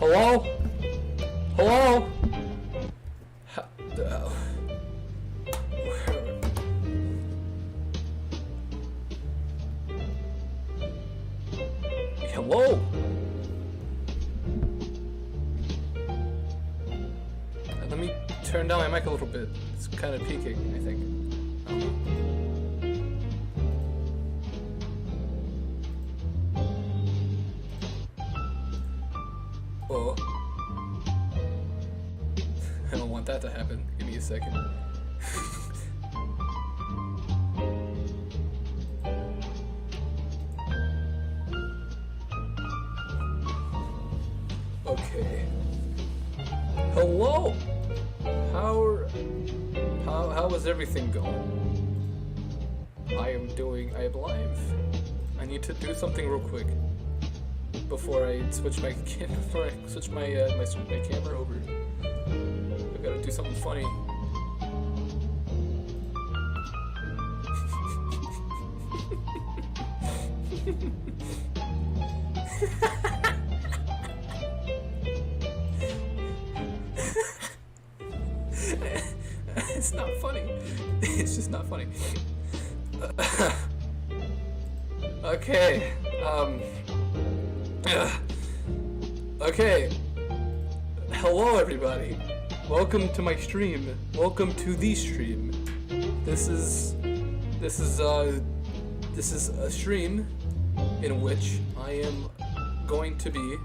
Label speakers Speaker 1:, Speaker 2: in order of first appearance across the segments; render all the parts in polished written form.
Speaker 1: Hello? Hello? Hello? Let me turn down my mic a little bit. It's kind of peaking, I think. Oh. I don't want that to happen. Give me a second. Okay. Hello! How is everything going? I am live. I need to do something real quick before I switch my my camera over. I gotta do something funny. It's not funny. It's just not funny. Okay. Okay. Hello, everybody. Welcome to my stream. Welcome to the stream. This is a stream in which I am going to be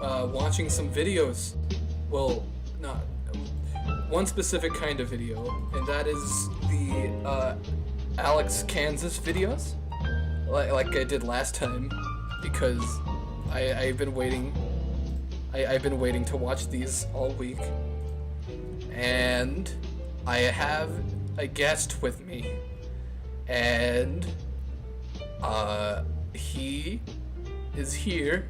Speaker 1: watching some videos. Well, not one specific kind of video, and that is the ALEXKANSAS videos, like I did last time, because I've been waiting. I've been waiting to watch these all week, and I have a guest with me, and he is here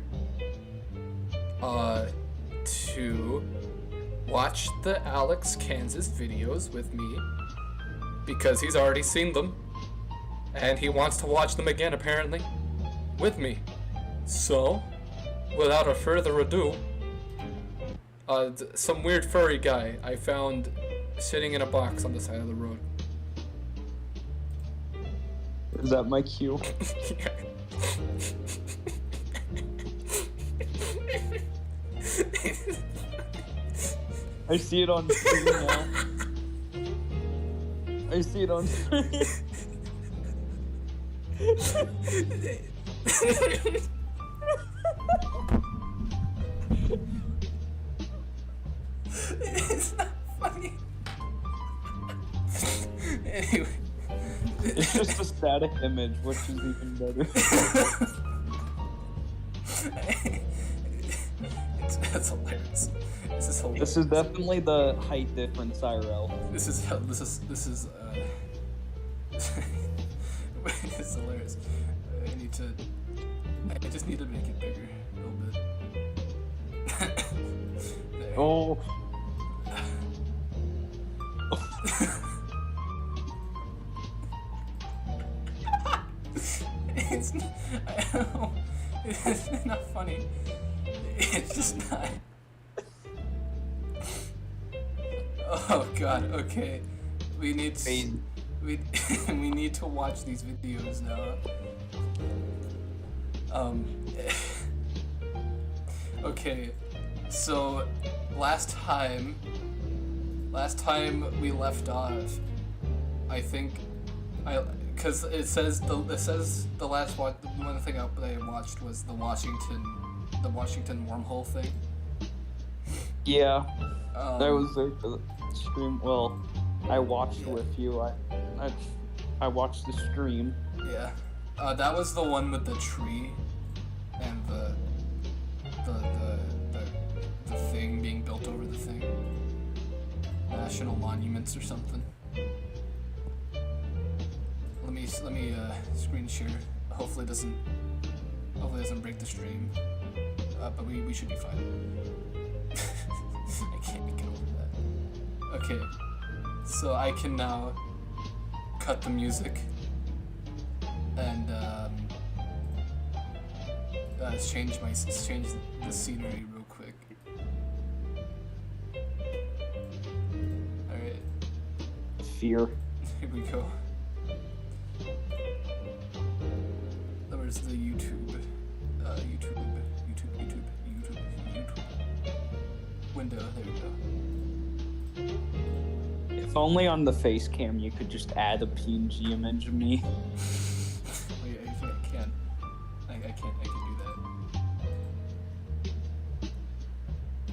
Speaker 1: to watch the ALEXKANSAS videos with me because he's already seen them and he wants to watch them again apparently with me. So, without a further ado, some weird furry guy I found sitting in a box on the side of the road.
Speaker 2: Is that my cue? I see it on screen now. I see it on screen.
Speaker 1: It's not funny. Anyway.
Speaker 2: It's just a static image, which is even better.
Speaker 1: That's hilarious. This is hilarious.
Speaker 2: This is definitely the height difference IRL.
Speaker 1: This is it's hilarious. I just need to make it bigger a little bit. There.
Speaker 2: Oh.
Speaker 1: It's not, I don't know. It's not funny. It's just not. Oh god, okay. We need we need to watch these videos now. Okay. So last time we left off, I think because it says the last one thing that I watched was the Washington wormhole thing.
Speaker 2: Yeah, that was the stream. Well, I watched with you. I watched the stream.
Speaker 1: Yeah, that was the one with the tree and the thing being built over the thing. National monuments or something. Let me screen share. Hopefully it doesn't break the stream. But we should be fine. I can't get over that. Okay, so I can now cut the music and change the scenery real
Speaker 2: fear.
Speaker 1: Here we go. Where's the YouTube? YouTube window. There we go.
Speaker 2: If only on the face cam you could just add a PNG image of me.
Speaker 1: Oh yeah, I can. I can do that.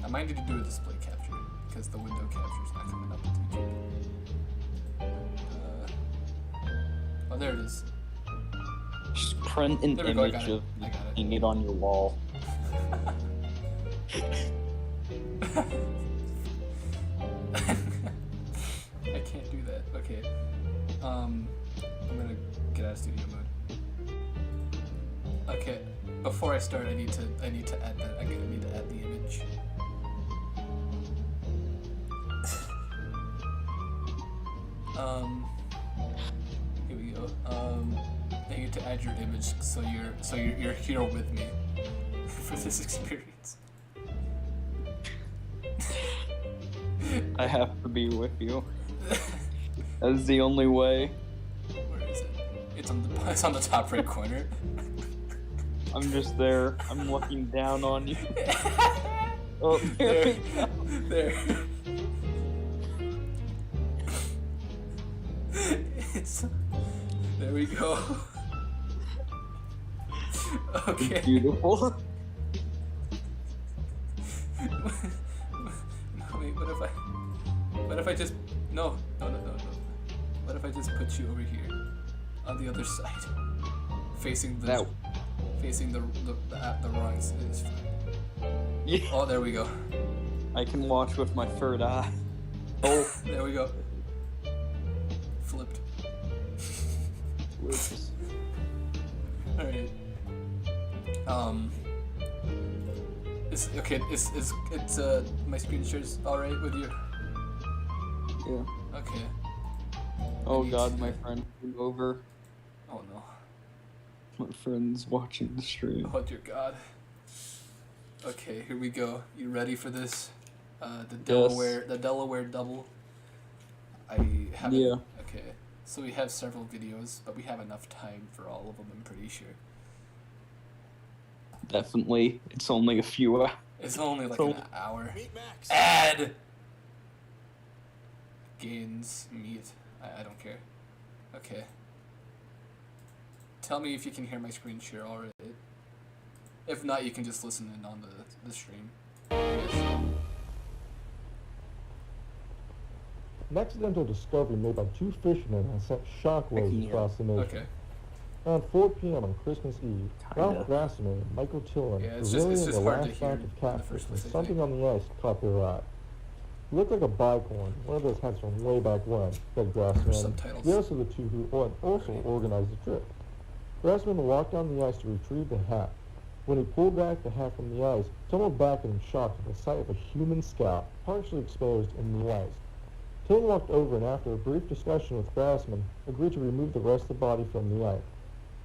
Speaker 1: I might need to do a display capture because the window capture is not coming up with YouTube. Oh, there it is.
Speaker 2: Just print an
Speaker 1: There we go,
Speaker 2: image of hanging it on your wall.
Speaker 1: I can't do that. Okay. I'm gonna get out of studio mode. Okay. Before I start, I need to add that. I need to add the image. Here we go. I need to add your image so you're here with me for this experience.
Speaker 2: I have to be with you. That's the only way.
Speaker 1: Where is it? It's on the top right corner.
Speaker 2: I'm just there. I'm looking down on you. Oh, there we go.
Speaker 1: There. There we go. Okay.
Speaker 2: It's beautiful.
Speaker 1: Wait, what if I just no. What if I just put you over here on the other side, facing the wrong side? Is fine.
Speaker 2: Yeah.
Speaker 1: Oh, there we go.
Speaker 2: I can watch with my third eye. Oh,
Speaker 1: there we go. Flipped.
Speaker 2: whoops.
Speaker 1: All right. It's my screen share's all right with you.
Speaker 2: Yeah.
Speaker 1: Okay.
Speaker 2: Oh God, my friend came over.
Speaker 1: Oh no.
Speaker 2: My friend's watching the stream.
Speaker 1: Oh dear God. Okay, here we go. You ready for this? The Delaware double. I have.
Speaker 2: Yeah.
Speaker 1: Okay. So we have several videos, but we have enough time for all of them. I'm pretty sure.
Speaker 2: Definitely. It's only a few hours.
Speaker 1: It's only like an hour. Add gains meat. I don't care. Okay. Tell me if you can hear my screen share already. If not, you can just listen in on the stream. Yes.
Speaker 3: An accidental discovery made by two fishermen has sent shockwaves across the nation.
Speaker 1: Okay.
Speaker 3: Around 4 p.m. on Christmas Eve, Ralph Grassman and Michael Tillman were reeling in the last batch of catfish when something on the ice caught their eye. It looked like a bicorn, one of those hats from way back when, said Grassman. The rest of the two who also organized the trip. Grassman walked down the ice to retrieve the hat. When he pulled back the hat from the ice, tumbled back in shock at the sight of a human scalp, partially exposed in the ice. Tillman walked over and after a brief discussion with Grassman, agreed to remove the rest of the body from the ice.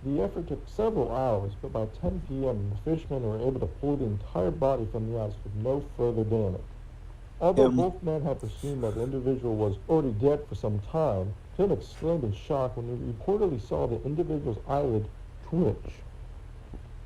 Speaker 3: The effort took several hours, but by 10 p.m. the fishermen were able to pull the entire body from the ice with no further damage. Although both men had presumed that the individual was already dead for some time, Tim exclaimed in shock when he reportedly saw the individual's eyelid twitch.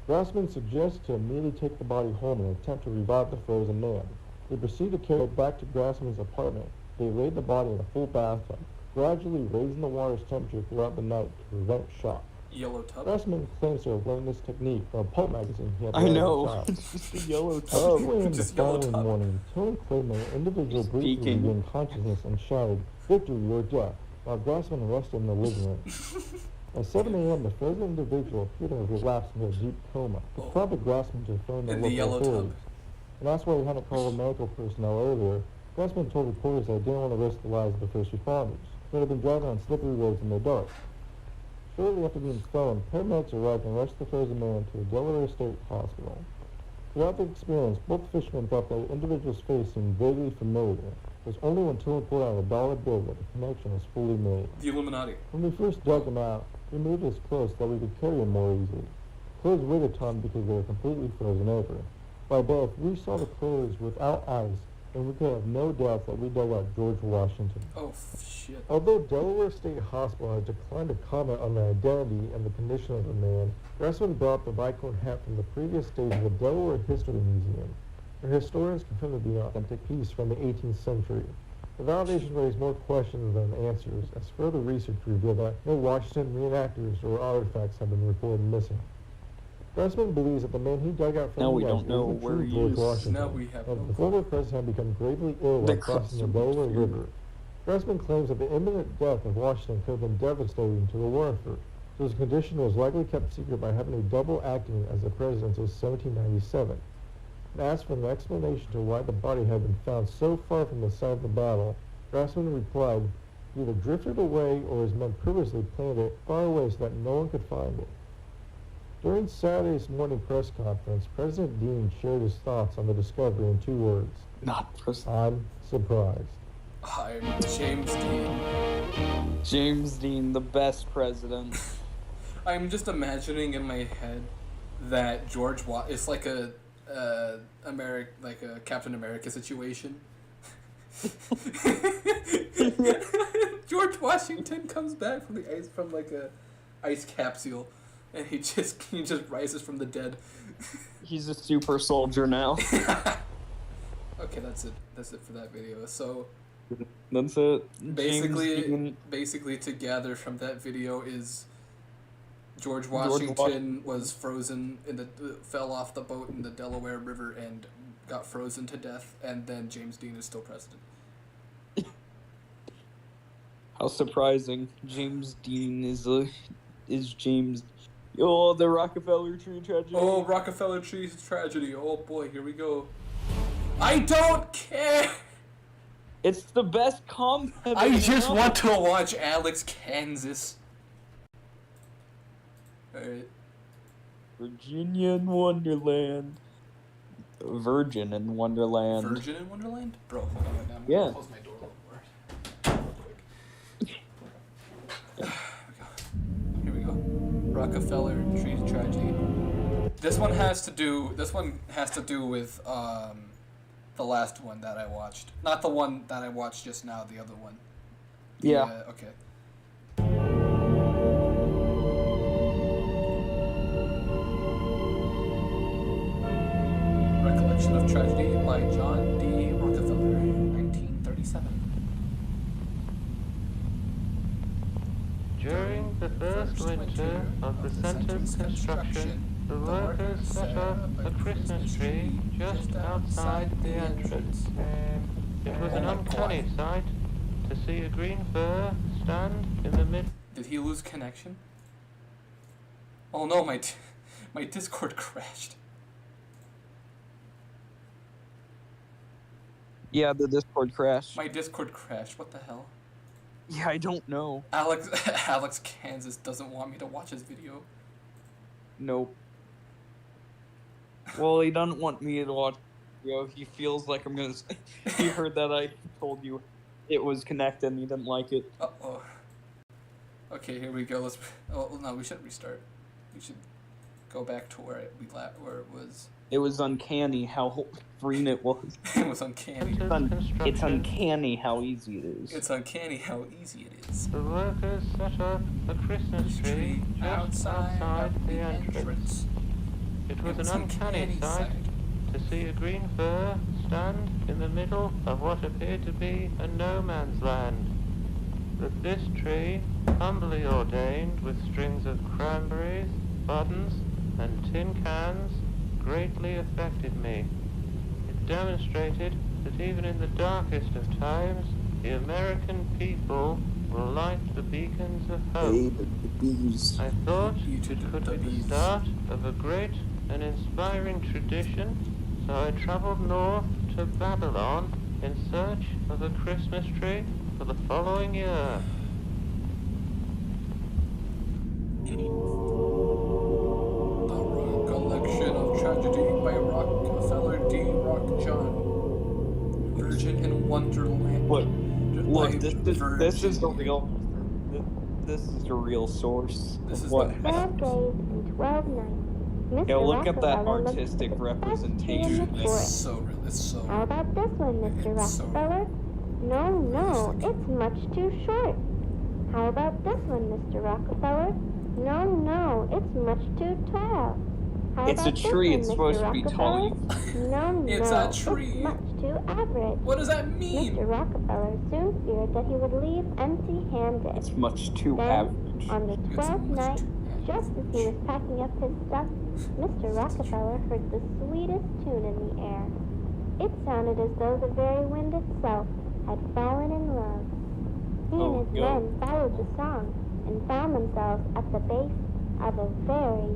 Speaker 3: Grassman suggested to immediately take the body home and attempt to revive the frozen man. They proceeded to carry it back to Grassman's apartment. They laid the body in a full bathtub, gradually raising the water's temperature throughout the night to prevent shock.
Speaker 1: Yellow tub?
Speaker 3: Grassman claims to have learned this technique from a pulp magazine he had
Speaker 2: I
Speaker 3: read as a
Speaker 2: know.
Speaker 3: child.
Speaker 2: It's just a yellow
Speaker 3: At
Speaker 2: tub.
Speaker 3: 2 a.m. the
Speaker 1: Just yellow
Speaker 3: following
Speaker 1: tub.
Speaker 3: morning, Tillman claimed that an individual briefly
Speaker 2: Speaking.
Speaker 3: regained consciousness and shouted, "Victory or death," while Grassman rested in the living room. At 7 a.m., the frozen individual appeared to have relapsed into a deep coma. It prompted Grassman to phone the
Speaker 1: In the
Speaker 3: local
Speaker 1: yellow
Speaker 3: authorities.
Speaker 1: tub.
Speaker 3: And that's why he hadn't called medical personnel earlier. Grassman told reporters that he didn't want to risk the lives of the first responders, who had been driving on slippery roads in the dark. Shortly after being phoned, paramedics arrived and rushed the frozen man to a Delaware State Hospital. Throughout the experience, both fishermen thought the individual's face seemed vaguely familiar. It was only when Tillman pulled out a dollar bill that the connection was fully made.
Speaker 1: The Illuminati.
Speaker 3: When we first dug him out, we moved his clothes so that we could carry him more easily. Clothes weighed a ton because they were completely frozen over. By both, we saw the clothes without ice and we can have no doubt that we dug out George Washington.
Speaker 1: Oh, shit.
Speaker 3: Although Delaware State Hospital has declined to comment on the identity and the condition of the man, Gressman brought the bicorn hat from the previous stage of the Delaware History Museum, where historians confirmed to be an authentic piece from the 18th century. The validation raised more questions than answers, as further research revealed that no Washington reenactors or artifacts have been reported missing. Gressman believes that the man he dug out from
Speaker 2: Now
Speaker 3: the
Speaker 2: we
Speaker 3: ice
Speaker 2: don't know
Speaker 3: was the
Speaker 2: where
Speaker 3: true
Speaker 2: he
Speaker 3: George
Speaker 2: is.
Speaker 3: Washington.
Speaker 1: Now we have no
Speaker 3: The former president had become gravely ill while crossing the Delaware River. Gressman claims that the imminent death of Washington could have been devastating to the war effort, so his condition was likely kept secret by having a double acting as the president until 1797. And asked for an explanation to why the body had been found so far from the site of the battle, Gressman replied, "He either drifted away or his men purposely planted it far away so that no one could find it." During Saturday's morning press conference, President Dean shared his thoughts on the discovery in 2 words.
Speaker 2: Not President.
Speaker 3: I'm surprised.
Speaker 1: I'm James Dean.
Speaker 2: James Dean, the best president.
Speaker 1: I'm just imagining in my head that it's like a Captain America situation. George Washington comes back from the ice from like a ice capsule, and he just rises from the dead.
Speaker 2: He's a super soldier now.
Speaker 1: Okay, that's it. That's it for that video. So
Speaker 2: That's it.
Speaker 1: basically to gather from that video is George Washington was frozen fell off the boat in the Delaware River and got frozen to death, and then James Dean is still president.
Speaker 2: How surprising! James Dean is James. Oh, the Rockefeller Tree tragedy.
Speaker 1: Oh, Rockefeller Tree tragedy. Oh boy, here we go. I don't care.
Speaker 2: It's the best combat.
Speaker 1: I just want to watch ALEXKANSAS. Alright.
Speaker 2: Virginia in Wonderland. Virgin in Wonderland.
Speaker 1: Virgin in Wonderland? Bro, hold on right now. I'm
Speaker 2: Yeah.
Speaker 1: gonna close my door real quick. Here we go. Rockefeller Tree tragedy. This one has to do with the last one that I watched. Not the one that I watched just now, the other one.
Speaker 2: Yeah.
Speaker 1: Okay. Recollection of Tragedy by John D. Rockefeller, 1937.
Speaker 4: During the first winter of the center's construction, the workers set up a Christmas tree just outside the entrance. It was an uncanny sight to see a green fir stand in the mid.
Speaker 1: Did he lose connection? Oh no, my Discord crashed.
Speaker 2: Yeah, the Discord crashed.
Speaker 1: My Discord crashed. What the hell?
Speaker 2: Yeah, I don't know.
Speaker 1: ALEXKANSAS doesn't want me to watch his video.
Speaker 2: Nope. Well, he doesn't want me to watch the video. He feels like I'm gonna. He heard that I told you it was connected and he didn't like it.
Speaker 1: Uh-oh. Okay, here we go. Oh no, we shouldn't restart. We should go back to where it was.
Speaker 2: It was uncanny how green it was.
Speaker 1: It was uncanny.
Speaker 2: It's uncanny how easy it is.
Speaker 1: It's uncanny how easy it is.
Speaker 4: The workers set up a Christmas tree just outside the entrance. It was an uncanny sight to see a green fir stand in the middle of what appeared to be a no man's land. But this tree, humbly ordained with strings of cranberries, buttons, and tin cans, greatly affected me. It demonstrated that even in the darkest of times, the American people will light the beacons of hope. I thought it could be the start of a great and inspiring tradition, so I traveled north to Babylon in search of a Christmas tree for the following year.
Speaker 1: Recollection of Tragedy by Rockefeller D. Rock John. Virgin in Wonderland.
Speaker 2: Look, this is the real. This is the real source.
Speaker 1: This is
Speaker 2: what.
Speaker 5: 12 days and 12 nights.
Speaker 2: Yeah, look at that
Speaker 5: Rockefeller
Speaker 2: artistic
Speaker 5: looked
Speaker 2: representation.
Speaker 1: It's so real. It's so...
Speaker 5: How about this one, Mr. Rockefeller? No, it's much too short. How about this one, Mr. Rockefeller? No, it's much too tall. How
Speaker 2: It's a
Speaker 5: about
Speaker 2: tree,
Speaker 5: this
Speaker 2: it's
Speaker 5: one,
Speaker 2: supposed
Speaker 5: Mr.
Speaker 2: to be tall.
Speaker 5: Rockefeller? No,
Speaker 1: It's a tree.
Speaker 5: it's much too average.
Speaker 1: What does that mean?
Speaker 5: Mr. Rockefeller soon feared that he would leave empty-handed.
Speaker 2: It's much too
Speaker 5: Then,
Speaker 2: average.
Speaker 5: on the
Speaker 1: It's
Speaker 5: 12th
Speaker 1: much
Speaker 5: night,
Speaker 1: too
Speaker 5: just as he was packing up his stuff, Mr. Rockefeller heard the sweetest tune in the air. It sounded as though the very wind itself had fallen in love. He and his men followed the song and found themselves at the base of a very,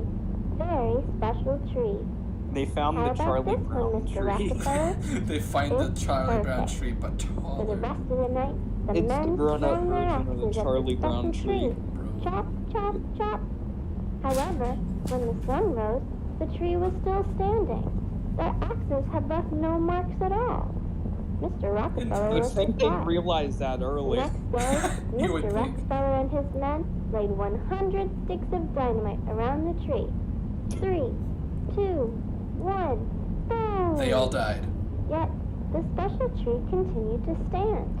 Speaker 5: very special tree.
Speaker 2: They found
Speaker 5: How
Speaker 2: the
Speaker 5: about
Speaker 2: Charlie
Speaker 5: this
Speaker 2: Brown
Speaker 5: one, Mr.
Speaker 2: tree.
Speaker 5: Rockefeller?
Speaker 1: They find the
Speaker 5: It's
Speaker 1: Charlie Brown
Speaker 5: perfect.
Speaker 1: tree, but
Speaker 5: For the
Speaker 1: taller.
Speaker 5: rest of the night, the
Speaker 2: It's the
Speaker 5: men
Speaker 2: grown-up
Speaker 5: swung their
Speaker 2: version of the
Speaker 5: axes at
Speaker 2: Charlie
Speaker 5: the
Speaker 2: Brown
Speaker 5: special
Speaker 2: tree.
Speaker 5: Chop, chop, chop. However, when the sun rose, the tree was still standing. Their axes had left no marks at all. Mr. Rockefeller
Speaker 2: You'd
Speaker 5: was
Speaker 2: think they'd
Speaker 5: surprised.
Speaker 2: realize that
Speaker 5: The
Speaker 2: early.
Speaker 5: next day,
Speaker 1: You would
Speaker 5: Mr.
Speaker 1: think.
Speaker 5: Rockefeller and his men laid 100 sticks of dynamite around the tree. 3, 2, 1, boom!
Speaker 1: They all died.
Speaker 5: Yet, the special tree continued to stand.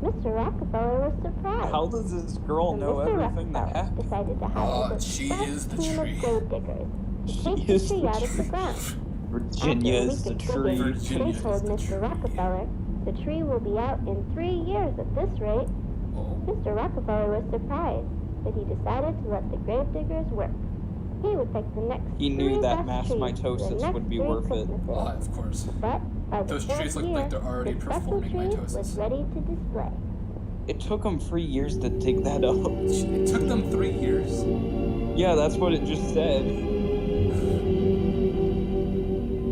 Speaker 5: Mr. Rockefeller was surprised.
Speaker 2: How does this girl
Speaker 5: So
Speaker 2: know
Speaker 5: Mr.
Speaker 2: everything that
Speaker 5: Rockefeller
Speaker 2: happened?
Speaker 5: decided to hire the
Speaker 1: She
Speaker 5: best
Speaker 1: is the
Speaker 5: team
Speaker 1: tree.
Speaker 5: of grave diggers to
Speaker 2: She
Speaker 5: take the
Speaker 2: is
Speaker 5: tree
Speaker 2: the
Speaker 5: out of the
Speaker 2: tree.
Speaker 5: ground.
Speaker 2: Virginia
Speaker 5: After a
Speaker 2: is the
Speaker 5: week of
Speaker 2: tree.
Speaker 5: digging,
Speaker 1: Virginia
Speaker 5: they
Speaker 1: is
Speaker 5: told
Speaker 1: the
Speaker 5: Mr.
Speaker 1: tree.
Speaker 5: Rockefeller the tree will be out in 3 years at this rate.
Speaker 1: Oh.
Speaker 5: Mr. Rockefeller was surprised, but he decided to let the grave diggers work. He would pick the next
Speaker 2: He knew
Speaker 5: 3
Speaker 2: that
Speaker 5: best
Speaker 2: mass
Speaker 5: trees for
Speaker 2: mitosis
Speaker 5: the next
Speaker 2: would be
Speaker 5: 3
Speaker 2: worth it.
Speaker 5: Christmases.
Speaker 1: Oh, of course.
Speaker 5: But by the
Speaker 1: Those trees
Speaker 5: 4th
Speaker 1: look
Speaker 5: year,
Speaker 1: like they're already
Speaker 5: the special
Speaker 1: performing
Speaker 5: tree
Speaker 1: mitosis.
Speaker 5: was ready to display.
Speaker 2: It took them 3 years to dig that up.
Speaker 1: It took them 3 years?
Speaker 2: Yeah, that's what it just said.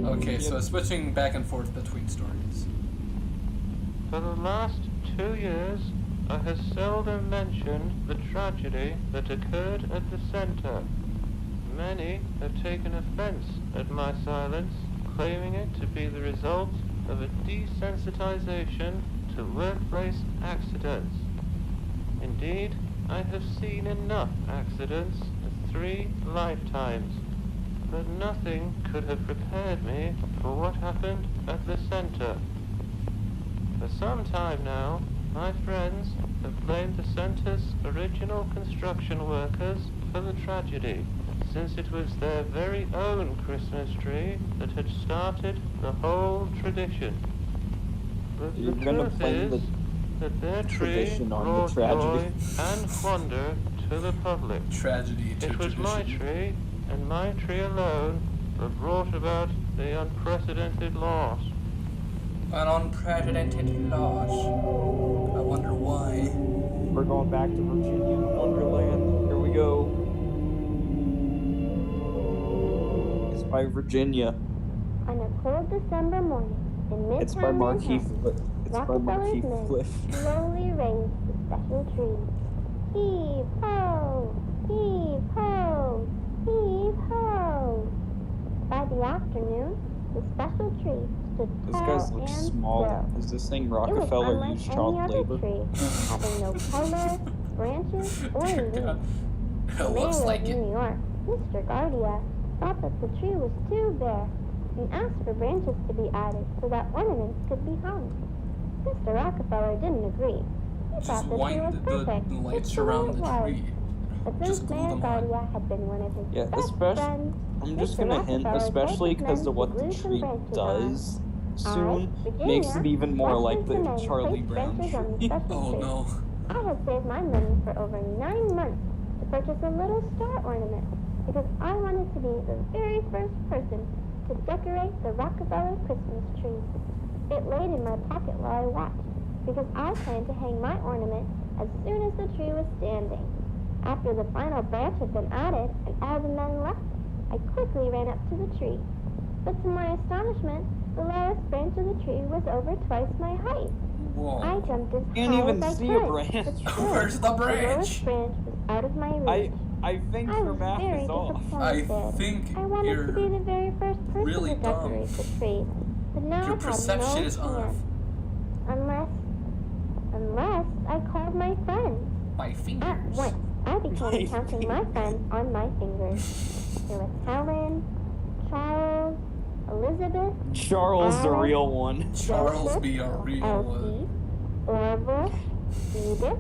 Speaker 1: Okay, so switching back and forth between stories.
Speaker 4: For the last 2 years, I have seldom mentioned the tragedy that occurred at the center. Many have taken offense at my silence, claiming it to be the result of a desensitization to workplace accidents. Indeed, I have seen enough accidents in 3 lifetimes, but nothing could have prepared me for what happened at the center. For some time now, my friends have blamed the center's original construction workers for the tragedy, since it was their very own Christmas tree that had started the whole tradition. But
Speaker 2: You're
Speaker 4: the
Speaker 2: gonna
Speaker 4: truth
Speaker 2: blame
Speaker 4: is
Speaker 2: the
Speaker 4: that their tree
Speaker 2: tradition on the
Speaker 4: brought joy
Speaker 2: tragedy.
Speaker 4: and wonder to the public.
Speaker 1: Tragedy to
Speaker 4: It was
Speaker 1: tradition.
Speaker 4: my tree, and my tree alone, that brought about the unprecedented loss.
Speaker 1: An unprecedented loss. I wonder why.
Speaker 2: We're going back to Virginia Wonderland. Here we go. It's by Virginia.
Speaker 5: On a cold December morning in Midtown
Speaker 2: It's by Marquis
Speaker 5: Manhattan,
Speaker 2: Cliff. It's by
Speaker 5: Rockefeller's
Speaker 2: Marquis
Speaker 5: men
Speaker 2: Cliff.
Speaker 5: slowly raised the special tree. Heave ho! Heave ho! Heave ho! By the afternoon, the special tree stood
Speaker 2: This
Speaker 5: tall
Speaker 2: guy's look
Speaker 5: and
Speaker 2: small.
Speaker 5: still.
Speaker 2: Is this thing
Speaker 5: It was
Speaker 2: Rockefeller
Speaker 5: unlike
Speaker 2: used
Speaker 5: any
Speaker 2: child
Speaker 5: other
Speaker 2: labor?
Speaker 5: tree, having no color, branches, or leaves.
Speaker 1: It
Speaker 5: The
Speaker 1: looks
Speaker 5: mayor
Speaker 1: like
Speaker 5: of
Speaker 1: it.
Speaker 5: New York, Mr. Gardia, thought that the tree was too bare and asked for branches to be added so that ornaments could be hung. Mr. Rockefeller didn't agree. He
Speaker 1: Just
Speaker 5: thought the tree was
Speaker 1: wind
Speaker 5: perfect,
Speaker 1: the lights
Speaker 5: just the way
Speaker 1: around
Speaker 5: it
Speaker 1: the
Speaker 5: was.
Speaker 1: tree.
Speaker 5: But
Speaker 1: Just
Speaker 5: since
Speaker 1: glue
Speaker 5: Mayor
Speaker 1: them on.
Speaker 5: Gardia had been one of his
Speaker 2: Yeah,
Speaker 5: best friends,
Speaker 2: I'm just
Speaker 5: Mr.
Speaker 2: gonna hint,
Speaker 5: Rockefeller
Speaker 2: especially
Speaker 5: told his
Speaker 2: because
Speaker 5: men
Speaker 2: of what
Speaker 5: to
Speaker 2: the
Speaker 5: glue some
Speaker 2: tree
Speaker 5: branches on.
Speaker 2: does soon,
Speaker 5: Virginia,
Speaker 2: makes it even more like
Speaker 5: watched as
Speaker 2: the
Speaker 5: men
Speaker 2: Charlie
Speaker 5: placed
Speaker 2: Brown
Speaker 5: branches on the
Speaker 2: tree.
Speaker 5: special
Speaker 1: Oh
Speaker 5: tree.
Speaker 1: no.
Speaker 5: I had saved my money for over 9 months to purchase a little star ornament because I wanted to be the very first person to decorate the Rockefeller Christmas tree. It laid in my pocket while I watched because I planned to hang my ornament as soon as the tree was standing. After the final branch had been added and all the men left, I quickly ran up to the tree. But to my astonishment, the lowest branch of the tree was over twice my height. I
Speaker 1: Whoa.
Speaker 5: jumped as
Speaker 2: Can't
Speaker 5: high
Speaker 2: even
Speaker 5: as I
Speaker 2: see
Speaker 5: could.
Speaker 2: a branch.
Speaker 5: But still,
Speaker 1: Where's the
Speaker 5: The
Speaker 1: branch?
Speaker 5: lowest branch was out of my reach.
Speaker 2: I think
Speaker 5: I
Speaker 2: your
Speaker 5: was
Speaker 2: math
Speaker 5: very
Speaker 2: is off.
Speaker 5: disappointed.
Speaker 1: I think
Speaker 5: I wanted to be
Speaker 1: you're
Speaker 5: the very first person
Speaker 1: really
Speaker 5: to decorate
Speaker 1: dumb.
Speaker 5: the tree, but now
Speaker 1: Your
Speaker 5: I had
Speaker 1: perception
Speaker 5: no
Speaker 1: is off.
Speaker 5: chance. Unless I called my friends.
Speaker 1: My
Speaker 5: At
Speaker 1: fingers.
Speaker 5: once, I began
Speaker 2: My
Speaker 5: counting my friends on my fingers. There was Helen, Charles, Elizabeth,
Speaker 2: Charles, the
Speaker 5: Alice,
Speaker 2: real one.
Speaker 1: Charles
Speaker 5: Joseph,
Speaker 1: be a real
Speaker 5: Elsie,
Speaker 1: one.
Speaker 5: Orville, Edith,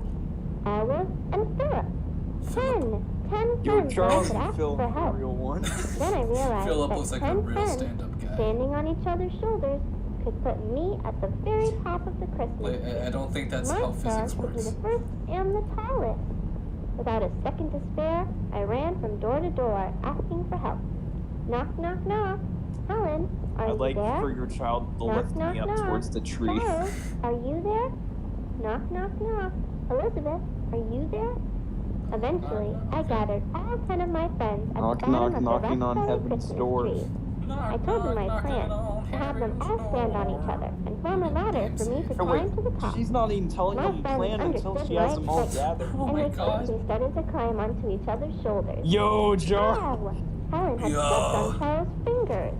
Speaker 5: Ella, and Philip. 10
Speaker 2: Yo,
Speaker 5: friends
Speaker 2: Charles
Speaker 5: could
Speaker 2: and
Speaker 5: ask
Speaker 2: Phil,
Speaker 5: for
Speaker 2: the
Speaker 5: help.
Speaker 2: real one.
Speaker 5: Then I realized
Speaker 1: Philip
Speaker 5: that
Speaker 1: looks like a
Speaker 5: 10
Speaker 1: real
Speaker 5: friends
Speaker 1: stand-up guy.
Speaker 5: standing on each other's shoulders could put me at the very top of the Christmas tree.
Speaker 1: I don't think that's
Speaker 5: My
Speaker 1: how
Speaker 5: star
Speaker 1: physics
Speaker 5: could be
Speaker 1: works.
Speaker 5: the first and the tallest. Without a second to spare, I ran from door to door, asking for help. Knock, knock, knock. Helen, are
Speaker 2: I'd
Speaker 5: you
Speaker 2: like
Speaker 5: there?
Speaker 2: for your child to
Speaker 5: Knock,
Speaker 2: lift
Speaker 5: knock,
Speaker 2: me up
Speaker 5: knock.
Speaker 2: towards the tree.
Speaker 5: Charles, are you there? Knock, knock, knock. Elizabeth, are you there? Eventually, I gathered all 10 of my friends at
Speaker 2: Knock,
Speaker 5: the bottom
Speaker 2: knock,
Speaker 5: of
Speaker 2: knocking
Speaker 5: the
Speaker 2: on
Speaker 5: Rockefeller
Speaker 2: heaven's
Speaker 5: Christmas
Speaker 2: doors.
Speaker 5: tree. I told them my plan, to have them all stand on each other and form a ladder for me to
Speaker 2: Oh, wait,
Speaker 5: climb to the top.
Speaker 2: she's not even telling
Speaker 5: My
Speaker 2: them the
Speaker 5: friends
Speaker 2: plan until
Speaker 5: understood
Speaker 2: she has
Speaker 5: my
Speaker 2: them all
Speaker 5: trick,
Speaker 2: gathered.
Speaker 1: Oh
Speaker 5: and
Speaker 1: my
Speaker 5: they
Speaker 1: God.
Speaker 5: quickly started to climb onto each other's shoulders.
Speaker 2: Yo, Jar.
Speaker 5: Ow! Helen had stepped on Charles' fingers.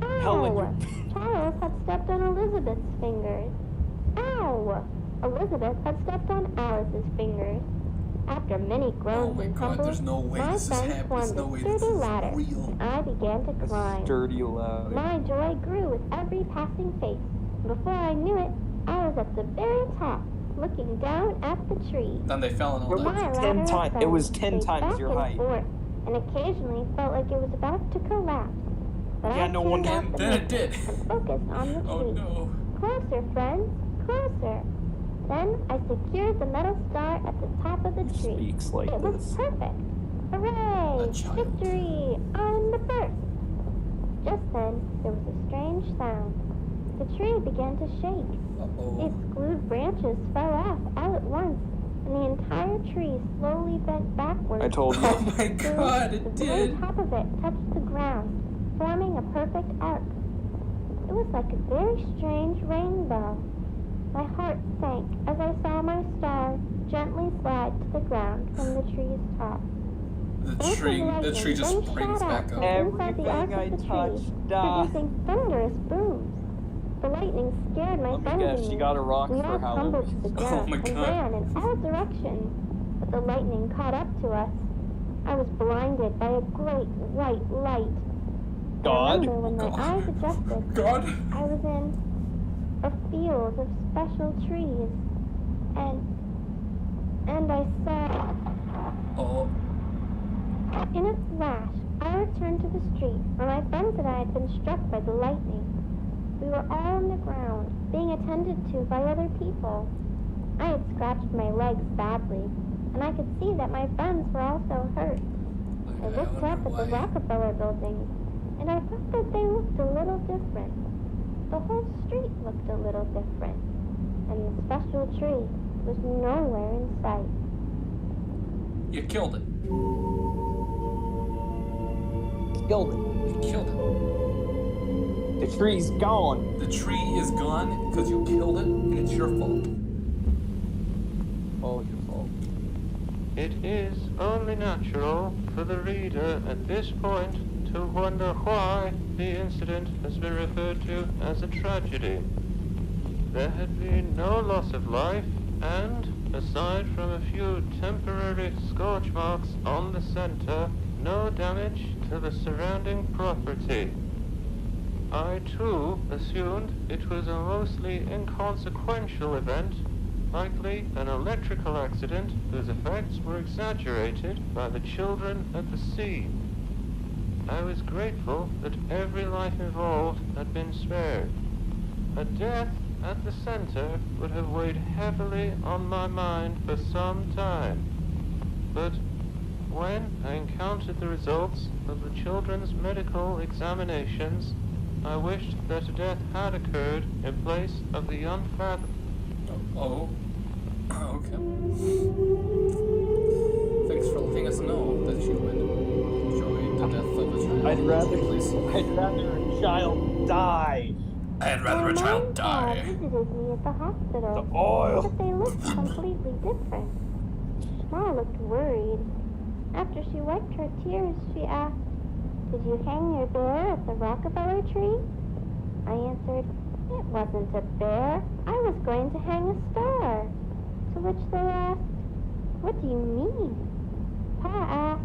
Speaker 5: Ow!
Speaker 2: Helen,
Speaker 5: Charles had stepped on Elizabeth's fingers. Ow! Elizabeth had stepped on Alice's fingers. After many
Speaker 1: Oh
Speaker 5: groans
Speaker 1: my
Speaker 5: and
Speaker 1: God,
Speaker 5: tumbles,
Speaker 1: there's no way
Speaker 5: my
Speaker 1: this is
Speaker 5: friends
Speaker 1: happening. There's
Speaker 5: formed
Speaker 1: no
Speaker 5: a
Speaker 1: way this
Speaker 5: sturdy
Speaker 1: is
Speaker 5: ladder,
Speaker 1: real.
Speaker 5: and I began to
Speaker 2: a
Speaker 5: climb.
Speaker 2: sturdy ladder.
Speaker 5: My joy grew with every passing pace. Before I knew it, I was at the very top, looking down at the tree.
Speaker 1: Then they fell and all
Speaker 5: My
Speaker 1: died.
Speaker 2: Ten
Speaker 5: ladder
Speaker 2: times. It
Speaker 5: ascended,
Speaker 2: was 10
Speaker 5: paced
Speaker 2: times
Speaker 5: back
Speaker 2: your
Speaker 5: and
Speaker 2: height.
Speaker 5: forth, and occasionally felt like it was about to collapse. But
Speaker 2: Yeah,
Speaker 5: I
Speaker 2: no
Speaker 5: turned
Speaker 2: wonder.
Speaker 5: off
Speaker 1: And
Speaker 5: the
Speaker 1: then it
Speaker 5: music
Speaker 1: did.
Speaker 5: and focused on the tree.
Speaker 1: Oh no.
Speaker 5: Closer, friends, closer. Then I secured the metal star at the top of the
Speaker 2: Who
Speaker 5: tree.
Speaker 2: speaks like
Speaker 5: It was
Speaker 2: this?
Speaker 5: perfect. Hooray!
Speaker 1: A child.
Speaker 5: Victory! I'm the first. Just then, there was a strange sound. The tree began to shake.
Speaker 1: Uh-oh.
Speaker 5: Its glued branches fell off all at once, and the entire tree slowly bent backwards.
Speaker 2: I told you.
Speaker 1: Oh my
Speaker 5: Soon,
Speaker 1: God, it
Speaker 5: the very
Speaker 1: did.
Speaker 5: top of it touched the ground, forming a perfect arc. It was like a very strange rainbow. My heart sank as I saw my star gently slide to the ground from the tree's top.
Speaker 1: The tree just brings back up.
Speaker 2: Everything I touched died.
Speaker 5: Producing thunderous booms. The lightning scared my
Speaker 2: Let me
Speaker 5: friends
Speaker 2: guess,
Speaker 5: and
Speaker 2: she
Speaker 5: me.
Speaker 2: got a rock
Speaker 5: We
Speaker 2: for
Speaker 5: all tumbled to
Speaker 2: Halloween.
Speaker 5: the ground
Speaker 1: my
Speaker 5: and
Speaker 1: God.
Speaker 5: ran in all directions, but the lightning caught up to us. I was blinded by a great white light. I
Speaker 2: God?
Speaker 5: remember when my
Speaker 1: God.
Speaker 5: eyes adjusted,
Speaker 1: God.
Speaker 5: I was in a field of special trees, and I saw.
Speaker 1: Oh.
Speaker 5: In a flash, I returned to the street where my friends and I had been struck by the lightning. We were all on the ground, being attended to by other people. I had scratched my legs badly, and I could see that my friends were also hurt. I looked up at the Rockefeller buildings, and I thought that they looked a little different. The whole street looked a little different, and the special tree was nowhere in sight.
Speaker 1: You killed it.
Speaker 2: Killed
Speaker 1: You killed it.
Speaker 2: it. The tree's gone.
Speaker 1: The tree is gone because you killed it, and it's your fault.
Speaker 2: All your fault.
Speaker 4: It is only natural for the reader at this point to wonder why the incident has been referred to as a tragedy. There had been no loss of life, and, aside from a few temporary scorch marks on the center, no damage to the surrounding property. I, too, assumed it was a mostly inconsequential event, likely an electrical accident whose effects were exaggerated by the children at the scene. I was grateful that every life involved had been spared. A death at the center would have weighed heavily on my mind for some time. But when I encountered the results of the children's medical examinations, I wished that a death had occurred in place of the unfathomed.
Speaker 1: Oh. Okay. Thanks for letting us know that you would enjoy the death of a child.
Speaker 2: I'd rather
Speaker 1: Please.
Speaker 2: a child die.
Speaker 1: I'd rather a child die.
Speaker 5: visited me at the hospital,
Speaker 2: The oil.
Speaker 5: but they looked completely different. Ma looked worried. After she wiped her tears, she asked, "Did you hang your bear at the Rockefeller tree?" I answered, "It wasn't a bear. I was going to hang a star." To which they asked, "What do you mean?" Pa asked,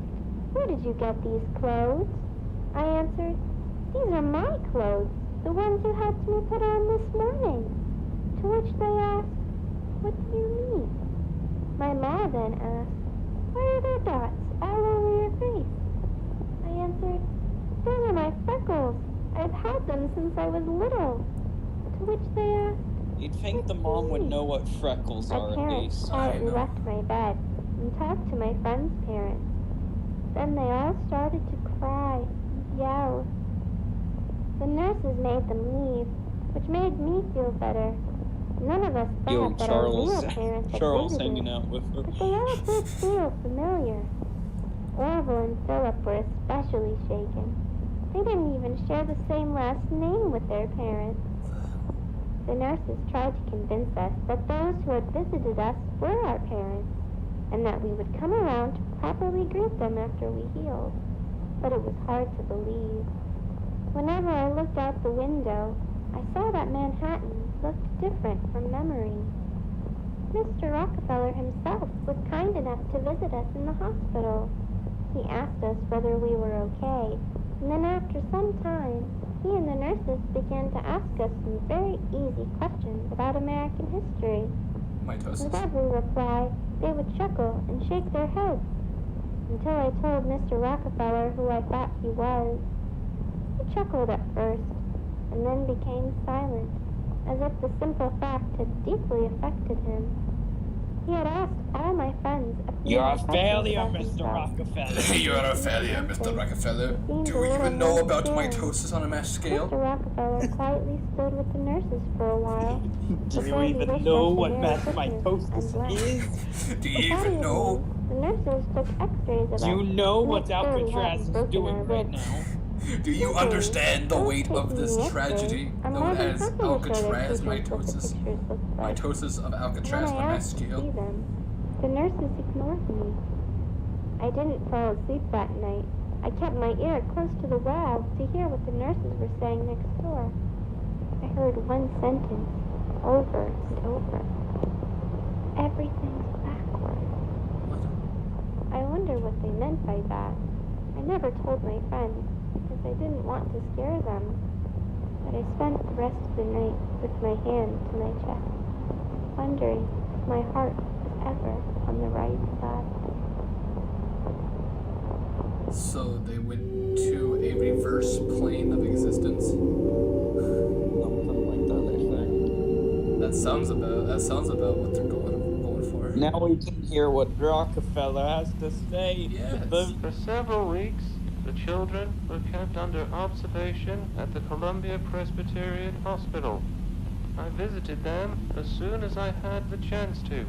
Speaker 5: "Where did you get these clothes?" I answered, These are my clothes, the ones you helped me put on this morning. To which they asked, what do you mean? My ma then asked, why are there dots all over your face? I answered, those are my freckles. I've had them since I was little. To which they asked,
Speaker 2: you'd think the mom would know what freckles are at least.
Speaker 5: My parents quietly left my bed and talked to my friend's parents. Then they all started to cry and yell. The nurses made them leave, which made me feel better. None of us thought that our real parents had
Speaker 2: Charles
Speaker 5: visited,
Speaker 2: hanging out with her.
Speaker 5: but they all did feel familiar. Orville and Philip were especially shaken. They didn't even share the same last name with their parents. The nurses tried to convince us that those who had visited us were our parents, and that we would come around to properly greet them after we healed. But it was hard to believe. Whenever I looked out the window, I saw that Manhattan looked different from memory. Mr. Rockefeller himself was kind enough to visit us in the hospital. He asked us whether we were okay, and then after some time, he and the nurses began to ask us some very easy questions about American history.
Speaker 1: Mitosis.
Speaker 5: With every reply, they would chuckle and shake their heads, until I told Mr. Rockefeller who I thought he was. He chuckled at first, and then became silent, as if the simple fact had deeply affected him. He had asked all my friends a few
Speaker 2: You're a
Speaker 5: questions
Speaker 2: failure,
Speaker 5: about
Speaker 2: Mr.
Speaker 5: himself.
Speaker 2: Rockefeller.
Speaker 1: You're a failure, Mr. Rockefeller. Do you even know about mitosis on a mass scale?
Speaker 5: Mr. Rockefeller quietly stood with the nurses for a while.
Speaker 2: Do you even know what mass mitosis is?
Speaker 1: Do you even know?
Speaker 5: The nurses took x-rays of us.
Speaker 2: Do you know
Speaker 5: to
Speaker 2: what
Speaker 5: make sure we
Speaker 2: Alcatraz
Speaker 5: hadn't
Speaker 2: is
Speaker 5: broken
Speaker 2: doing
Speaker 5: our
Speaker 2: right
Speaker 5: ribs.
Speaker 2: now?
Speaker 1: Do you understand the weight of this tragedy known as Alcatraz mitosis? Mitosis of Alcatraz on a mass scale?
Speaker 5: The nurses ignored me. I didn't fall asleep that night. I kept my ear close to the wall to hear what the nurses were saying next door. I heard one sentence over and over. Everything's backwards. I wonder what they meant by that. I never told my friends, because I didn't want to scare them. But I spent the rest of the night with my hand to my chest, wondering if my heart was ever on the right side.
Speaker 1: So they went to a reverse plane of existence?
Speaker 2: Something like that, I think.
Speaker 1: That sounds about what they're going for.
Speaker 2: Now we can hear what Rockefeller has to say.
Speaker 1: Yes.
Speaker 4: For several weeks, the children were kept under observation at the Columbia Presbyterian Hospital. I visited them as soon as I had the chance to.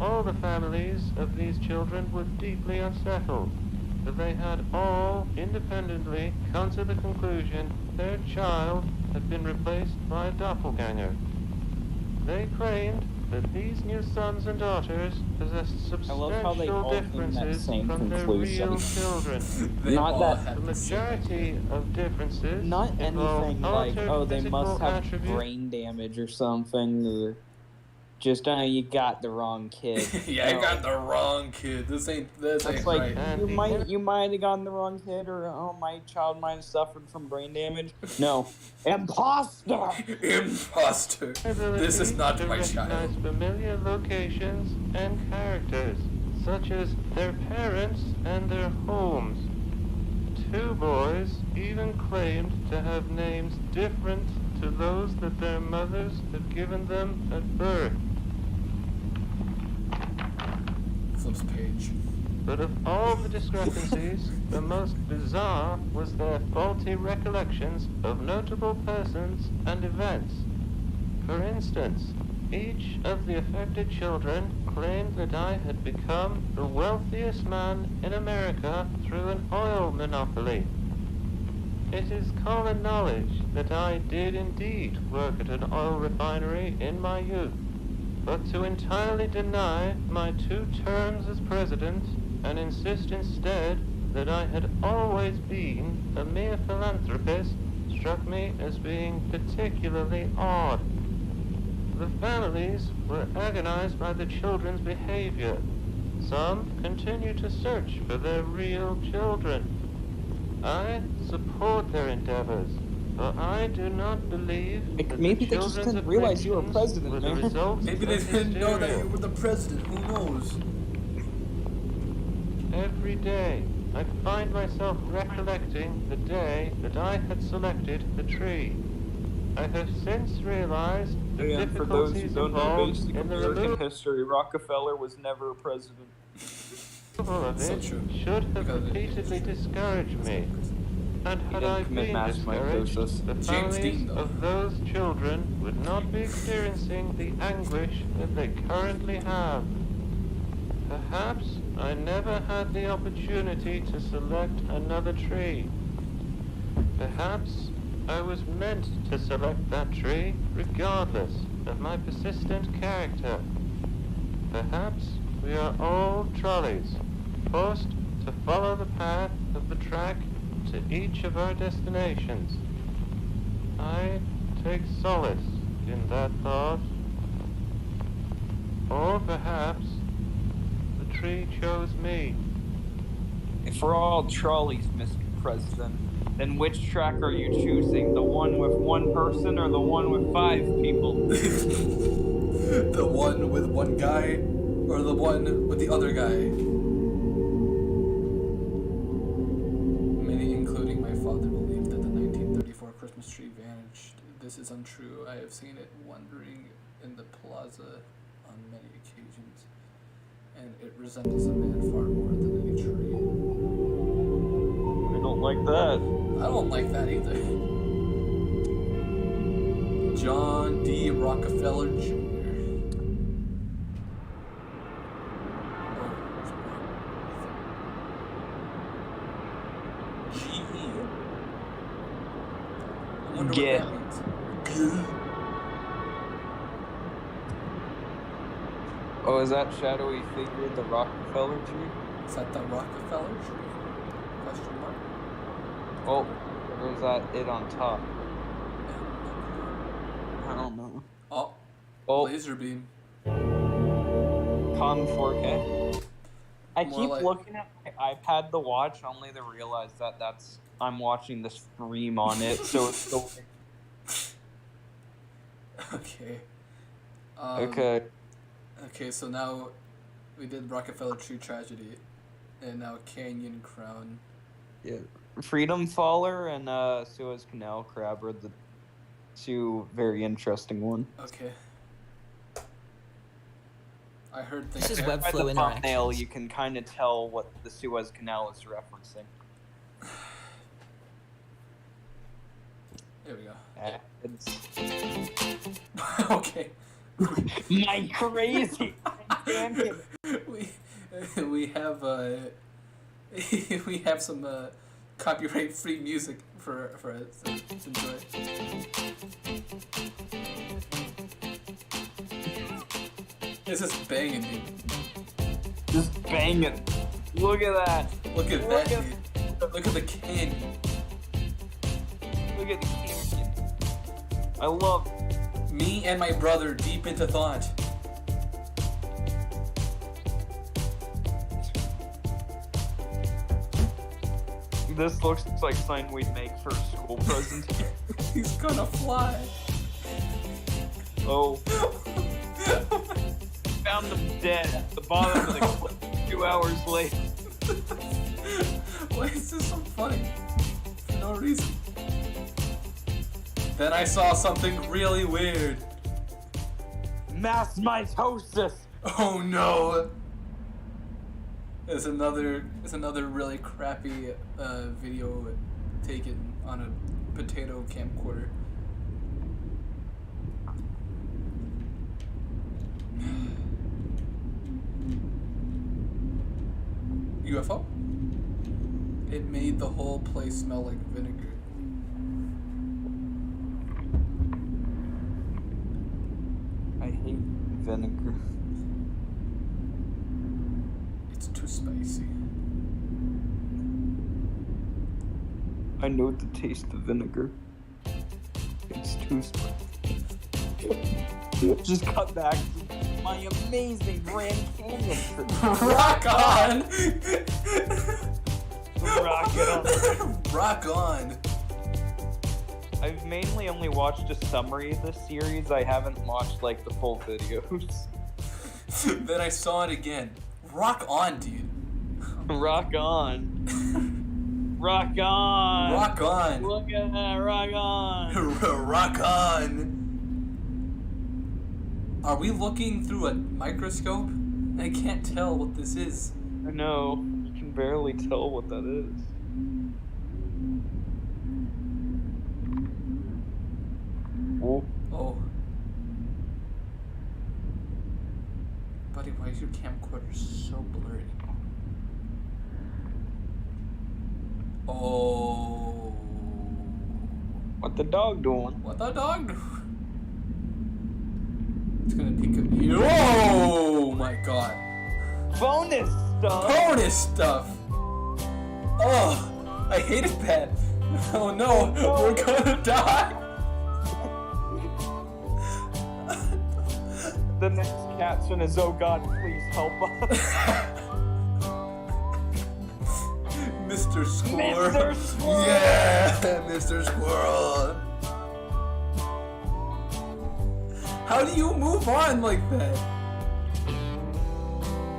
Speaker 4: All the families of these children were deeply unsettled, for they had all independently come to the conclusion their child had been replaced by a doppelganger. They claimed that these new sons and daughters possessed substantial differences from their real children.
Speaker 2: Not that
Speaker 4: The majority of differences
Speaker 2: not
Speaker 4: involve
Speaker 2: anything like,
Speaker 4: altered
Speaker 2: oh, they
Speaker 4: physical
Speaker 2: must have
Speaker 4: attributes.
Speaker 2: brain damage or something, or just, you got the wrong kid.
Speaker 1: Yeah, I got the wrong kid. This ain't
Speaker 2: It's like,
Speaker 1: right.
Speaker 2: you might have gotten the wrong kid, or, oh, my child might have suffered from brain damage. No. Imposter!
Speaker 1: Imposter. This is not
Speaker 4: to
Speaker 1: my
Speaker 4: recognize
Speaker 1: child.
Speaker 4: familiar locations and characters, such as their parents and their homes. 2 boys even claimed to have names different to those that their mothers had given them at birth.
Speaker 1: Flips page.
Speaker 4: But of all the discrepancies, the most bizarre was their faulty recollections of notable persons and events. For instance, each of the affected children claimed that I had become the wealthiest man in America through an oil monopoly. It is common knowledge that I did indeed work at an oil refinery in my youth, but to entirely deny my 2 terms as president and insist instead that I had always been a mere philanthropist struck me as being particularly odd. The families were agonized by the children's behavior. Some continued to search for their real children. I support their endeavors, but I do not believe that
Speaker 2: Maybe
Speaker 4: the
Speaker 2: they just
Speaker 4: children's
Speaker 2: didn't realize you were
Speaker 4: afflictions
Speaker 2: president,
Speaker 4: were the
Speaker 2: man.
Speaker 4: result
Speaker 1: Maybe
Speaker 4: of
Speaker 1: they didn't know that
Speaker 4: hysteria.
Speaker 1: you were the president. Who knows?
Speaker 4: Every day, I find myself recollecting the day that I had selected the tree. I have since realized the
Speaker 2: And for those who
Speaker 4: difficulties
Speaker 2: don't know
Speaker 4: involved
Speaker 2: basic
Speaker 4: in the
Speaker 2: American
Speaker 4: removal
Speaker 2: history, Rockefeller was never a president.
Speaker 4: of
Speaker 1: So
Speaker 4: it
Speaker 1: true.
Speaker 4: should have
Speaker 1: Because it is
Speaker 4: repeatedly
Speaker 1: true.
Speaker 4: discouraged me. And
Speaker 2: He
Speaker 4: had
Speaker 2: didn't
Speaker 4: I
Speaker 2: commit
Speaker 4: been
Speaker 2: mass
Speaker 4: discouraged,
Speaker 2: mitosis.
Speaker 4: the
Speaker 1: James
Speaker 4: families
Speaker 1: Dean, though.
Speaker 4: of those children would not be experiencing the anguish that they currently have. Perhaps I never had the opportunity to select another tree. Perhaps I was meant to select that tree regardless of my persistent character. Perhaps we are all trolleys, forced to follow the path of the track to each of our destinations. I take solace in that thought. Or perhaps the tree chose me.
Speaker 2: If we're all trolleys, Mr. President, then which track are you choosing? The one with one person or the one with 5 people?
Speaker 1: The one with one guy or the one with the other guy? Many, including my father, believe that the 1934 Christmas tree vanished. This is untrue. I have seen it wandering in the plaza on many occasions, and it resembles a man far more than any tree.
Speaker 2: I don't like that.
Speaker 1: I don't like that either. John D. Rockefeller Jr. G.E. I wonder
Speaker 2: Yeah.
Speaker 1: what that means.
Speaker 2: Oh, is that shadowy figure the Rockefeller tree?
Speaker 1: Is that the Rockefeller tree? Question mark.
Speaker 2: Oh, or is that it on top? I don't know.
Speaker 1: Oh,
Speaker 2: Oh,
Speaker 1: laser beam.
Speaker 2: Con 4K. I
Speaker 1: More
Speaker 2: keep
Speaker 1: like-
Speaker 2: looking at my iPad to watch, only to realize that I'm watching the stream on it, so it's so.
Speaker 1: Okay.
Speaker 2: Okay.
Speaker 1: Okay, so now we did Rockefeller Tree Tragedy, and now Canyon Crown.
Speaker 2: Yeah. Freedom Faller and Suez Canal Crab are the 2 very interesting ones.
Speaker 1: Okay. I heard things.
Speaker 6: This is
Speaker 2: By
Speaker 6: Webflow
Speaker 2: the thumbnail,
Speaker 6: Interactions.
Speaker 2: you can kind of tell what the Suez Canal is referencing.
Speaker 1: There we go.
Speaker 2: It's
Speaker 1: Okay.
Speaker 2: my crazy tangent.
Speaker 1: we have we have some copyright free music for us to enjoy. It's just banging, dude.
Speaker 2: Just banging. Look at that.
Speaker 1: Look at
Speaker 2: Look
Speaker 1: that,
Speaker 2: at-
Speaker 1: dude. Look at the canyon.
Speaker 2: Look at the canyon. I love it.
Speaker 1: Me and my brother deep into thought.
Speaker 2: This looks like something we'd make for a school presentation.
Speaker 1: He's gonna fly.
Speaker 2: Oh. Found him dead at the bottom of the cliff 2 hours later.
Speaker 1: Why is this so funny? For no reason. Then I saw something really weird.
Speaker 2: Mass mitosis.
Speaker 1: Oh no! It's another really crappy video taken on a potato camcorder. UFO? It made the whole place smell like vinegar.
Speaker 2: I hate vinegar.
Speaker 1: It's too spicy.
Speaker 2: I know the taste of vinegar. It's too spicy. Just cut back to my amazing Grand Canyon trip.
Speaker 1: Rock on!
Speaker 2: Rock it on.
Speaker 1: Rock on.
Speaker 2: I've mainly only watched a summary of this series. I haven't watched like the full videos.
Speaker 1: Then I saw it again. Rock on, dude.
Speaker 2: Rock on. Rock on.
Speaker 1: Rock on.
Speaker 2: Look at that. Rock on.
Speaker 1: Rock on. Are we looking through a microscope? I can't tell what this is.
Speaker 2: I know. You can barely tell what that is. Oh.
Speaker 1: Oh. Buddy, why is your camcorder so blurry? Oh.
Speaker 2: What the dog doing?
Speaker 1: What the dog do? It's gonna peek at you. Oh my god.
Speaker 2: Bonus stuff!
Speaker 1: Bonus stuff! Oh, I hated that. Oh no, we're gonna die!
Speaker 2: The next caption is, oh god, please help us.
Speaker 1: Mr. Squirrel.
Speaker 2: Mr. Squirrel.
Speaker 1: Yeah, Mr. Squirrel. How do you move on like that?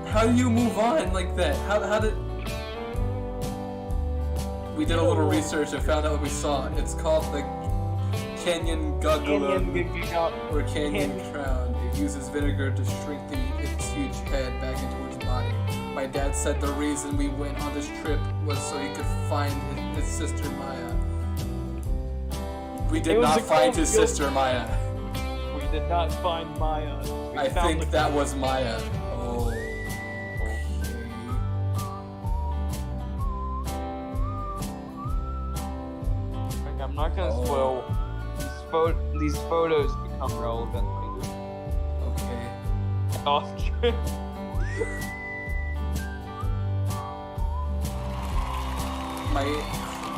Speaker 1: How do you move on like that? How did... We did a little research and found out what we saw. It's called the Canyon Guggalum or Canyon Crown. It uses vinegar to shrink its huge head back into its body. My dad said the reason we went on this trip was so he could find his sister Maya. We did not find his sister Maya.
Speaker 2: We did not find Maya.
Speaker 1: I think that was Maya. Oh.
Speaker 2: Okay. I'm not gonna spoil. These photos become relevant later.
Speaker 1: Okay.
Speaker 2: Off trip.
Speaker 1: My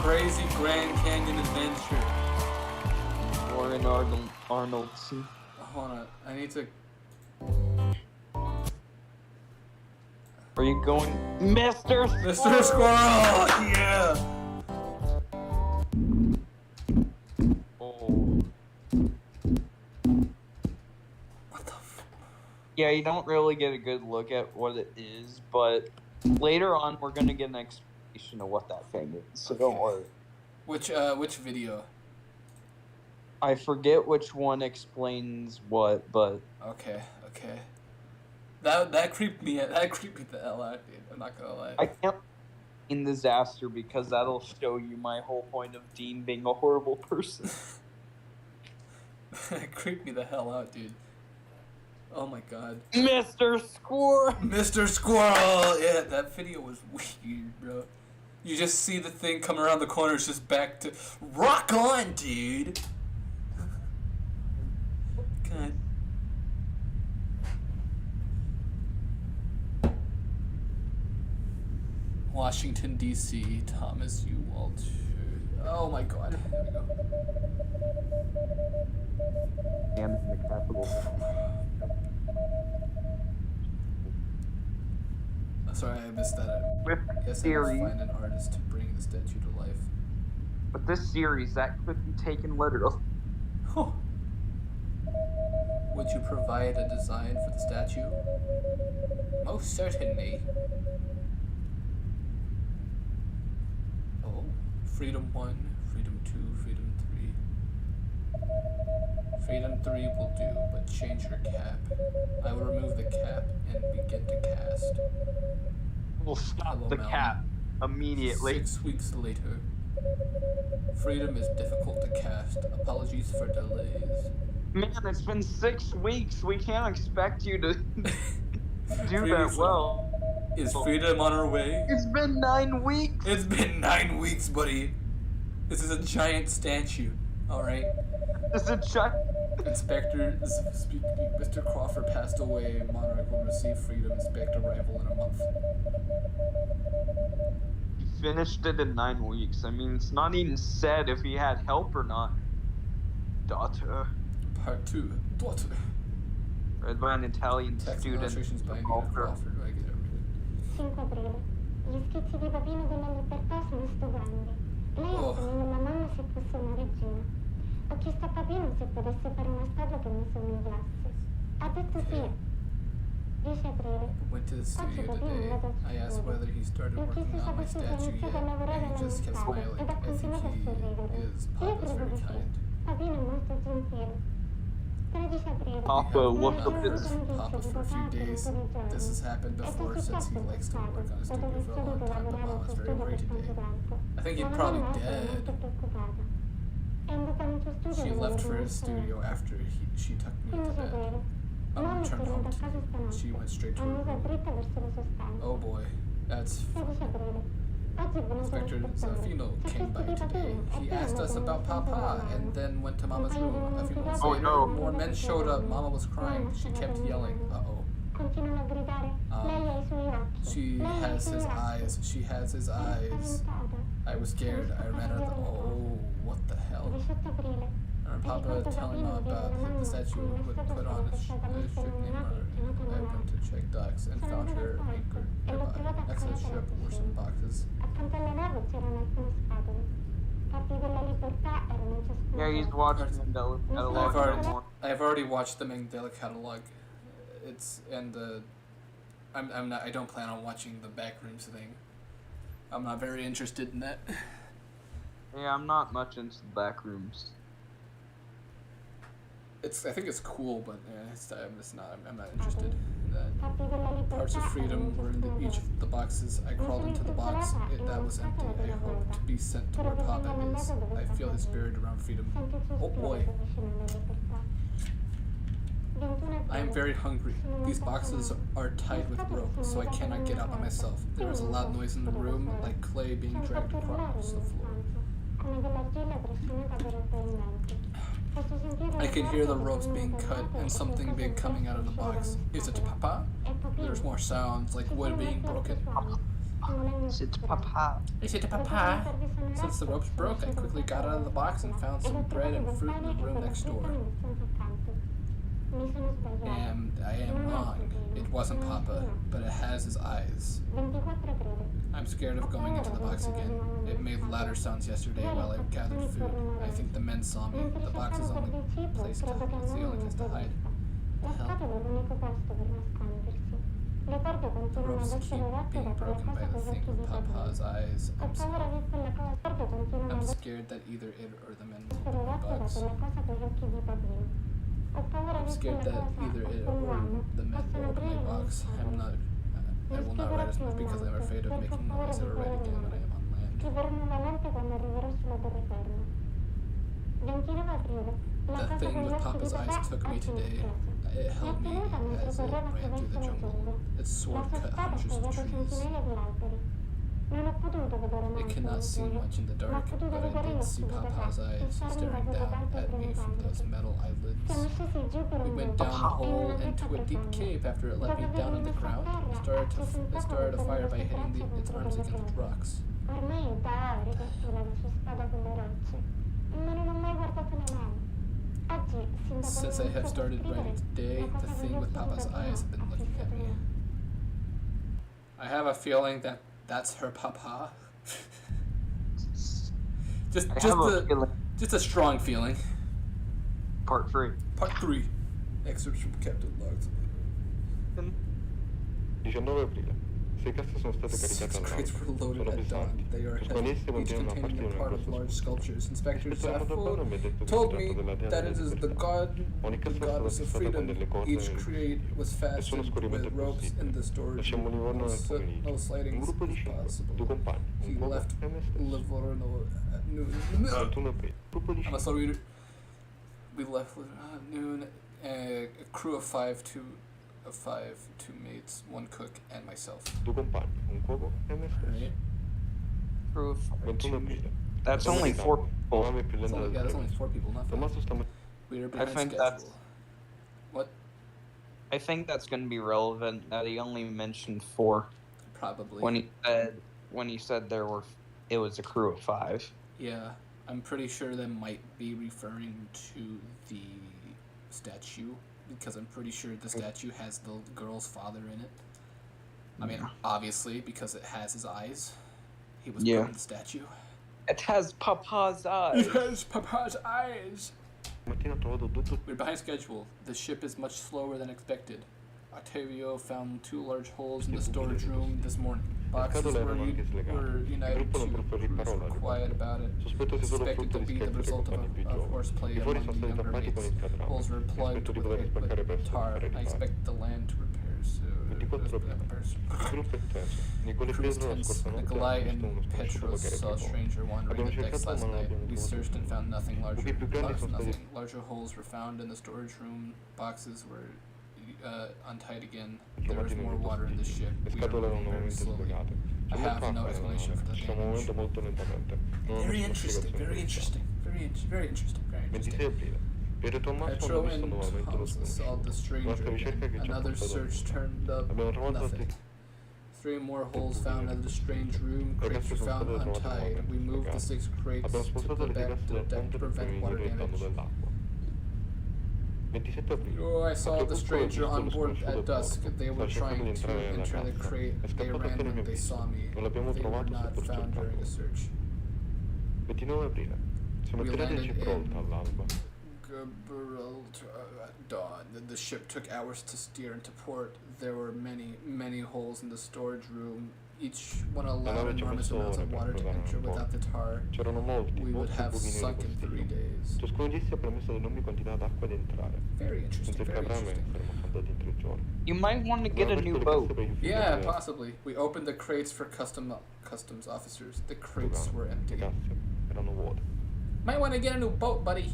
Speaker 1: crazy Grand Canyon adventure.
Speaker 2: Warren Arnoldson.
Speaker 1: Hold on, I need to...
Speaker 2: Are you going, Mr.
Speaker 1: Mr. Squirrel! Yeah!
Speaker 2: Oh.
Speaker 1: What the f...
Speaker 2: Yeah, you don't really get a good look at what it is, but later on we're gonna get an explanation of what that thing is, so don't worry.
Speaker 1: Which video?
Speaker 2: I forget which one explains what, but...
Speaker 1: Okay. That creeped me the hell out, dude. I'm not gonna lie.
Speaker 2: I can't in disaster because that'll show you my whole point of Dean being a horrible person.
Speaker 1: That creeped me the hell out, dude. Oh my god.
Speaker 2: Mr. Squirrel!
Speaker 1: Mr. Squirrel! Yeah, that video was weird, bro. You just see the thing come around the corner, it's just back to... Rock on, dude! God. Washington, D.C., Thomas U. Walsh. Oh my god. There we go.
Speaker 2: And in the capital.
Speaker 1: Sorry, I missed that.
Speaker 2: With
Speaker 1: Yes, I
Speaker 2: series,
Speaker 1: must find an artist to bring the statue to life.
Speaker 2: with this series, that could be taken literally.
Speaker 1: Huh. Would you provide a design for the statue? Most certainly. Oh, Freedom 1, Freedom 2, Freedom 3. Freedom 3 will do, but change your cap. I will remove the cap and begin to cast.
Speaker 2: We'll stop
Speaker 1: Hello,
Speaker 2: the
Speaker 1: Mountain.
Speaker 2: cap immediately.
Speaker 1: 6 weeks later. Freedom is difficult to cast. Apologies for delays.
Speaker 2: Man, it's been 6 weeks. We can't expect you to do
Speaker 1: Freedom
Speaker 2: that well.
Speaker 1: Is Freedom on her way?
Speaker 2: It's been 9 weeks.
Speaker 1: It's been 9 weeks, buddy. This is a giant statue. Alright?
Speaker 2: It's a check.
Speaker 1: Inspector, Mr. Crawford passed away. Monarch will receive freedom. Expect arrival in a month.
Speaker 2: He finished it in 9 weeks. I mean, it's not even said if he had help or not. Daughter.
Speaker 1: Part 2. Daughter.
Speaker 2: Read by an Italian
Speaker 1: Text
Speaker 2: student.
Speaker 1: illustrations by Nina Crawford. I get everything.
Speaker 5: 5 aprile. Gli schizzi di bambino della libertà sono sto grandi. Lei ha sognato la mamma se fosse una regina. Ho chiesto a papino se potesse fare una statua che mi somigliasse. Ha detto sì. 10 aprile.
Speaker 1: Went to the studio today. I asked whether he started working on my statue yet, and he just kept smiling. I think he is Papa's very kind.
Speaker 5: Papino è molto gentile. 13 aprile.
Speaker 2: Papa looked
Speaker 1: I've
Speaker 2: up
Speaker 1: heard
Speaker 2: his.
Speaker 1: from Papa for a few days. This has happened before since he likes to work on his studio for a long time, but Mama's very worried today. I think he's probably dead. She left for his studio after she tucked me to bed. Returned home today. She went straight to her room. Oh boy, that's Inspector Zafino came by today. He asked us about Papa and then went to Mama's room. A few minutes later, more men showed up. Mama was crying. She kept yelling. Uh-oh. She has his eyes. She has his eyes. I was scared. I ran out of the... Oh, what the hell? I remember Papa telling Mama about the statue would put on a ship named I went to check docks and found her anchored nearby. Next to the ship were some boxes.
Speaker 2: Yeah, he's watching Mandela Catalog.
Speaker 1: I've already watched the Mandela Catalog. I don't plan on watching the Backrooms thing. I'm not very interested in that.
Speaker 2: Yeah, I'm not much into the Backrooms.
Speaker 1: I think it's cool, but I'm not interested in that. Parts of Freedom were in each of the boxes. I crawled into the box. That was empty. I hope to be sent to where Papa is. I feel his spirit around Freedom. Oh boy. I am very hungry. These boxes are tied with rope, so I cannot get out by myself. There is a loud noise in the room, like clay being dragged across the floor. I can hear the ropes being cut and something big coming out of the box. Is it Papa? There's more sounds, like wood being broken.
Speaker 2: Is it Papa?
Speaker 1: Is it Papa? Since the ropes broke, I quickly got out of the box and found some bread and fruit in the room next door. And I am wrong. It wasn't Papa, but it has his eyes. I'm scared of going into the box again. It made louder sounds yesterday while I gathered food. I think the men saw me. The box is the only place to hide. The hell? The ropes keep being broken by the thing with Papa's eyes. I'm scared that either it or the men will be bugs. I'm scared that either it or the men will open my box. I will not write as much because I'm afraid of making noise or write again when I am on land. The thing with Papa's eyes took me today. It held me as it ran through the jungle. Its sword cut hundreds of trees. I cannot see much in the dark, but I did see Papa's eyes staring down at me from those metal eyelids. We went down a hole into a deep cave after it let me down on the ground. It started a fire by hitting its arms against rocks. Since I have started writing today, the thing with Papa's eyes has been looking at me. I have a feeling that that's her Papa. just a strong feeling.
Speaker 2: Part 3.
Speaker 1: Part 3. Excerpts from Captain Logs.
Speaker 3: 19 aprile. 6 casse sono state caricate
Speaker 1: Crates were loaded at dawn. They are heavy, each containing a part of large sculptures. Inspector Zaffo told me that it is the goddess of freedom. Each crate was fastened with ropes in the storage room. No sliding is possible. He left Livorno at noon. I'm a slow reader. We left at noon. A crew of 5, 2 mates, 1 cook, and myself. Right.
Speaker 2: Crew of 5, 2 mates. That's only 4 people.
Speaker 1: That's only 4 people, not 5. We are behind schedule.
Speaker 2: That's...
Speaker 1: What?
Speaker 2: I think that's going to be relevant that he only mentioned 4.
Speaker 1: Probably.
Speaker 2: When he said it was a crew of 5.
Speaker 1: Yeah, I'm pretty sure that might be referring to the statue, because I'm pretty sure the statue has the girl's father in it. I mean, obviously, because it has his eyes. He was put in the statue.
Speaker 2: It has Papa's eyes.
Speaker 1: It has Papa's eyes. We're behind schedule. The ship is much slower than expected. Octavio found 2 large holes in the storage room this morning. Boxes were united to crews were quiet about it. Suspected to be the result of horseplay among the younger mates. Holes were plugged with tar. I expect the land to repair Crews tense. Nikolai and Petros saw a stranger wandering the decks last night. We searched and found nothing larger. Larger holes were found in the storage room. Boxes were untied again. There was more water in the ship. We are moving very slowly. I have no explanation for the damage. Very interesting. Petro and Thomas saw the stranger again. Another search turned up nothing. 3 more holes found in the strange room. Crates were found untied. We moved the 6 crates to the back to the deck to prevent water damage. Oh, I saw the stranger on board at dusk. They were trying to enter the crate. They ran when they saw me. They were not found during a search. We landed in Gibraltar at dawn. The ship took hours to steer into port. There were many holes in the storage room. Each one allowed enormous amounts of water to enter without the tar. We would have sunk in 3 days. Very interesting.
Speaker 2: You might want to get a new boat.
Speaker 1: Yeah, possibly. We opened the crates for customs officers. The crates were empty. Might want to get a new boat, buddy.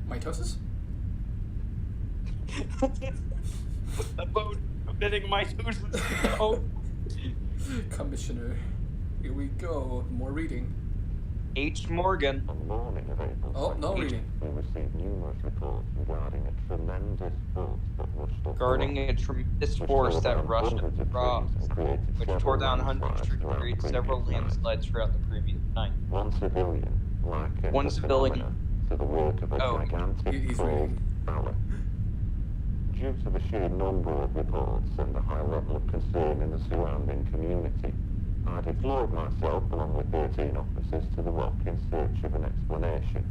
Speaker 1: Mitosis?
Speaker 2: The boat committing mitosis. Oh.
Speaker 1: Commissioner. Here we go. More reading.
Speaker 2: H. Morgan.
Speaker 1: Oh, no reading.
Speaker 6: We received numerous reports regarding a tremendous
Speaker 2: force that rushed across, which tore down hundreds and created several landslides throughout the previous night.
Speaker 6: One civilian to the work of a gigantic crawled phallic. Due to the sheer number of reports and the high level of concern in the surrounding community, I deployed myself along with 13 officers to the rock in search of an explanation.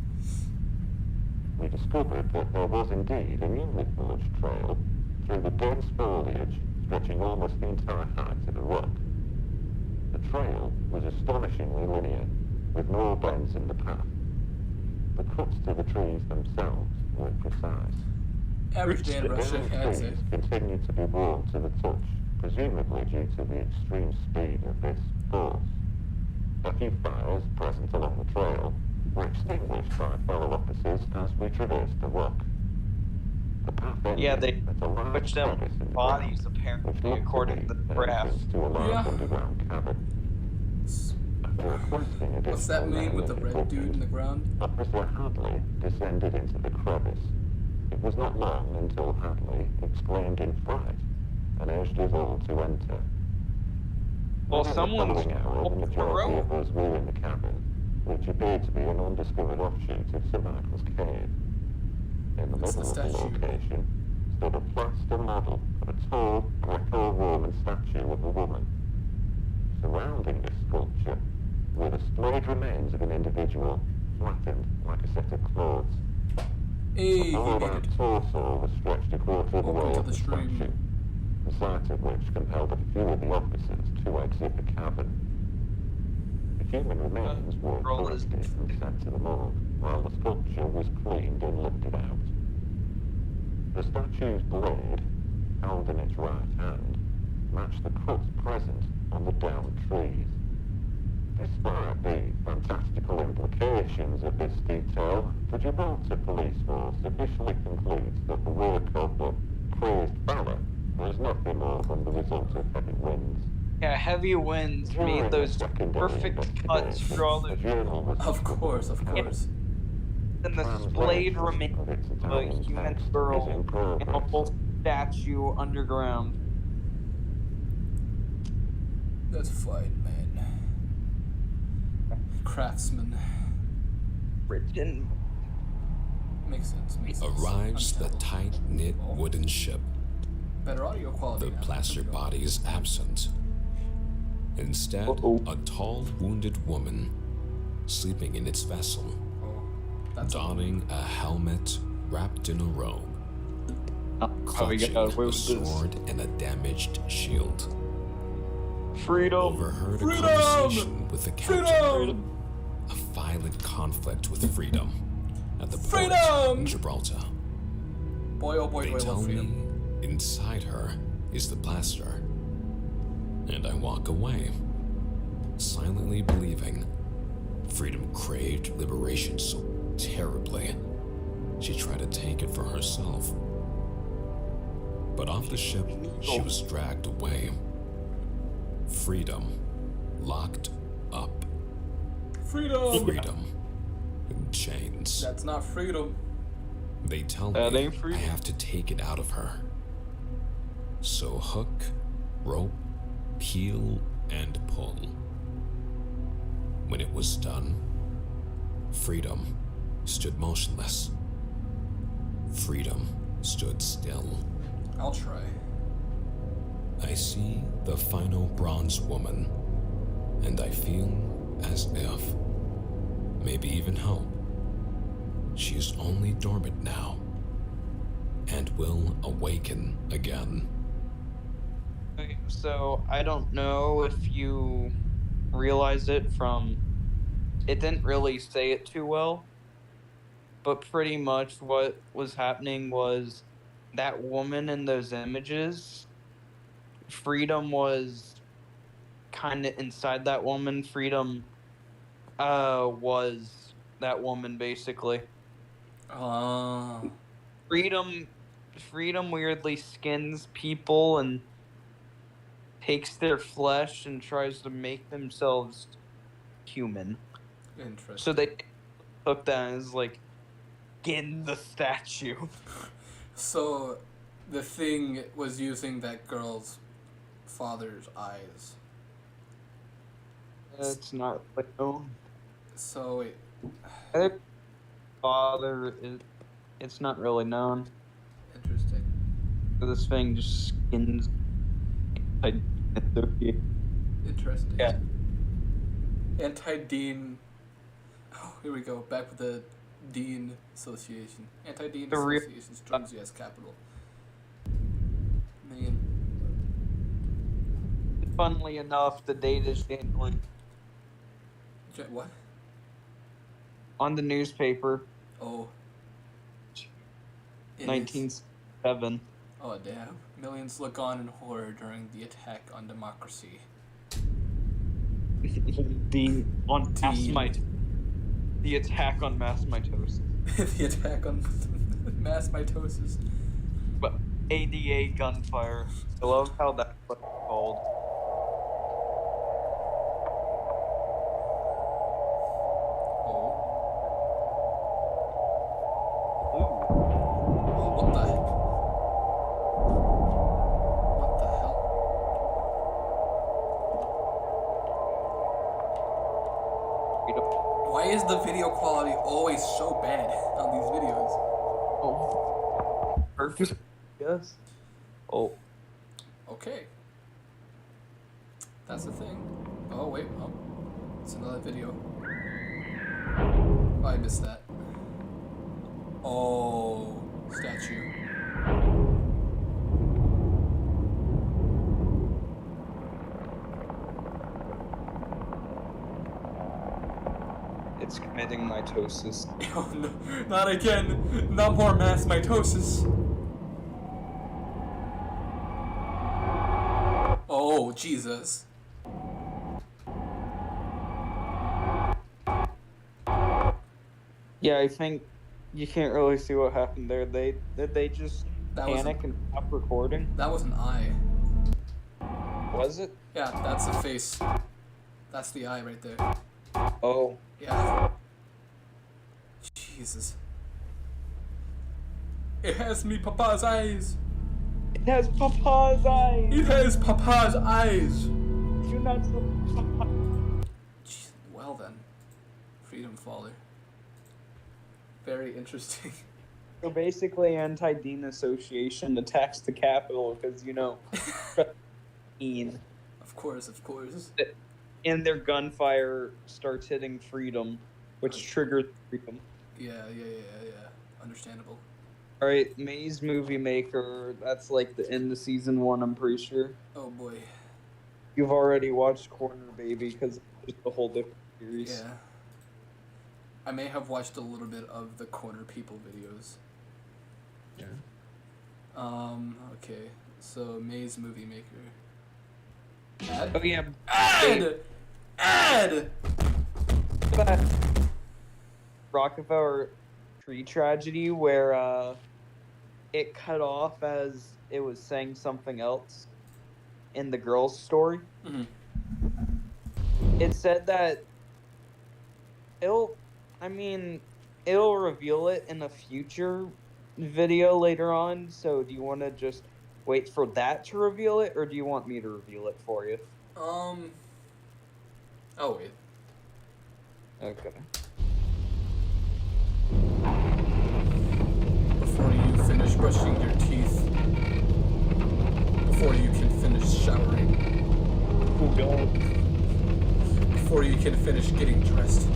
Speaker 6: We discovered that there was indeed a newly forged trail through the dense foliage stretching almost the entire height of the rock. The trail was astonishingly linear, with no bends in the path. The cuts to the trees themselves were precise.
Speaker 1: Average day in Russia, I'd say.
Speaker 6: Trees continued to be worn to the touch, presumably due to the extreme speed of this force. A few fires present along the trail were extinguished by fellow officers as we traversed the rock. The path ended at a large crevice in the
Speaker 2: bodies,
Speaker 6: ground,
Speaker 2: apparently,
Speaker 6: which looked
Speaker 2: according to the graph.
Speaker 6: to a large underground cavern.
Speaker 1: What's that mean with the red dude in the ground?
Speaker 6: Officer Hadley descended into the crevice. It was not long until Hadley exclaimed in fright and urged us all to enter.
Speaker 2: Well, someone's
Speaker 6: The majority of us were in the cabin, which appeared to be an undiscovered offshoot of Sir Michael's cave. In the middle of the location stood a plaster model of a tall Greco-Roman statue of a woman. Surrounding this sculpture were the splayed remains of an individual, flattened like a set of clothes.
Speaker 1: Hey,
Speaker 6: Below that torso was stretched a quarter of the way up the statue, the sight of which compelled a few of the officers to exit the cabin. The human remains were collected and sent to the morgue, while the sculpture was cleaned and lifted out. The statue's blade, held in its right hand, matched the cuts present on the downed trees. Despite the fantastical implications of this detail, the Gibraltar police force officially concludes that the work of the crazed phallic was nothing more than the result of heavy winds.
Speaker 2: Yeah, heavy winds made those perfect cuts for all the...
Speaker 1: Of course.
Speaker 2: And the splayed remains of a human girl in a full statue underground.
Speaker 1: That's fine, man. Craftsman.
Speaker 2: Written.
Speaker 1: Makes sense.
Speaker 7: Arrives the tight-knit wooden ship.
Speaker 1: Better audio quality.
Speaker 7: The plaster bodies absent. Instead, a tall, wounded woman sleeping in its vessel, donning a helmet wrapped in a robe, clutching a sword and a damaged shield.
Speaker 2: Freedom!
Speaker 7: Overheard a conversation with the captain. A violent conflict with freedom at the port in Gibraltar.
Speaker 1: Boy, oh boy,
Speaker 7: they
Speaker 1: do I
Speaker 7: tell
Speaker 1: love freedom.
Speaker 7: Me inside her is the blaster. And I walk away, silently believing freedom craved liberation so terribly, she tried to take it for herself. But off the ship, she was dragged away. Freedom locked up.
Speaker 1: Freedom!
Speaker 7: Freedom in chains.
Speaker 1: That's not freedom.
Speaker 7: They tell me I have to take it out of her. So hook, rope, peel, and pull. When it was done, freedom stood motionless. Freedom stood still.
Speaker 1: I'll try.
Speaker 7: I see the final bronze woman, and I feel as if, maybe even hope, she is only dormant now, and will awaken again.
Speaker 2: Okay, so I don't know if you realized it from, it didn't really say it too well, but pretty much what was happening was that woman in those images, freedom was kind of inside that woman. Freedom was that woman basically. Freedom weirdly skins people and takes their flesh and tries to make themselves human.
Speaker 1: Interesting.
Speaker 2: So they took that as like skin the statue.
Speaker 1: So the thing was using that girl's father's eyes.
Speaker 2: It's not like known.
Speaker 1: So wait.
Speaker 2: Father is. It's not really known.
Speaker 1: Interesting.
Speaker 2: So this thing just skins.
Speaker 1: Interesting.
Speaker 2: Yeah.
Speaker 1: Anti-Dean. Oh, here we go. Back with the Dean Association. Anti-Dean Association's Jersey as capital. Man.
Speaker 2: Funnily enough, the date is January.
Speaker 1: What?
Speaker 2: On the newspaper.
Speaker 1: Oh.
Speaker 2: 1907.
Speaker 1: Oh, damn. Millions look on in horror during the attack on democracy.
Speaker 2: The attack on mass mitosis.
Speaker 1: The attack on mass mitosis.
Speaker 2: But ADA gunfire. I love how that's what it's called.
Speaker 1: Why is the video quality always so bad on these videos?
Speaker 2: Oh. Perfect. Yes. Oh.
Speaker 1: Okay. That's the thing. Oh, wait. Oh. It's another video. Oh, I missed that. Oh. Statue.
Speaker 2: It's committing mitosis.
Speaker 1: Oh, no. Not again. Not more mass mitosis. Oh, Jesus.
Speaker 2: Yeah, I think you can't really see what happened there. Did they just panic and stop recording?
Speaker 1: That was an eye.
Speaker 2: Was it?
Speaker 1: Yeah, that's the face. That's the eye right there.
Speaker 2: Oh.
Speaker 1: Yeah. Jesus. It has me Papa's eyes.
Speaker 2: It has Papa's eyes.
Speaker 1: It has Papa's eyes.
Speaker 2: You're not so Papa.
Speaker 1: Jeez, well then. Freedom Faller. Very interesting.
Speaker 2: So basically, Anti-Dean Association attacks the Capitol because, you know,
Speaker 1: Of course.
Speaker 2: And their gunfire starts hitting Freedom, which triggers Freedom.
Speaker 1: Yeah. Understandable.
Speaker 2: Alright, Maze Movie Maker, that's like the end of season 1, I'm pretty sure.
Speaker 1: Oh boy.
Speaker 2: You've already watched Corner Baby, because it's a whole different series.
Speaker 1: Yeah. I may have watched a little bit of the Corner People videos.
Speaker 2: Yeah.
Speaker 1: Okay. So, Maze Movie Maker. Ad?
Speaker 2: Oh, yeah.
Speaker 1: Ad!
Speaker 2: That Rockefeller tree tragedy where it cut off as it was saying something else in the girl's story.
Speaker 1: Mm-hmm.
Speaker 2: It said that it'll reveal it in a future video later on, so do you want to just wait for that to reveal it, or do you want me to reveal it for you?
Speaker 1: I'll wait.
Speaker 2: Okay.
Speaker 1: Before you finish brushing your teeth. Before you can finish showering.
Speaker 2: Oh, God.
Speaker 1: Before you can finish getting dressed.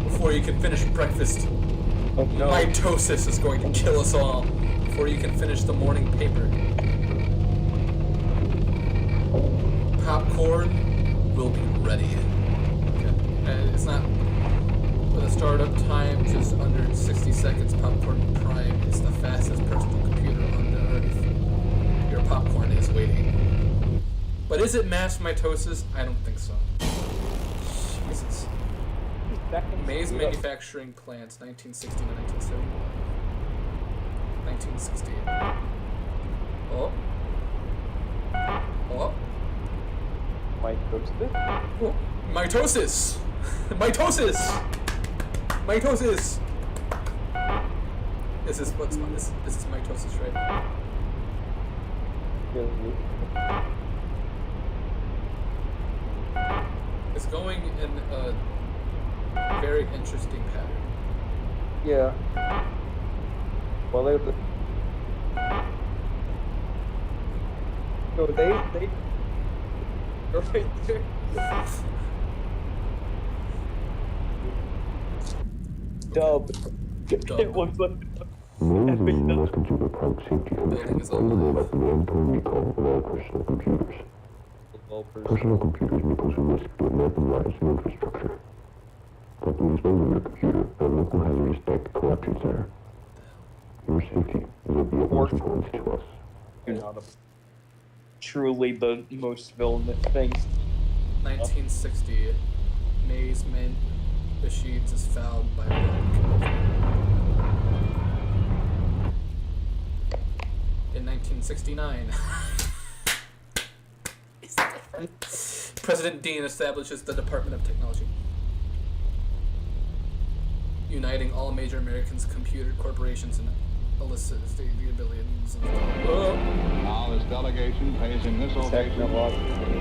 Speaker 1: Before you can finish breakfast.
Speaker 2: Oh, no.
Speaker 1: Mitosis is going to kill us all. Before you can finish the morning paper. Popcorn will be ready. Okay. It's not... With a startup time just under 60 seconds, Popcorn Prime is the fastest personal computer on the earth. Your popcorn is waiting. But is it mass mitosis? I don't think so. Jesus. Maze manufacturing plants, 1960 to 1970. 1968. Oh. Oh.
Speaker 2: Mitosis?
Speaker 1: Oh. Mitosis! Mitosis! Mitosis! This is mitosis, right? It's going in a very interesting pattern.
Speaker 2: Yeah. Well, they're the... So they... They're right there. Dub. It looks like...
Speaker 6: Amazing most computer product safety commission fundamental at the mandatory recall of all personal computers. Personal computers may pose a risk to American lives and infrastructure. Companies may leave your computer at a local hazardous site collection center. Your safety is of the utmost importance to us.
Speaker 2: Truly the most villainous thing.
Speaker 1: 1960, Maze machines is fouled by in 1969. President Dean establishes the Department of Technology, uniting all major American computer corporations and elicits the billions of dollars.
Speaker 8: Now this delegation pays in this ovation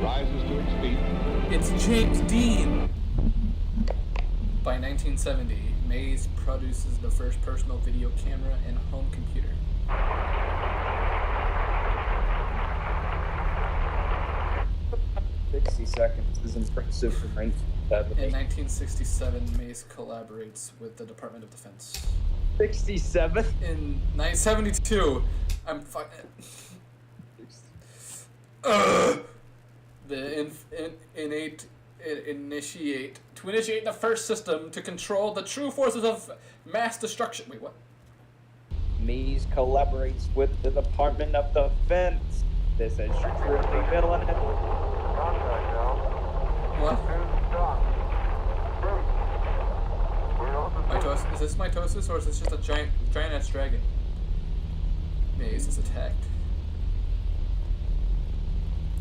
Speaker 8: rises to its feet.
Speaker 1: It's James Dean! By 1970, Maze produces the first personal video camera and home computer.
Speaker 2: 60 seconds is impressive for 1970.
Speaker 1: In 1967, Maze collaborates with the Department of Defense.
Speaker 2: 67?
Speaker 1: In 1972, I'm fucking... initiate the first system to control the true forces of mass destruction. Wait, what?
Speaker 2: Maze collaborates with the Department of Defense. This is truly villain.
Speaker 1: What? Mitosis? Is this mitosis or is this just a giant ass dragon? Maze is attacked.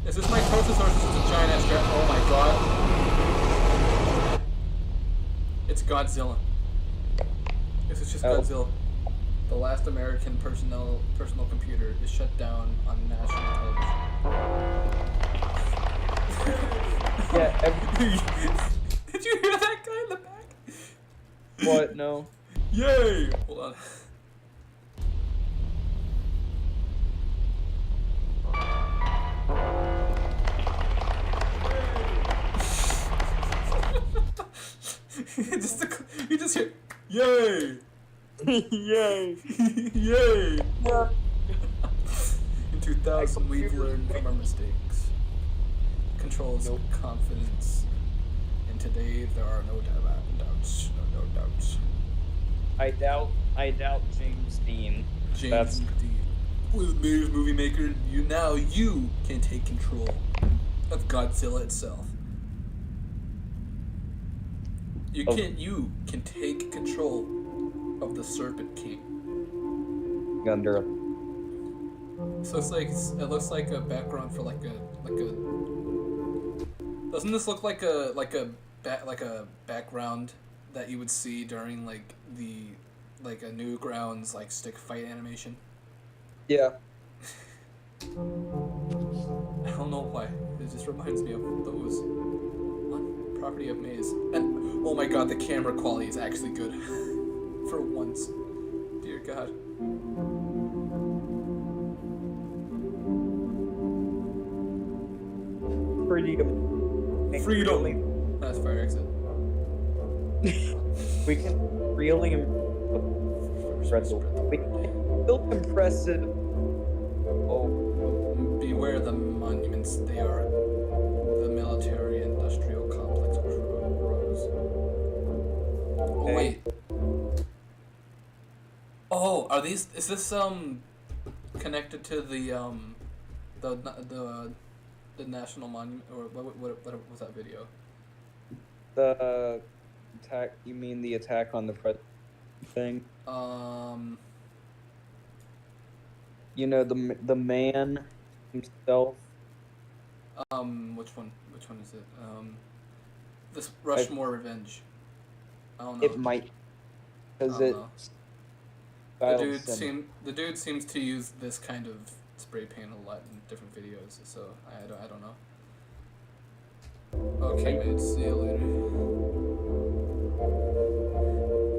Speaker 1: Is this mitosis or is this just a giant ass dragon? Oh my god. It's Godzilla. This is just Godzilla. The last American personal computer is shut down on national television.
Speaker 2: Yeah.
Speaker 1: Did you hear that guy in the back?
Speaker 2: What? No.
Speaker 1: Yay! Hold on. You just hear, yay!
Speaker 2: Yay!
Speaker 1: Yay!
Speaker 2: Yeah.
Speaker 1: In 2000, we've learned from our mistakes. Controls confidence. And today, there are no doubts. No doubts.
Speaker 2: I doubt James Dean.
Speaker 1: James Dean. With Mayor's Movie Maker, you can take control of Godzilla itself. You can take control of the Serpent King.
Speaker 2: Gundera.
Speaker 1: So it looks like a background for like a doesn't this look like a background that you would see during like a Newgrounds like stick fight animation?
Speaker 2: Yeah.
Speaker 1: I don't know why. It just reminds me of those. What? Property of Maze. And oh my god, the camera quality is actually good. For once. Dear God. Freedom. That's fire exit.
Speaker 2: We can really still impressive. Oh,
Speaker 1: beware the monuments. They are the military-industrial complex grows. Oh wait. Oh, are these? Is this connected to the national monument, or what was that video?
Speaker 2: The attack. You mean the attack on the thing? You know the man himself.
Speaker 1: Which one is it? This Rushmore Revenge. I don't know.
Speaker 2: It might, because it.
Speaker 1: The dude seems to use this kind of spray paint a lot in different videos, so I don't know. Okay, mate, see you later.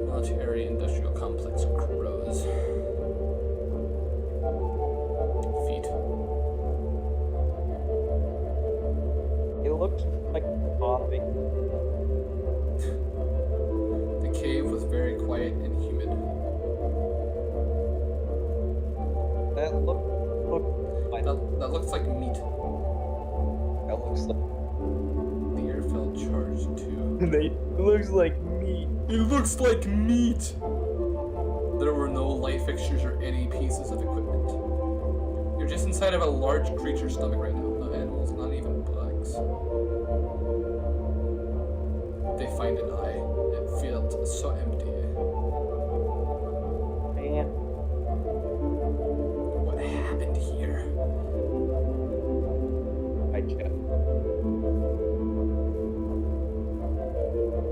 Speaker 1: Military industrial complex grows. Feet.
Speaker 2: It looks like popping.
Speaker 1: The cave was very quiet and humid.
Speaker 2: That
Speaker 1: looks like meat.
Speaker 2: That looks like.
Speaker 1: The air felt charged too.
Speaker 2: It looks like meat.
Speaker 1: It looks like meat! There were no light fixtures or any pieces of equipment. You're just inside of a large creature's stomach right now. No animals, not even bugs. They find an eye. It felt so empty.
Speaker 2: Man.
Speaker 1: What happened here?
Speaker 2: I checked.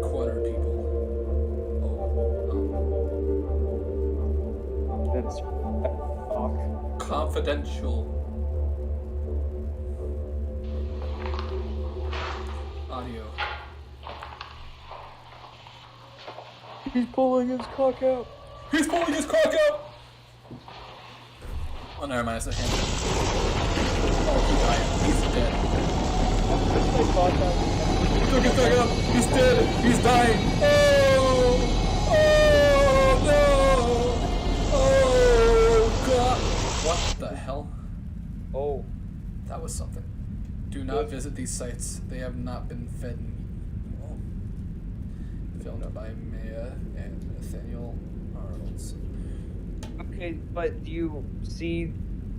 Speaker 1: Corner people.
Speaker 2: That's
Speaker 1: confidential. Audio.
Speaker 2: He's pulling his cock out.
Speaker 1: He's pulling his cock out! Oh, never mind, it's a hand. Oh, he died. He's dead. He took his cock out. He's dead. He's dying. Oh! Oh, no! Oh, God. What the hell?
Speaker 2: Oh.
Speaker 1: That was something. Do not visit these sites. They have not been fed and eaten. Filmed by Maya and Nathaniel Arnoldson.
Speaker 2: Okay, but did you see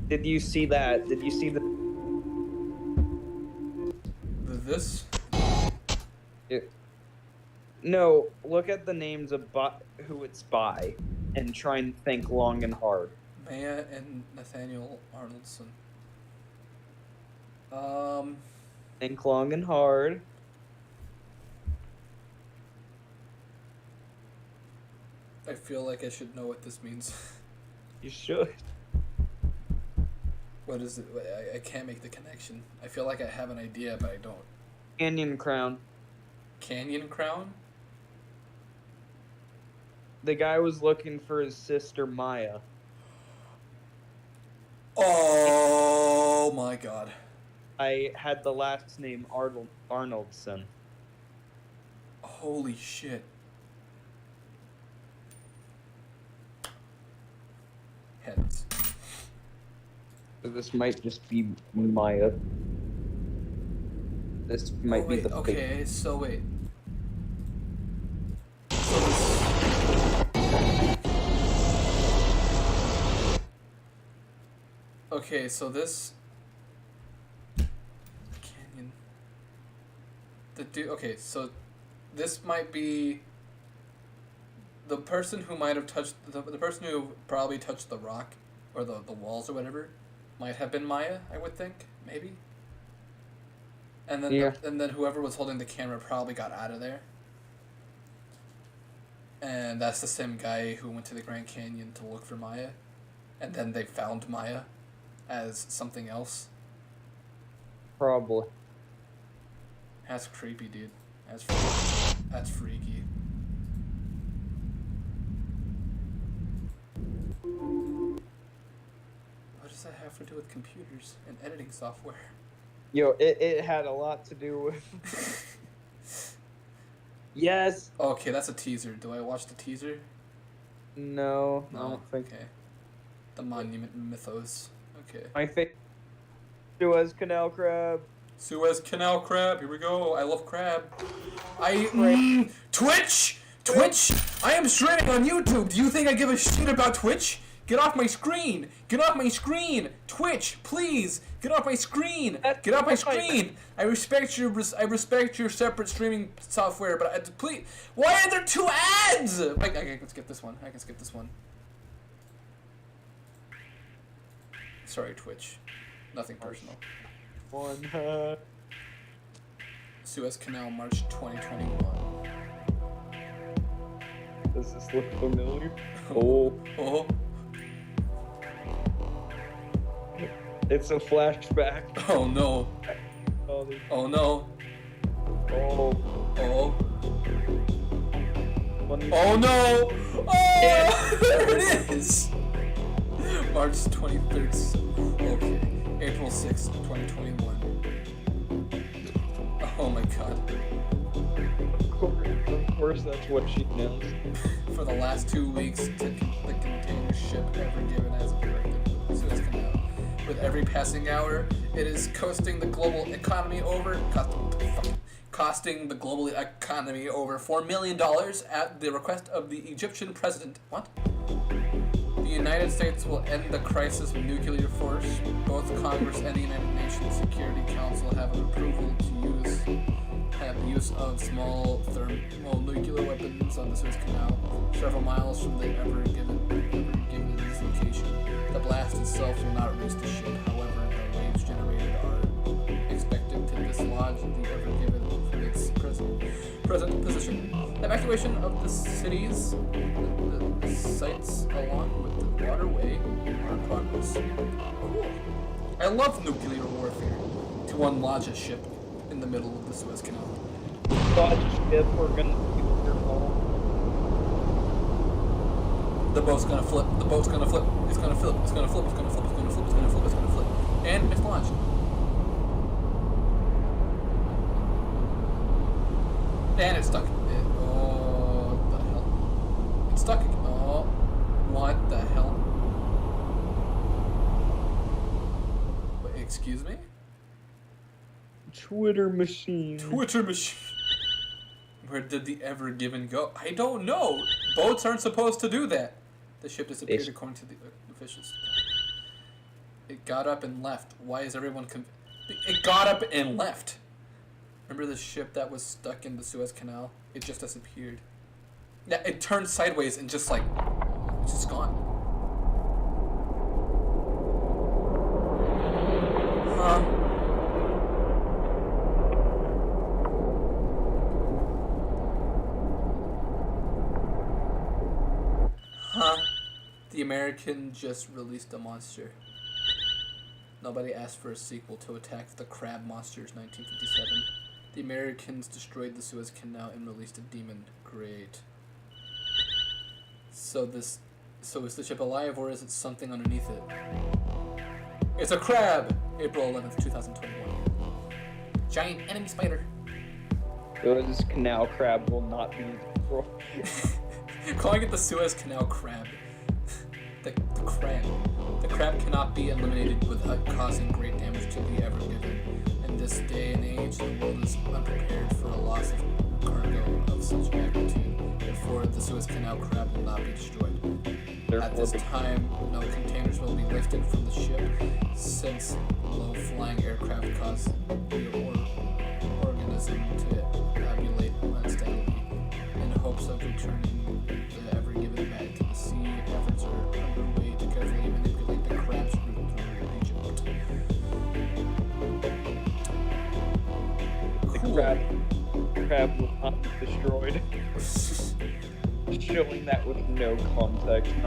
Speaker 2: that? Did you see the
Speaker 1: this?
Speaker 2: No, look at the names of who it's by and try and think long and hard.
Speaker 1: Maya and Nathaniel Arnoldson.
Speaker 2: Think long and hard.
Speaker 1: I feel like I should know what this means.
Speaker 2: You should.
Speaker 1: What is it? I can't make the connection. I feel like I have an idea, but I don't.
Speaker 2: Canyon Crown.
Speaker 1: Canyon Crown?
Speaker 2: The guy was looking for his sister Maya.
Speaker 1: Oh my God.
Speaker 2: I had the last name Arnoldson.
Speaker 1: Oh Holy shit. Heads.
Speaker 2: So this might just be Maya. This might be the fake.
Speaker 1: Okay, so wait. Okay, so this canyon. The dude. Okay, so this might be the person who might have touched the person who probably touched the rock or the walls or whatever might have been Maya. I would think maybe. And then and then whoever was holding the camera probably got out of there. And that's the same guy who went to the Grand Canyon to look for Maya, and then they found Maya as something else.
Speaker 2: Probably.
Speaker 1: That's creepy, dude. That's freaky. What does that have to do with computers and editing software?
Speaker 2: Yo, it had a lot to do with... Yes!
Speaker 1: Okay, that's a teaser. Do I watch the teaser?
Speaker 2: No, I don't think.
Speaker 1: Okay. The Monument Mythos. Okay.
Speaker 2: My favorite Suez Canal crab.
Speaker 1: Suez Canal crab. Here we go. I love crab. Twitch! I am streaming on YouTube. Do you think I give a shit about Twitch? Get off my screen! Get off my screen! Twitch, please! Get off my screen! Get off my screen! I respect your separate streaming software, but please, why are there 2 ads? I can skip this one. I can skip this one. Sorry, Twitch. Nothing personal. Suez Canal, March 2021.
Speaker 2: Does this look familiar? Oh. It's a flashback.
Speaker 1: Oh no. Oh no.
Speaker 2: Oh.
Speaker 1: Oh no! Oh! Yeah. There it is! March 23rd. Okay. April 6th, 2021. Oh my god.
Speaker 2: Of course that's what she knows.
Speaker 1: For the last 2 weeks, the container ship ever given as directed. Suez Canal. With every passing hour, it is costing the global economy over $4 million at the request of the Egyptian president. What? The United States will end the crisis with nuclear force. Both Congress and the United Nations Security Council have an approval to have the use of small thermonuclear weapons on the Suez Canal, several miles from the Ever Given's location. The blast itself will not reach the ship, however, the waves generated are expected to dislodge the Ever Given from its present position. Evacuation of the cities, the sites along with the waterway are in progress. Cool. I love nuclear warfare. To unlodge a ship in the middle of the Suez Canal.
Speaker 2: Lodge a ship, we're gonna keep your phone.
Speaker 1: The boat's gonna flip. The boat's gonna flip. It's gonna flip. It's gonna flip. It's gonna flip. It's gonna flip. It's gonna flip. It's gonna flip. And it's launched. And it's stuck. Oh, what the hell? It's stuck again. Oh, what the hell? Wait, excuse me?
Speaker 2: Twitter machine.
Speaker 1: Where did the Ever Given go? I don't know. Boats aren't supposed to do that. The ship disappeared according to the officials. It got up and left. Why is everyone It got up and left. Remember the ship that was stuck in the Suez Canal? It just disappeared. Yeah, it turned sideways and just like, it's just gone. Huh? The American just released a monster. Nobody asked for a sequel to Attack the Crab Monsters 1957. The Americans destroyed the Suez Canal and released a demon. Great. So is the ship alive or is it something underneath it? It's a crab! April 11th, 2021. Giant enemy spider.
Speaker 2: This canal crab will not be destroyed.
Speaker 1: Calling it the Suez Canal crab. The crab. The crab cannot be eliminated without causing great damage to the Ever Given. In this day and age, the world is unprepared for a loss of cargo of such magnitude. Therefore, the Suez Canal crab will not be destroyed. At this time, no containers will be lifted from the ship, since low-flying aircraft cause the organism to ambulate unsteadily. In hopes of returning the Ever Given back to the sea, efforts are underway to carefully manipulate the crab's route through Egypt.
Speaker 2: The crab will not be destroyed. Showing that with no context. I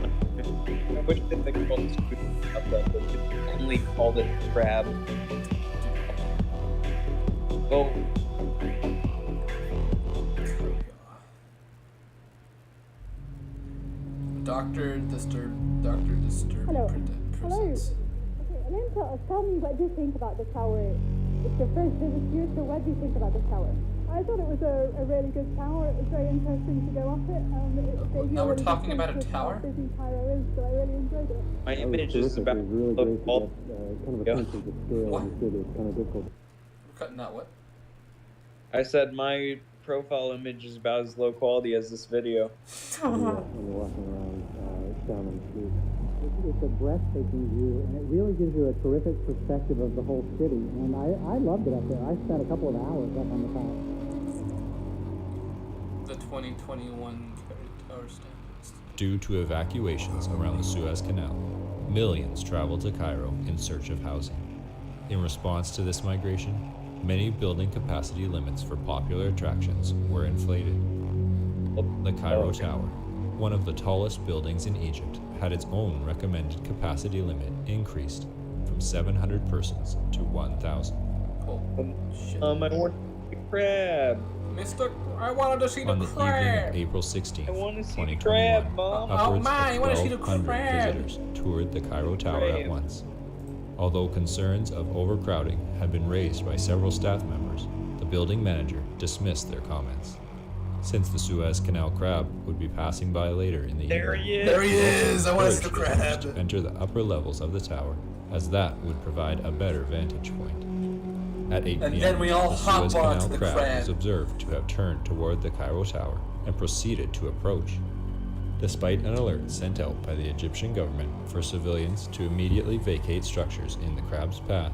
Speaker 2: wish they called it about that, but they only called it crab. Oh.
Speaker 1: Dr. Disturb
Speaker 5: Hello.
Speaker 1: presents.
Speaker 5: Okay, and then tell me what you think about the tower. It's your first visit here, so what do you think about the tower? I thought it was a really good tower. It was very interesting to go up it.
Speaker 1: Now we're talking about a tower?
Speaker 5: How busy Cairo is, so I really enjoyed it.
Speaker 2: My image is about
Speaker 3: really great to get kind of a sense of the scale
Speaker 1: What?
Speaker 3: of the city. It's kind of difficult.
Speaker 1: Cutting out what?
Speaker 2: I said my profile image is about as low quality as this video.
Speaker 3: When you're walking around down on the street. It's a breathtaking view, and it really gives you a terrific perspective of the whole city. And I loved it up there. I spent a couple of hours up on the top.
Speaker 1: The 2021 tower standards.
Speaker 7: Due to evacuations around the Suez Canal, millions traveled to Cairo in search of housing. In response to this migration, many building capacity limits for popular attractions were inflated. The Cairo Tower, one of the tallest buildings in Egypt, had its own recommended capacity limit increased from 700 persons to 1,000.
Speaker 1: Oh, shit.
Speaker 2: I want the crab.
Speaker 1: Mister, I wanted to see the
Speaker 7: On the evening of
Speaker 1: crab.
Speaker 7: April 16th,
Speaker 2: I want to see the
Speaker 7: 2021,
Speaker 2: crab, Mom.
Speaker 7: upwards
Speaker 1: man, I
Speaker 7: of
Speaker 1: wanna see the
Speaker 7: 1,200
Speaker 1: crab.
Speaker 7: visitors toured the Cairo Tower
Speaker 2: Crab.
Speaker 7: at once. Although concerns of overcrowding had been raised by several staff members, the building manager dismissed their comments. Since the Suez Canal crab would be passing by later in the
Speaker 2: There
Speaker 7: evening,
Speaker 2: he is.
Speaker 1: There he is. I want to see the
Speaker 7: encouraged visitors
Speaker 1: crab.
Speaker 7: to enter the upper levels of the tower, as that would provide a better vantage point. At 8
Speaker 1: And
Speaker 7: p.m.,
Speaker 1: then we all
Speaker 7: the
Speaker 1: hop
Speaker 7: Suez
Speaker 1: onto
Speaker 7: Canal
Speaker 1: the
Speaker 7: crab
Speaker 1: crab.
Speaker 7: was observed to have turned toward the Cairo Tower and proceeded to approach. Despite an alert sent out by the Egyptian government for civilians to immediately vacate structures in the crab's path,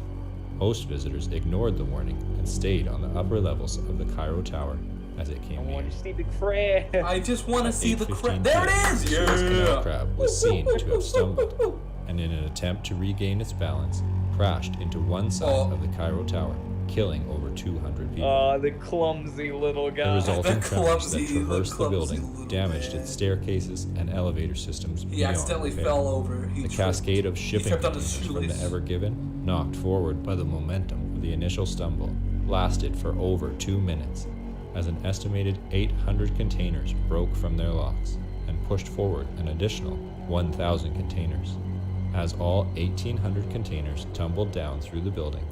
Speaker 7: most visitors ignored the warning and stayed on the upper levels of the Cairo Tower as it
Speaker 2: I
Speaker 7: came near.
Speaker 2: want to see the crab.
Speaker 1: I just want to see the
Speaker 7: 8:15
Speaker 1: crab. There it
Speaker 7: p.m.,
Speaker 1: is.
Speaker 7: The Suez Canal
Speaker 1: Yeah.
Speaker 7: crab was seen to have stumbled, and in an attempt to regain its balance, crashed into one side of the Cairo Tower, killing over 200 people.
Speaker 2: Aw, the clumsy little
Speaker 7: The
Speaker 2: guy.
Speaker 7: resulting
Speaker 1: The
Speaker 7: tremors that
Speaker 1: clumsy
Speaker 7: traversed the
Speaker 1: little
Speaker 7: building damaged its staircases and elevator systems
Speaker 1: He
Speaker 7: beyond
Speaker 1: accidentally
Speaker 7: repair.
Speaker 1: fell over. He
Speaker 7: The
Speaker 1: tripped.
Speaker 7: cascade of shipping
Speaker 1: tripped on his
Speaker 7: containers from the
Speaker 1: shoelace.
Speaker 7: Ever Given, knocked forward by the momentum of the initial stumble, lasted for over 2 minutes, as an estimated 800 containers broke from their locks and pushed forward an additional 1,000 containers. As all 1,800 containers tumbled down through the building,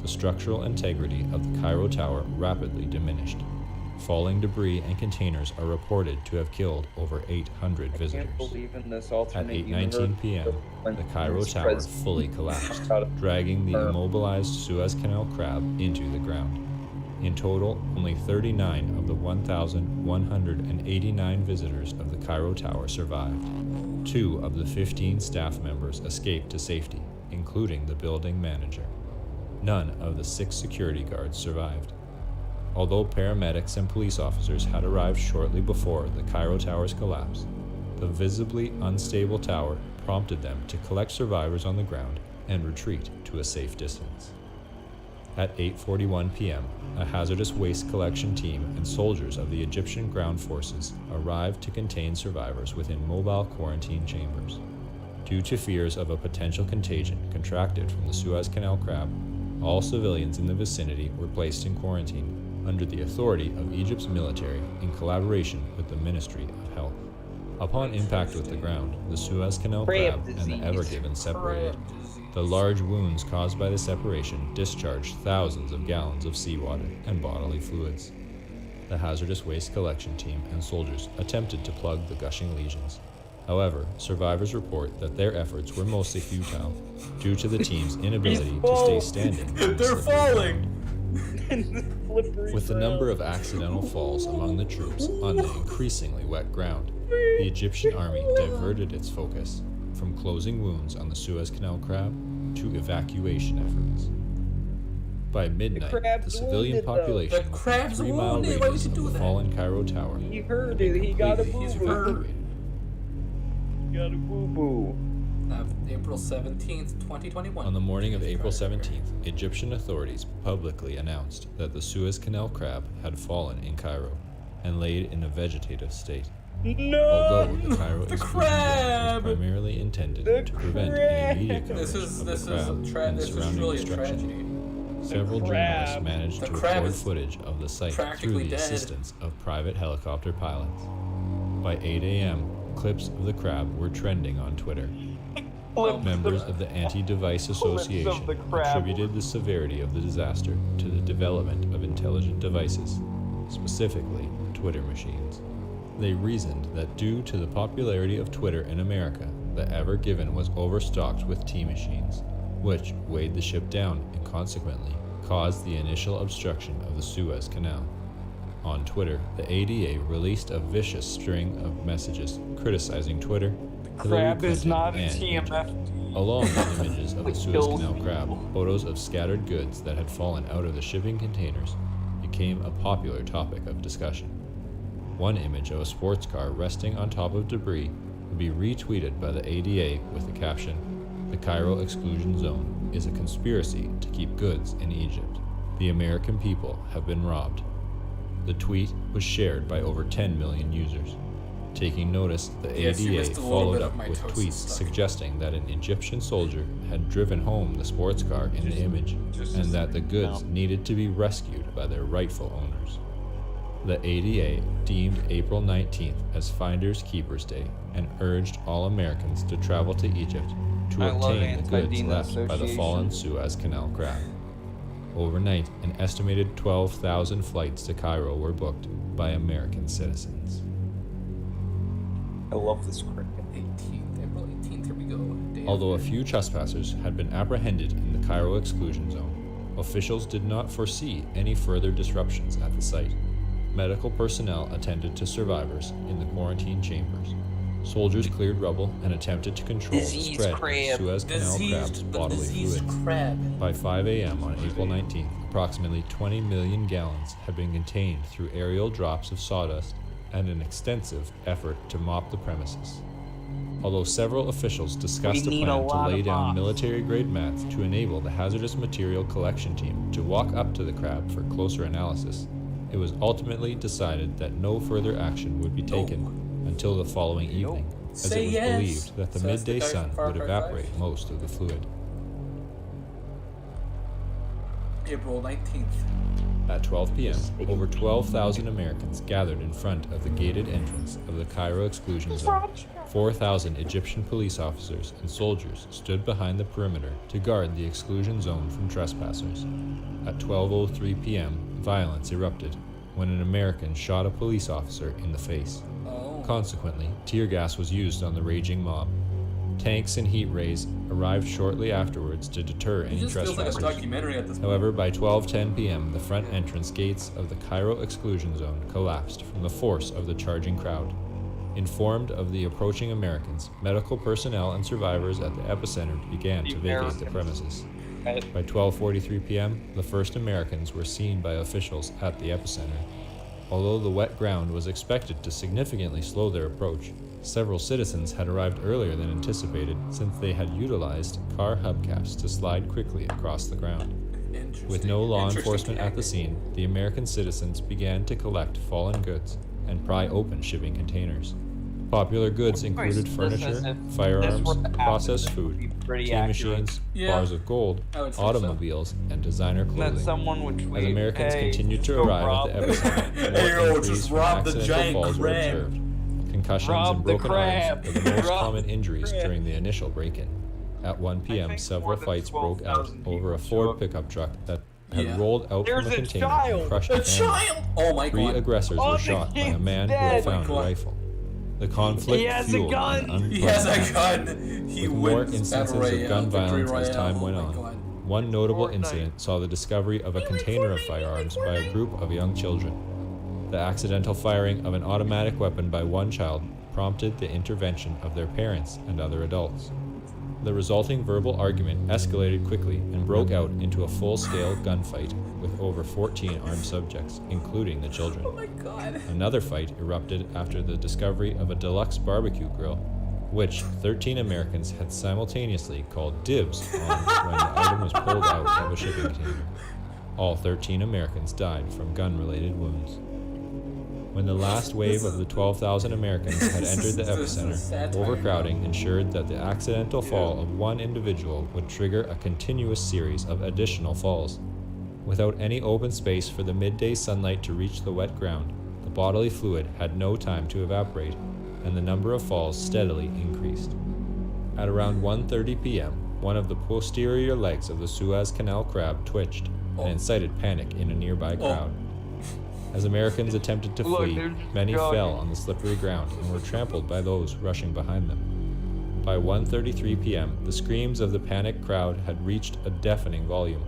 Speaker 7: the structural integrity of the Cairo Tower rapidly diminished. Falling debris and containers are reported to have killed over 800
Speaker 2: I
Speaker 7: visitors.
Speaker 2: can't believe in this
Speaker 7: At
Speaker 2: alternate
Speaker 7: 8:19 p.m., the Cairo Tower fully collapsed, dragging the immobilized Suez Canal crab into the ground. In total, only 39 of the 1,189 visitors of the Cairo Tower survived. 2 of the 15 staff members escaped to safety, including the building manager. None of the 6 security guards survived. Although paramedics and police officers had arrived shortly before the Cairo Tower's collapse, the visibly unstable tower prompted them to collect survivors on the ground and retreat to a safe distance. At 8:41 p.m., a hazardous waste collection team and soldiers of the Egyptian ground forces arrived to contain survivors within mobile quarantine chambers. Due to fears of a potential contagion contracted from the Suez Canal crab, all civilians in the vicinity were placed in quarantine under the authority of Egypt's military in collaboration with the Ministry of Health. Upon impact with the ground, the Suez Canal crab and the Ever Given separated. The large wounds caused by the separation discharged thousands of gallons of seawater and bodily fluids.
Speaker 9: the hazardous waste collection team and soldiers attempted to plug the gushing lesions. However, survivors report that their efforts were mostly futile due to the team's inability to stay standing.
Speaker 1: They're falling!
Speaker 9: With the number of accidental falls among the troops on the increasingly wet ground, the Egyptian army diverted its focus from closing wounds on the Suez Canal crab to evacuation efforts. By midnight, the civilian population
Speaker 1: The crab's
Speaker 9: 3-mile
Speaker 1: wounded. Why would
Speaker 9: radius
Speaker 1: you
Speaker 9: of
Speaker 1: do
Speaker 9: the
Speaker 1: that?
Speaker 9: fallen Cairo Tower
Speaker 2: He heard it. He got a
Speaker 1: He's
Speaker 2: boo-boo.
Speaker 1: hurt.
Speaker 2: He got a boo-boo.
Speaker 1: April 17th, 2021.
Speaker 9: On the morning of April 17th, Egyptian authorities publicly announced that the Suez Canal crab had fallen in Cairo and laid in a vegetative state.
Speaker 2: No!
Speaker 9: Although the Cairo
Speaker 1: The
Speaker 9: exclusion zone
Speaker 1: crab!
Speaker 9: was primarily intended
Speaker 2: The
Speaker 9: to prevent
Speaker 2: crab!
Speaker 9: any media coverage
Speaker 1: This is
Speaker 9: of the crab and
Speaker 1: this is
Speaker 9: surrounding
Speaker 1: really a
Speaker 9: destruction.
Speaker 1: tragedy.
Speaker 9: Several journalists
Speaker 2: crab.
Speaker 9: managed
Speaker 1: The
Speaker 9: to
Speaker 1: crab
Speaker 9: record
Speaker 1: is
Speaker 9: footage of the site
Speaker 1: practically
Speaker 9: through the
Speaker 1: dead.
Speaker 9: assistance of private helicopter pilots. By 8 a.m., clips of the crab were trending on Twitter. Members of the Anti-Device Association
Speaker 2: the crab.
Speaker 9: attributed the severity of the disaster to the development of intelligent devices, specifically Twitter machines. They reasoned that due to the popularity of Twitter in America, the Ever Given was overstocked with T-machines, which weighed the ship down and consequently caused the initial obstruction of the Suez Canal. On Twitter, the ADA released a vicious string of messages criticizing Twitter,
Speaker 2: Crab is not a
Speaker 9: and
Speaker 2: TMF.
Speaker 9: along with images of the Suez Canal crab, photos of scattered goods that had fallen out of the shipping containers became a popular topic of discussion. One image of a sports car resting on top of debris would be retweeted by the ADA with the caption, "The Cairo exclusion zone is a conspiracy to keep goods in Egypt. The American people have been robbed." The tweet was shared by over 10 million users. Taking notice, the
Speaker 1: Yes, you
Speaker 9: ADA
Speaker 1: missed a little
Speaker 9: followed
Speaker 1: bit
Speaker 9: up
Speaker 1: of
Speaker 9: with
Speaker 1: mitosis
Speaker 9: tweets
Speaker 1: stuff.
Speaker 9: suggesting that an Egyptian soldier had driven home the sports car in the image and that the goods needed to be rescued by their rightful owners. The ADA deemed April 19th as Finders Keepers Day and urged all Americans to travel to Egypt to
Speaker 2: I love
Speaker 9: obtain the goods
Speaker 2: Anti-Demon
Speaker 9: left by the
Speaker 2: Association.
Speaker 9: fallen Suez Canal crab. Overnight, an estimated 12,000 flights to Cairo were booked by American citizens.
Speaker 2: I love this crab.
Speaker 1: April 18th, here we go. Day
Speaker 9: Although a
Speaker 1: after.
Speaker 9: few trespassers had been apprehended in the Cairo exclusion zone, officials did not foresee any further disruptions at the site. Medical personnel attended to survivors in the quarantine chambers. Soldiers cleared rubble and attempted to control the
Speaker 2: Diseased
Speaker 9: spread
Speaker 2: crab.
Speaker 9: of Suez Canal crab's bodily
Speaker 1: diseased
Speaker 9: fluids.
Speaker 1: crab.
Speaker 9: By 5 a.m. on April 19th, approximately 20 million gallons had been contained through aerial drops of sawdust and an extensive effort to mop the premises. Although several officials discussed a
Speaker 2: We need
Speaker 9: plan
Speaker 2: a
Speaker 9: to
Speaker 2: lot
Speaker 9: lay
Speaker 2: of
Speaker 9: down
Speaker 2: mops.
Speaker 9: military-grade mats to enable the hazardous material collection team to walk up to the crab for closer analysis, it was ultimately decided that no further action would be taken until the following evening, as
Speaker 1: Say
Speaker 9: it was
Speaker 1: yes.
Speaker 9: believed that the
Speaker 1: So that's the
Speaker 9: midday
Speaker 1: guy
Speaker 9: sun
Speaker 1: from Far
Speaker 9: would
Speaker 1: Cry
Speaker 9: evaporate
Speaker 1: 5?
Speaker 9: most of the fluid.
Speaker 1: April 19th.
Speaker 9: At 12 p.m., over 12,000 Americans gathered in front of the gated entrance of the Cairo exclusion zone. 4,000 Egyptian police officers and soldiers stood behind the perimeter to guard the exclusion zone from trespassers. At 12:03 p.m., violence erupted when an American shot a police officer in the face.
Speaker 1: Oh.
Speaker 9: Consequently, tear gas was used on the raging mob. Tanks and heat rays arrived shortly afterwards to deter
Speaker 1: It
Speaker 9: any
Speaker 1: just feels like a
Speaker 9: trespassers.
Speaker 1: documentary at this point.
Speaker 9: However, by 12:10 p.m., the front entrance gates of the Cairo exclusion zone collapsed from the force of the charging crowd. Informed of the approaching Americans, medical personnel and survivors at the epicenter began to vacate the premises. By 12:43 p.m., the first Americans were seen by officials at the epicenter. Although the wet ground was expected to significantly slow their approach, several citizens had arrived earlier than anticipated since they had utilized car hubcaps to slide quickly across the ground. With no law enforcement at the scene, the American citizens began to collect fallen goods and pry open shipping containers. Popular goods included furniture, firearms, processed food, tea machines,
Speaker 1: Yeah.
Speaker 9: bars of gold,
Speaker 1: I would say so.
Speaker 9: automobiles, and designer
Speaker 2: That
Speaker 9: clothing.
Speaker 2: someone would tweet,
Speaker 9: As Americans
Speaker 2: hey,
Speaker 9: continued to
Speaker 2: go
Speaker 9: arrive
Speaker 2: rob
Speaker 9: at the epicenter,
Speaker 1: Hey,
Speaker 9: more
Speaker 1: yo,
Speaker 9: injuries
Speaker 1: just
Speaker 9: from
Speaker 1: rob the
Speaker 9: accidental
Speaker 1: giant
Speaker 9: falls were
Speaker 1: crab.
Speaker 9: observed. Concussions
Speaker 2: Rob
Speaker 9: and
Speaker 2: the
Speaker 9: broken
Speaker 2: crab.
Speaker 9: arms were the most
Speaker 2: Rob
Speaker 9: common
Speaker 2: the
Speaker 9: injuries
Speaker 2: crab.
Speaker 9: during the initial break-in. At 1 p.m.,
Speaker 2: think
Speaker 9: several
Speaker 2: more than
Speaker 9: fights broke out
Speaker 2: 12,000
Speaker 9: over a
Speaker 2: people
Speaker 9: Ford
Speaker 2: showed up.
Speaker 9: pickup truck that had rolled out from a container and crushed
Speaker 1: A
Speaker 9: the family.
Speaker 1: child! Oh my
Speaker 9: Three
Speaker 1: god.
Speaker 9: aggressors were shot by a man who had found a rifle. The conflict fueled an
Speaker 1: He has a
Speaker 9: unpleasant
Speaker 1: gun. He
Speaker 9: with more
Speaker 1: wins
Speaker 9: instances
Speaker 1: Battle
Speaker 9: of
Speaker 1: Royale,
Speaker 9: gun
Speaker 1: Victory
Speaker 9: violence as
Speaker 1: Royale.
Speaker 9: time went
Speaker 1: Oh my
Speaker 9: on.
Speaker 1: god.
Speaker 9: One notable incident saw the discovery of a container of firearms by a group of young children. The accidental firing of an automatic weapon by one child prompted the intervention of their parents and other adults. The resulting verbal argument escalated quickly and broke out into a full-scale gunfight with over 14 armed subjects, including the children.
Speaker 1: Oh my god.
Speaker 9: Another fight erupted after the discovery of a deluxe barbecue grill, which 13 Americans had simultaneously called dibs on when the item was pulled out of a shipping container. All 13 Americans died from gun-related wounds. When the last wave of the 12,000 Americans had entered the epicenter, overcrowding ensured that the accidental fall of one individual would trigger a continuous series of additional falls. Without any open space for the midday sunlight to reach the wet ground, the bodily fluid had no time to evaporate, and the number of falls steadily increased. At around 1:30 p.m., one of the posterior legs of the Suez Canal crab twitched and incited panic in a nearby crowd. As Americans attempted to flee, many fell on the slippery ground and were trampled by those rushing behind them. By 1:33 p.m., the screams of the panicked crowd had reached a deafening volume,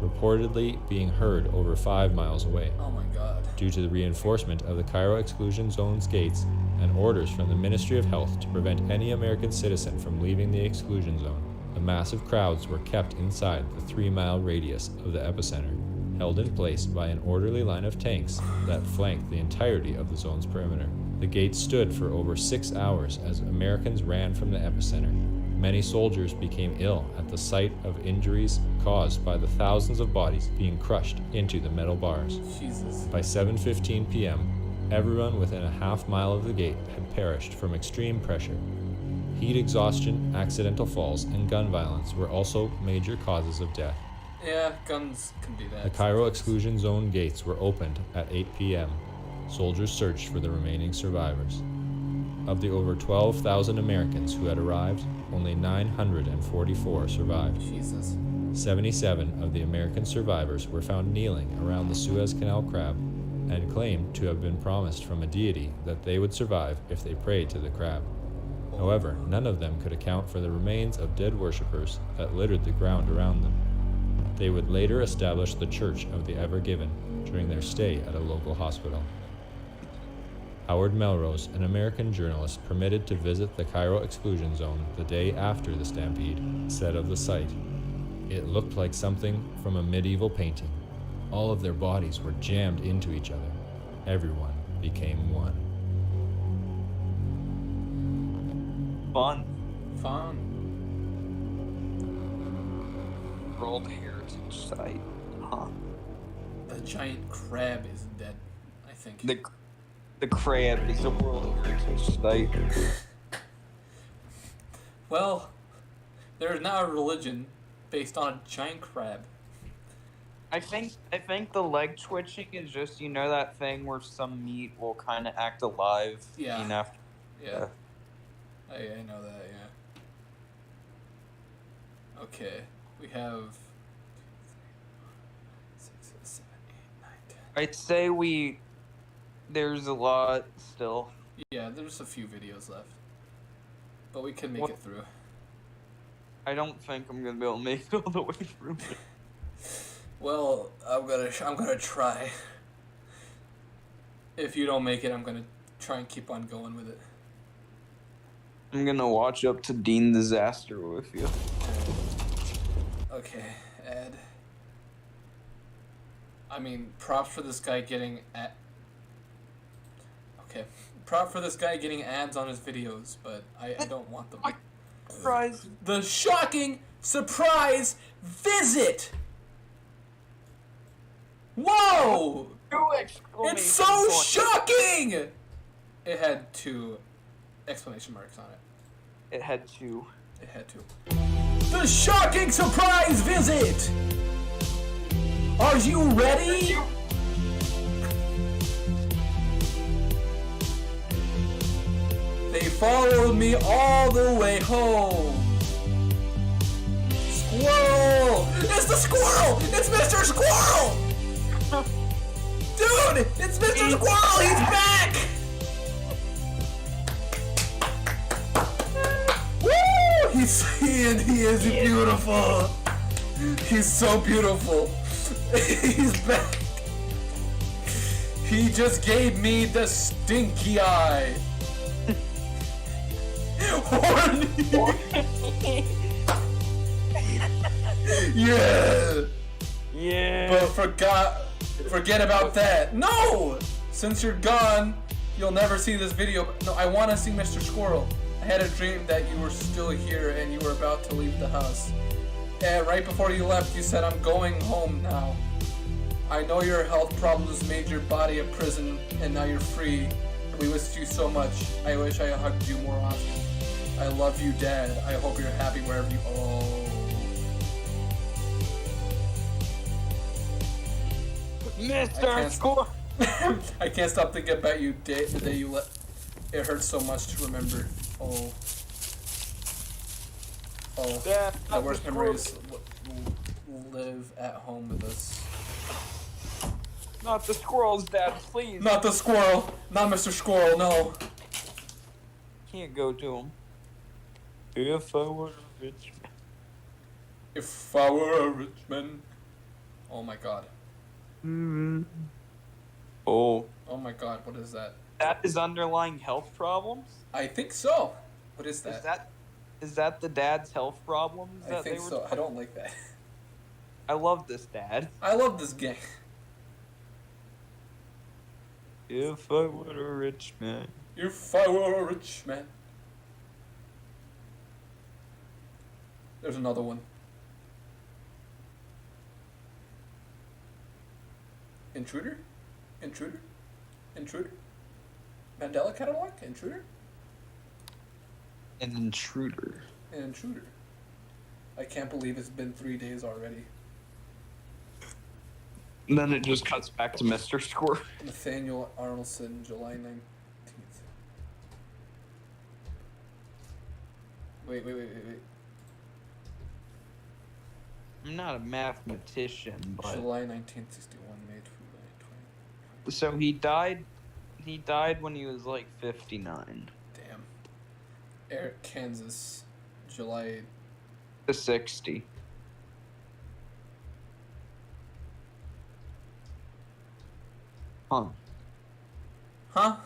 Speaker 9: reportedly being heard over 5 miles away.
Speaker 1: Oh my god.
Speaker 9: Due to the reinforcement of the Cairo exclusion zone's gates and orders from the Ministry of Health to prevent any American citizen from leaving the exclusion zone, the massive crowds were kept inside the 3-mile radius of the epicenter, held in place by an orderly line of tanks that flanked the entirety of the zone's perimeter. The gates stood for over 6 hours as Americans ran from the epicenter. Many soldiers became ill at the sight of injuries caused by the thousands of bodies being crushed into the metal bars.
Speaker 1: Jesus.
Speaker 9: By 7:15 p.m., everyone within a half-mile of the gate had perished from extreme pressure. Heat exhaustion, accidental falls, and gun violence were also major causes of death.
Speaker 1: Yeah, guns can do that.
Speaker 9: The Cairo exclusion zone gates were opened at 8 p.m. Soldiers searched for the remaining survivors. Of the over 12,000 Americans who had arrived, only 944 survived.
Speaker 1: Jesus.
Speaker 9: 77 of the American survivors were found kneeling around the Suez Canal crab and claimed to have been promised from a deity that they would survive if they prayed to the crab. However, none of them could account for the remains of dead worshippers that littered the ground around them. They would later establish the Church of the Ever Given during their stay at a local hospital. Howard Melrose, an American journalist permitted to visit the Cairo exclusion zone the day after the stampede, said of the site, "It looked like something from a medieval painting. All of their bodies were jammed into each other. Everyone became one."
Speaker 2: Fun.
Speaker 1: Fun.
Speaker 2: World Heritage Site. Huh.
Speaker 1: The giant crab is dead, I think.
Speaker 2: The crab is a World Heritage Site.
Speaker 1: Well, there is now a religion based on a giant crab.
Speaker 2: I think the leg twitching is just, you know, that thing where some meat will kind of act alive.
Speaker 1: Yeah.
Speaker 2: Enough.
Speaker 1: Yeah. I know that, yeah. Okay, we have 6, 7, 8, 9, 10.
Speaker 2: I'd say there's a lot still.
Speaker 1: Yeah, there's a few videos left, but we can make it through.
Speaker 2: I don't think I'm gonna be able to make it all the way through.
Speaker 1: Well, I'm gonna try. If you don't make it, I'm gonna try and keep on going with it.
Speaker 2: I'm gonna watch up to Dean Disaster with you.
Speaker 1: Okay, Ed. I mean, props for this guy getting Okay, prop for this guy getting ads on his videos, but I don't want them.
Speaker 2: Surprise!
Speaker 1: The shocking surprise visit! Whoa! It's so shocking! It had 2 exclamation marks on it.
Speaker 2: It had 2.
Speaker 1: It had 2. The shocking surprise visit! Are you ready? They followed me all the way home. Squirrel! It's Mr. Squirrel! It's Mr. Squirrel! Dude, it's Mr. Squirrel! He's back! Woo! He is beautiful. He's so beautiful. He's back. He just gave me the stinky eye. Horny. Yeah.
Speaker 2: Yeah.
Speaker 1: But forget about that. No! Since you're gone, you'll never see this video. No, I want to see Mr. Squirrel. I had a dream that you were still here and you were about to leave the house. And right before you left, you said, I'm going home now. I know your health problems made your body a prison, and now you're free. We missed you so much. I wish I hugged you more often. I love you, Dad. I hope you're happy wherever you... Oh.
Speaker 2: Mr. Squirrel!
Speaker 1: I can't stop thinking about you the day you let... It hurts so much to remember. Oh. Oh.
Speaker 2: Yeah,
Speaker 1: My worst memories live at home with us.
Speaker 2: Not the squirrels, Dad, please.
Speaker 1: Not the squirrel. Not Mr. Squirrel, no.
Speaker 2: Can't go to him. If I were a rich man.
Speaker 1: If I were a rich man. Oh my god.
Speaker 2: Oh.
Speaker 1: Oh my god, what is that?
Speaker 2: That is underlying health problems?
Speaker 1: I think so. What is that?
Speaker 2: Is that the dad's health problems?
Speaker 1: I think so. I don't like that.
Speaker 2: I love this dad.
Speaker 1: I love this game.
Speaker 2: If I were a rich man.
Speaker 1: If I were a rich man. There's another one. Intruder? Intruder? Intruder? Mandela catalog? Intruder?
Speaker 2: An intruder.
Speaker 1: An intruder. I can't believe it's been 3 days already.
Speaker 2: And then it just cuts back to Mr. Squirrel.
Speaker 1: Nathaniel Arnoldson, July 19th. Wait.
Speaker 2: I'm not a mathematician, but...
Speaker 1: July 1961, May 20.
Speaker 2: So he died when he was like 59.
Speaker 1: Damn. Eric, Kansas, July...
Speaker 2: To 60. Huh.
Speaker 1: Huh?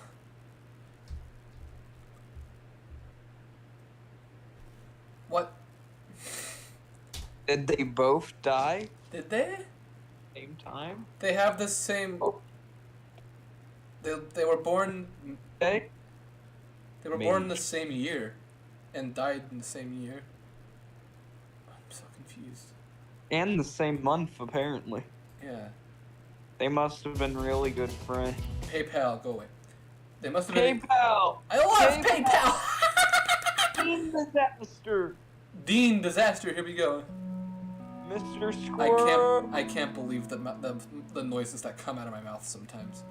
Speaker 1: What?
Speaker 2: Did they both die?
Speaker 1: Did they?
Speaker 2: Same time?
Speaker 1: They have the same...
Speaker 2: Oh.
Speaker 1: They were born...
Speaker 2: Okay.
Speaker 1: They were born in the same year. And died in the same year. I'm so confused.
Speaker 2: And the same month, apparently.
Speaker 1: Yeah.
Speaker 2: They must have been really good friends.
Speaker 1: PayPal, go away. They must have been...
Speaker 2: PayPal!
Speaker 1: I love PayPal!
Speaker 2: Dean Disaster!
Speaker 1: Dean Disaster, here we go.
Speaker 2: Mr. Squirrel!
Speaker 1: I can't believe the noises that come out of my mouth sometimes.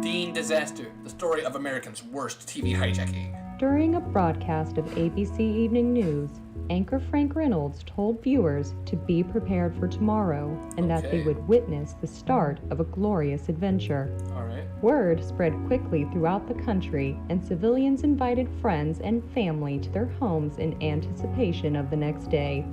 Speaker 1: Dean Disaster, the story of Americans' worst TV hijacking.
Speaker 10: During a broadcast of ABC Evening News, anchor Frank Reynolds told viewers to be prepared for tomorrow and that they would witness the start of a glorious adventure.
Speaker 1: All right.
Speaker 10: Word spread quickly throughout the country, and civilians invited friends and family to their homes in anticipation of the next day.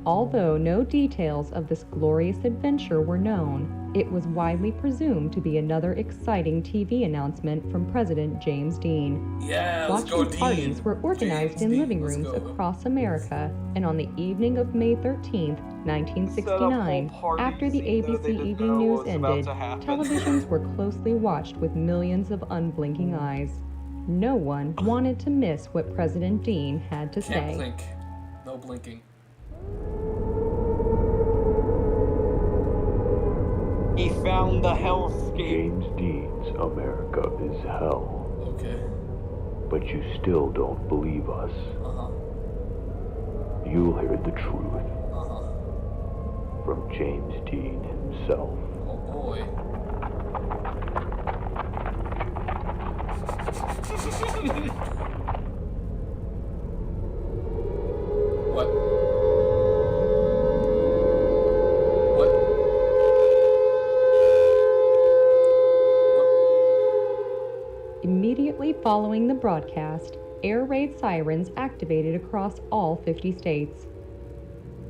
Speaker 10: Although no details of this glorious adventure were known, it was widely presumed to be another exciting TV announcement from President James Dean.
Speaker 1: Yeah, let's go,
Speaker 10: Watching
Speaker 1: Dean.
Speaker 10: parties were organized in living rooms across America, and on the evening of May 13th, 1969, after the ABC Evening News ended, televisions were closely watched with millions of unblinking eyes. No one wanted to miss what President Dean had to say.
Speaker 1: Can't blink. No blinking.
Speaker 2: He found the hellscape.
Speaker 11: James Dean's America is hell.
Speaker 1: Okay.
Speaker 11: But you still don't believe us. You'll hear the truth. From James Dean himself.
Speaker 1: Oh boy. What?
Speaker 10: Following the broadcast, air raid sirens activated across all 50 states.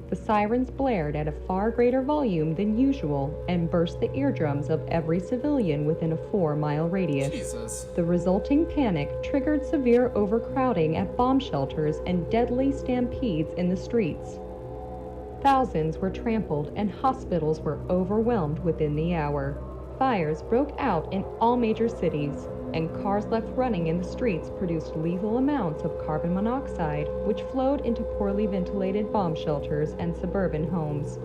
Speaker 10: The sirens blared at a far greater volume than usual and burst the eardrums of every civilian within a 4-mile radius.
Speaker 1: Jesus.
Speaker 10: The resulting panic triggered severe overcrowding at bomb shelters and deadly stampedes in the streets. Thousands were trampled and hospitals were overwhelmed within the hour. Fires broke out in all major cities, and cars left running in the streets produced lethal amounts of carbon monoxide, which flowed into poorly ventilated bomb shelters and suburban homes.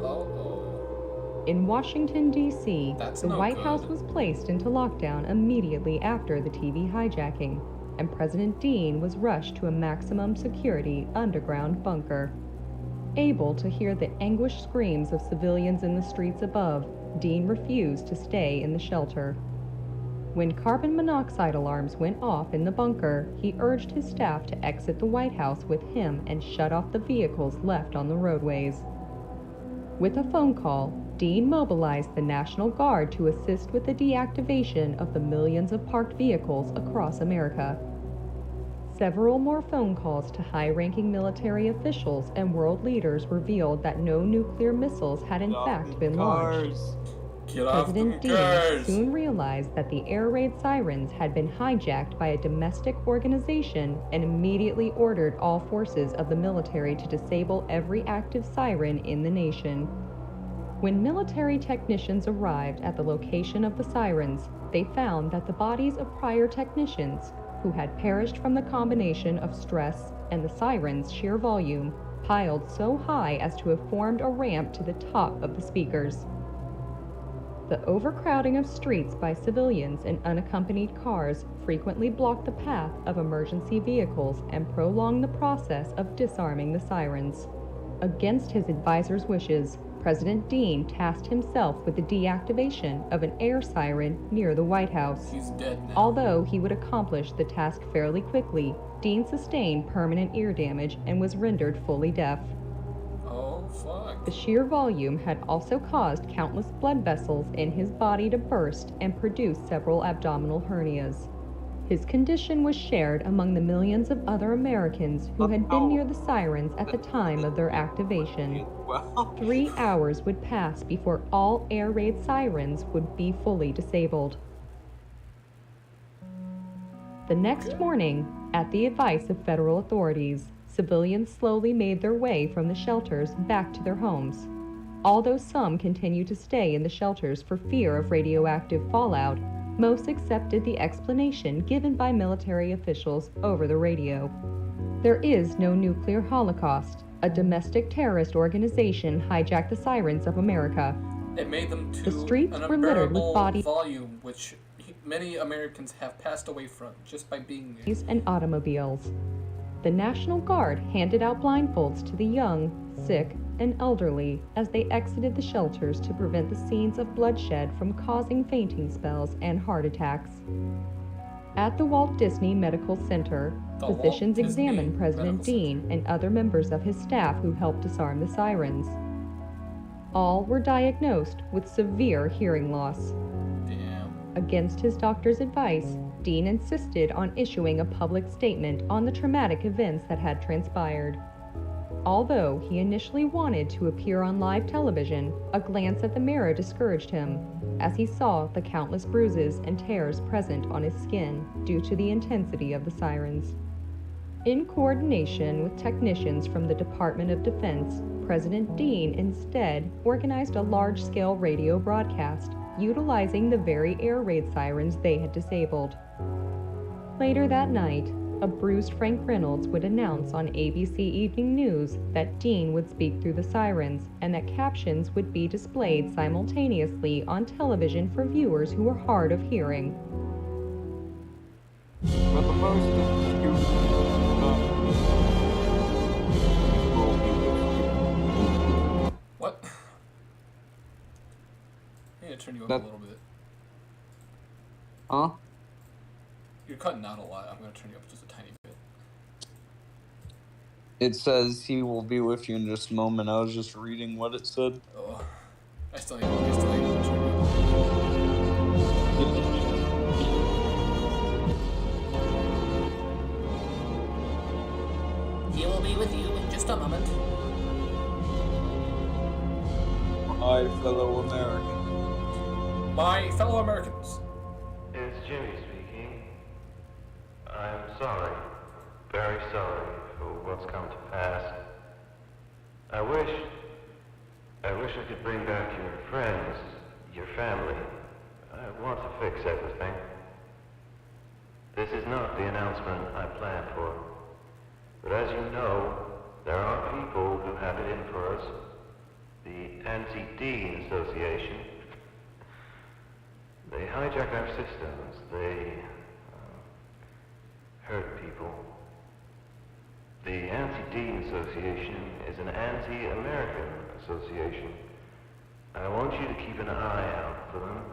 Speaker 10: In Washington, D.C., the White House was placed into lockdown immediately after the TV hijacking, and President Dean was rushed to a maximum security underground bunker. Able to hear the anguished screams of civilians in the streets above, Dean refused to stay in the shelter. When carbon monoxide alarms went off in the bunker, he urged his staff to exit the White House with him and shut off the vehicles left on the roadways. With a phone call, Dean mobilized the National Guard to assist with the deactivation of the millions of parked vehicles across America. Several more phone calls to high-ranking military officials and world leaders revealed that no nuclear missiles had in fact been launched. President Dean soon realized that the air raid sirens had been hijacked by a domestic organization and immediately ordered all forces of the military to disable every active siren in the nation. When military technicians arrived at the location of the sirens, they found that the bodies of prior technicians, who had perished from the combination of stress and the siren's sheer volume, piled so high as to have formed a ramp to the top of the speakers. The overcrowding of streets by civilians and unaccompanied cars frequently blocked the path of emergency vehicles and prolonged the process of disarming the sirens. Against his advisors' wishes, President Dean tasked himself with the deactivation of an air siren near the White House.
Speaker 1: He's dead now.
Speaker 10: Although he would accomplish the task fairly quickly, Dean sustained permanent ear damage and was rendered fully deaf.
Speaker 1: Oh, fuck.
Speaker 10: The sheer volume had also caused countless blood vessels in his body to burst and produce several abdominal hernias. His condition was shared among the millions of other Americans who had been near the sirens at the time of their activation. 3 hours would pass before all air raid sirens would be fully disabled. The next morning, at the advice of federal authorities, civilians slowly made their way from the shelters back to their homes. Although some continued to stay in the shelters for fear of radioactive fallout, most accepted the explanation given by military officials over the radio. There is no nuclear holocaust. A domestic terrorist organization hijacked the sirens of America.
Speaker 1: It made them to
Speaker 10: the streets
Speaker 1: an
Speaker 10: were littered with bodies
Speaker 1: volume, which many Americans have passed away from just by being there.
Speaker 10: And automobiles. The National Guard handed out blindfolds to the young, sick, and elderly as they exited the shelters to prevent the scenes of bloodshed from causing fainting spells and heart attacks. At the Walt Disney Medical Center, physicians examined President Dean and other members of his staff who helped disarm the sirens. All were diagnosed with severe hearing loss.
Speaker 1: Damn.
Speaker 10: Against his doctor's advice, Dean insisted on issuing a public statement on the traumatic events that had transpired. Although he initially wanted to appear on live television, a glance at the mirror discouraged him, as he saw the countless bruises and tears present on his skin due to the intensity of the sirens. In coordination with technicians from the Department of Defense, President Dean instead organized a large-scale radio broadcast, utilizing the very air raid sirens they had disabled. Later that night, a bruised Frank Reynolds would announce on ABC Evening News that Dean would speak through the sirens and that captions would be displayed simultaneously on television for viewers who were hard of hearing.
Speaker 2: But the most
Speaker 1: What? I need to turn you up a little bit.
Speaker 2: Huh?
Speaker 1: You're cutting out a lot. I'm going to turn you up just a tiny bit.
Speaker 2: It says he will be with you in just a moment. I was just reading what it said.
Speaker 1: Oh, I still need to turn you up. He will be with you in just a moment.
Speaker 2: My fellow Americans.
Speaker 1: My fellow Americans.
Speaker 11: It's Jimmy speaking. I'm sorry, very sorry for what's come to pass. I wish I could bring back your friends, your family. I want to fix everything. This is not the announcement I planned for. But as you know, there are people who have it in for us. The Anti-Dean Association. They hijack our systems. They hurt people. The Anti-Dean Association is an anti-American association. I want you to keep an eye out for them.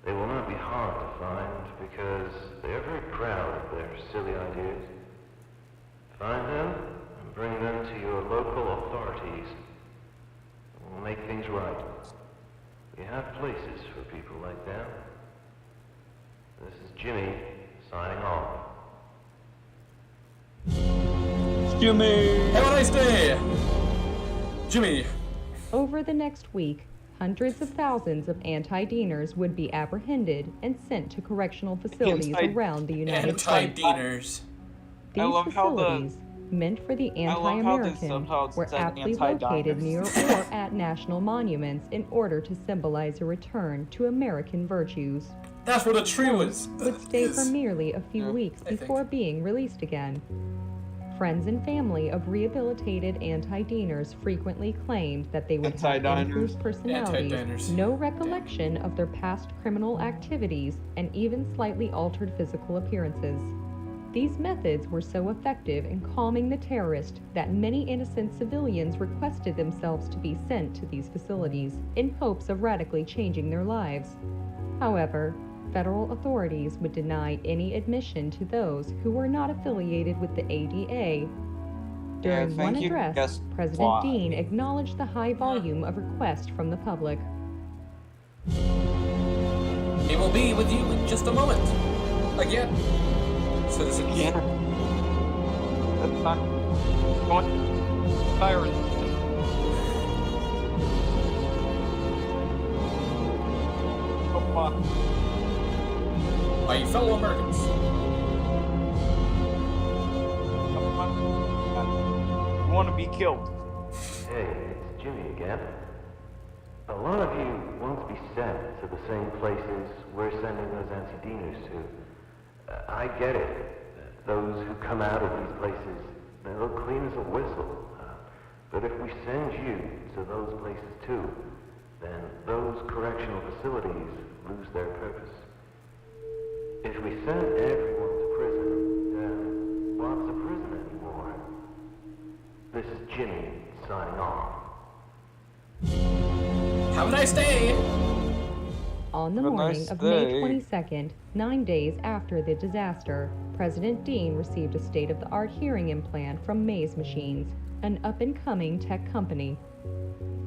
Speaker 11: They will not be hard to find because they are very proud of their silly ideas. Find them and bring them to your local authorities. We'll make things right. We have places for people like that. This is Jimmy signing off.
Speaker 2: Jimmy!
Speaker 1: Have a nice day! Jimmy.
Speaker 10: Over the next week, hundreds of thousands of anti-Deaners would be apprehended and sent to correctional facilities around the United States.
Speaker 1: Anti-Deaners.
Speaker 10: These facilities, meant for the anti-American, were aptly located near or at national monuments in order to symbolize a return to American virtues.
Speaker 1: That's where the tree was.
Speaker 10: Would stay for merely a few weeks before being released again. Friends and family of rehabilitated anti-Deaners frequently claimed that they would have improved personalities, no recollection of their past criminal activities, and even slightly altered physical appearances. These methods were so effective in calming the terrorist that many innocent civilians requested themselves to be sent to these facilities in hopes of radically changing their lives. However, federal authorities would deny any admission to those who were not affiliated with the ADA. During one address, President Dean acknowledged the high volume of requests from the public.
Speaker 1: He will be with you in just a moment. Again. Citizens.
Speaker 2: Yeah. That's not going virus. Oh, fuck.
Speaker 1: My fellow Americans.
Speaker 2: You want to be killed.
Speaker 11: Hey, it's Jimmy again. A lot of you want to be sent to the same places we're sending those anti-Deaners to. I get it. Those who come out of these places, they look clean as a whistle. But if we send you to those places too, then those correctional facilities lose their purpose. If we send everyone to prison, then what's a prison anymore? This is Jimmy signing off.
Speaker 1: Have a nice day!
Speaker 10: On the morning of May 22nd, 9 days after the disaster, President Dean received a state-of-the-art hearing implant from Maze Machines, an up-and-coming tech company.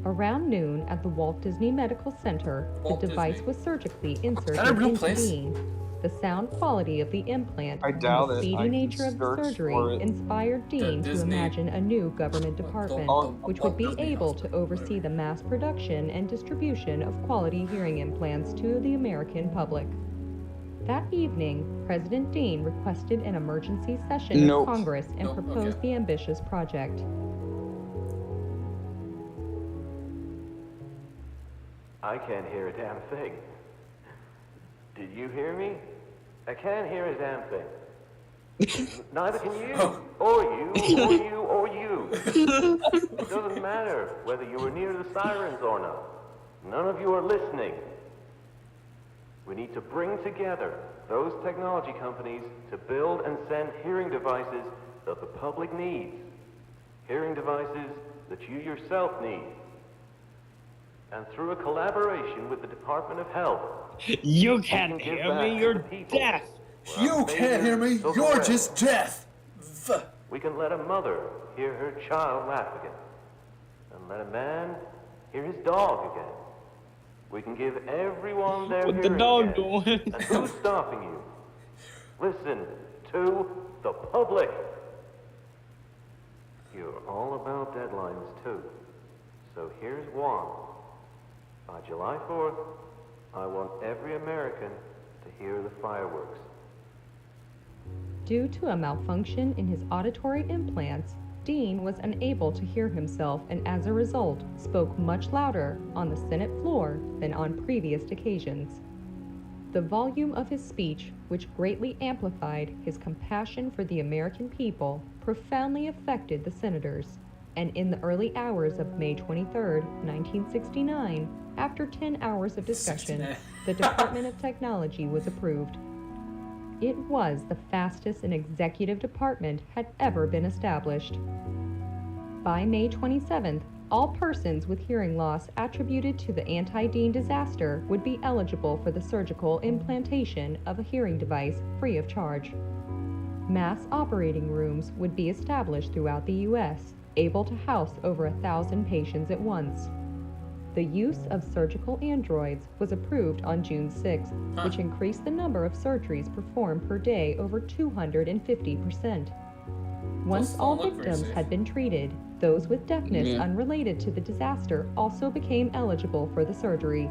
Speaker 10: Around noon at the Walt Disney Medical Center, the device was surgically inserted into Dean. The sound quality of the implant and the speedy nature of the surgery inspired Dean to imagine a new government department, which would be able to oversee the mass production and distribution of quality hearing implants to the American public. That evening, President Dean requested an emergency session of Congress and proposed the ambitious project.
Speaker 11: I can't hear a damn thing. Did you hear me? I can't hear a damn thing. Neither can you, or you, or you, or you. It doesn't matter whether you were near the sirens or not. None of you are listening. We need to bring together those technology companies to build and send hearing devices that the public needs. Hearing devices that you yourself need. And through a collaboration with the Department of Health,
Speaker 2: you can't hear me, you're deaf.
Speaker 1: You can't hear me, you're just deaf.
Speaker 11: We can let a mother hear her child laugh again. And let a man hear his dog again. We can give everyone their hearing
Speaker 2: the dog
Speaker 11: again.
Speaker 2: doing?
Speaker 11: And who's stopping you? Listen to the public. You're all about deadlines, too. So here's one. By July 4th, I want every American to hear the fireworks.
Speaker 10: Due to a malfunction in his auditory implants, Dean was unable to hear himself and as a result spoke much louder on the Senate floor than on previous occasions. The volume of his speech, which greatly amplified his compassion for the American people, profoundly affected the senators, and in the early hours of May 23, 1969, after 10 hours of discussion, the Department of Technology was approved. It was the fastest an executive department had ever been established. By May 27th, all persons with hearing loss attributed to the anti-Dean disaster would be eligible for the surgical implantation of a hearing device free of charge. Mass operating rooms would be established throughout the U.S., able to house over 1,000 patients at once. The use of surgical androids was approved on June 6, which increased the number of surgeries performed per day over 250%. Once all victims had been treated, those with deafness unrelated to the disaster also became eligible for the surgery.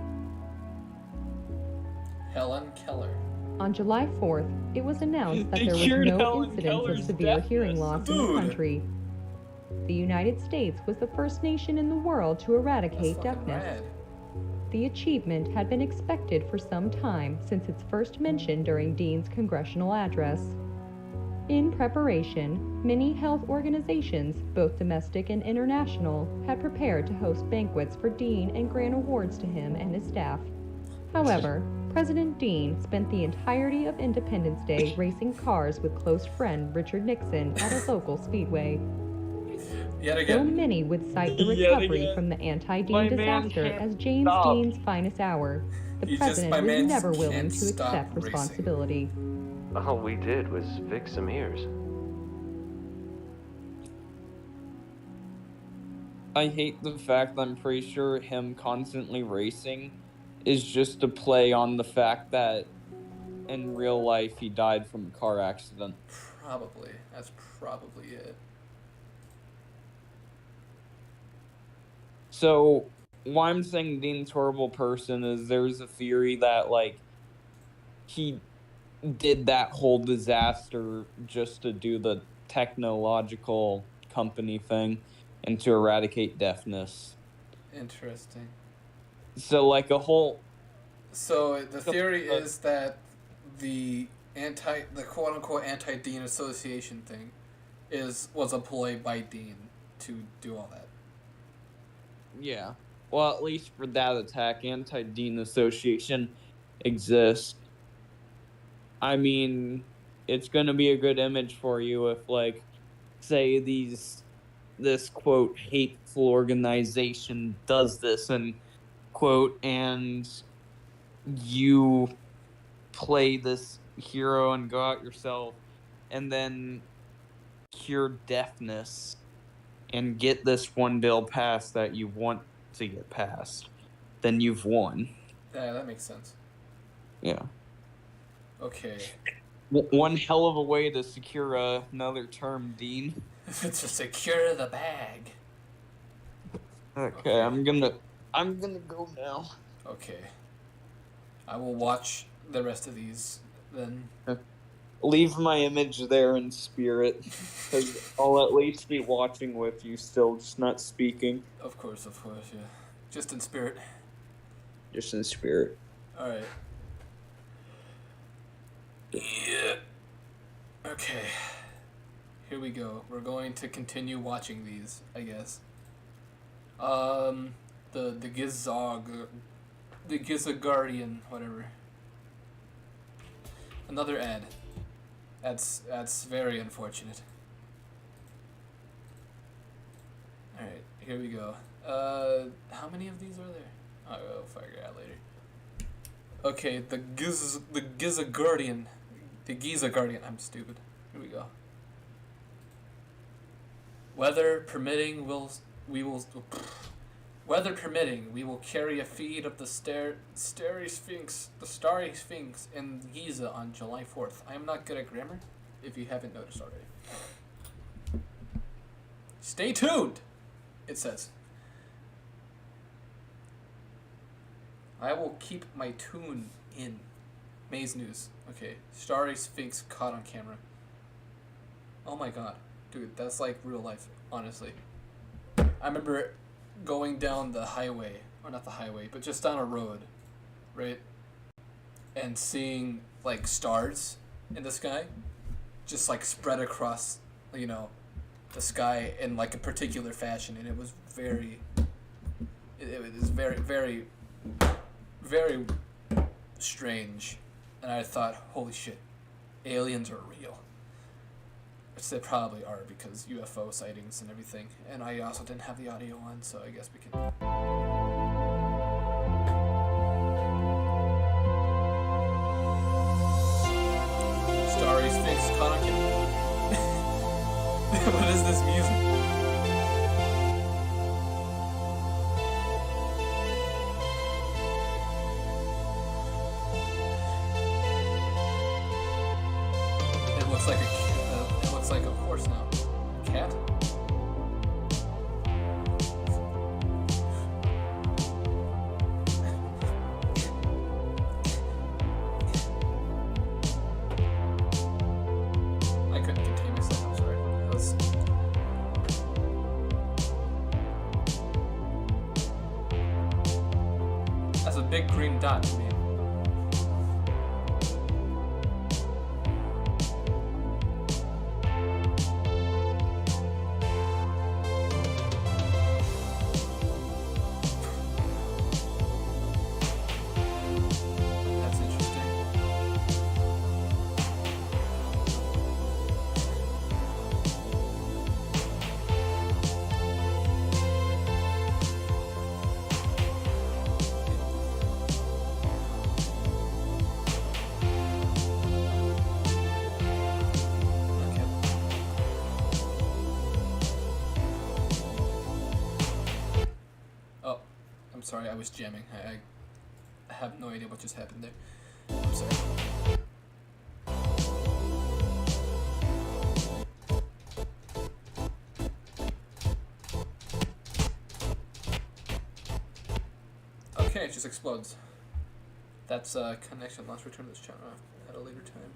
Speaker 1: Helen Keller.
Speaker 10: On July 4th, it was announced that there was no incidence of severe hearing loss in the country. The United States was the first nation in the world to eradicate deafness. The achievement had been expected for some time since its first mention during Dean's congressional address. In preparation, many health organizations, both domestic and international, had prepared to host banquets for Dean and grant awards to him and his staff. However, President Dean spent the entirety of Independence Day racing cars with close friend Richard Nixon at a local speedway. Though many would cite the recovery from the anti-Dean disaster as James Dean's finest hour, the president was never willing to accept responsibility.
Speaker 11: All we did was fix some ears.
Speaker 2: I hate the fact that I'm pretty sure him constantly racing is just a play on the fact that in real life he died from a car accident.
Speaker 1: Probably. That's probably it.
Speaker 2: So, why I'm saying Dean's a horrible person is there's a theory that, like, he did that whole disaster just to do the technological company thing and to eradicate deafness.
Speaker 1: Interesting.
Speaker 2: So, like, a whole...
Speaker 1: So, the theory is that the quote-unquote anti-Dean association thing was a ploy by Dean to do all that.
Speaker 2: Yeah. Well, at least for that attack, anti-Dean association exists. I mean, it's going to be a good image for you if, like, say this, quote, hateful organization does this, and, quote, and you play this hero and go out yourself, and then cure deafness and get this one bill passed that you want to get passed, then you've won.
Speaker 1: Yeah, that makes sense.
Speaker 2: Yeah.
Speaker 1: Okay.
Speaker 2: One hell of a way to secure another term, Dean.
Speaker 1: To secure the bag.
Speaker 2: Okay, I'm gonna go now.
Speaker 1: Okay. I will watch the rest of these then.
Speaker 2: Leave my image there in spirit, because I'll at least be watching with you still, just not speaking.
Speaker 1: Of course, yeah. Just in spirit.
Speaker 2: Just in spirit.
Speaker 1: Alright. Yeah. Okay. Here we go. We're going to continue watching these, I guess. The Gizaguardian, whatever. Another ad. That's very unfortunate. Alright, here we go. How many of these are there? I'll figure it out later. Okay, the Gizaguardian. The Gizaguardian. I'm stupid. Here we go. Weather permitting, weather permitting, we will carry a feed of the Starry Sphinx in Giza on July 4th. I am not good at grammar, if you haven't noticed already. Stay tuned, it says. I will keep my tune in. Maze News. Okay. Starry Sphinx caught on camera. Oh my god. Dude, that's like real life, honestly. I remember going down the highway, or not the highway, but just down a road, right? And seeing like stars in the sky just like spread across, you know, the sky in like a particular fashion, and it was very very strange. And I thought, holy shit, aliens are real. Which they probably are, because UFO sightings and everything. And I also didn't have the audio on, so I guess we can... Starry Sphinx caught on camera. What is this music? It looks like a horse now. Cat? I couldn't contain myself, I'm sorry. That's a big green dot to me. I'm sorry, I was jamming. I have no idea what just happened there. I'm sorry. Okay, it just explodes. That's connection lost. Return to this channel at a later time.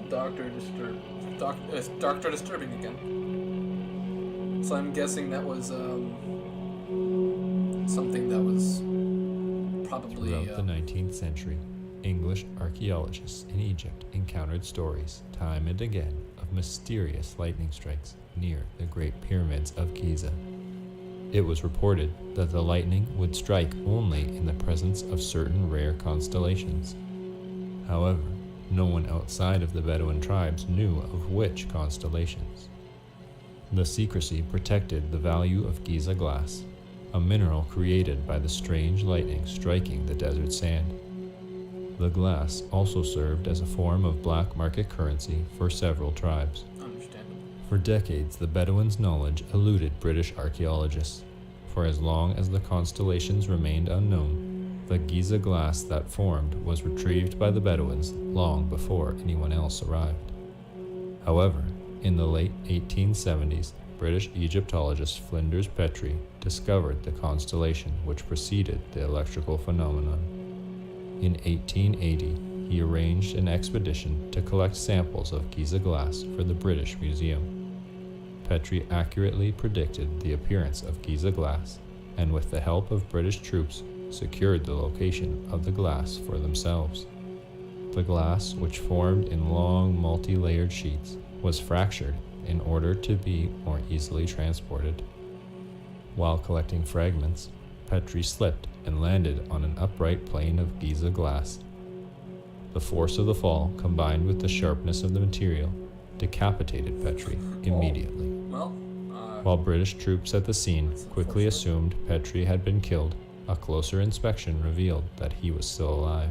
Speaker 1: Doctor disturbing again. So I'm guessing that was something that was probably...
Speaker 9: Throughout the 19th century, English archaeologists in Egypt encountered stories, time and again, of mysterious lightning strikes near the Great Pyramids of Giza. It was reported that the lightning would strike only in the presence of certain rare constellations. However, no one outside of the Bedouin tribes knew of which constellations. The secrecy protected the value of Giza glass, a mineral created by the strange lightning striking the desert sand. The glass also served as a form of black market currency for several tribes.
Speaker 1: Understandable.
Speaker 9: For decades, the Bedouins' knowledge eluded British archaeologists. For as long as the constellations remained unknown, the Giza glass that formed was retrieved by the Bedouins long before anyone else arrived. However, in the late 1870s, British Egyptologist Flinders Petrie discovered the constellation which preceded the electrical phenomenon. In 1880, he arranged an expedition to collect samples of Giza glass for the British Museum. Petrie accurately predicted the appearance of Giza glass, and with the help of British troops, secured the location of the glass for themselves. The glass, which formed in long, multi-layered sheets, was fractured in order to be more easily transported. While collecting fragments, Petrie slipped and landed on an upright plane of Giza glass. The force of the fall, combined with the sharpness of the material, decapitated Petrie immediately. While British troops at the scene quickly assumed Petrie had been killed, a closer inspection revealed that he was still alive.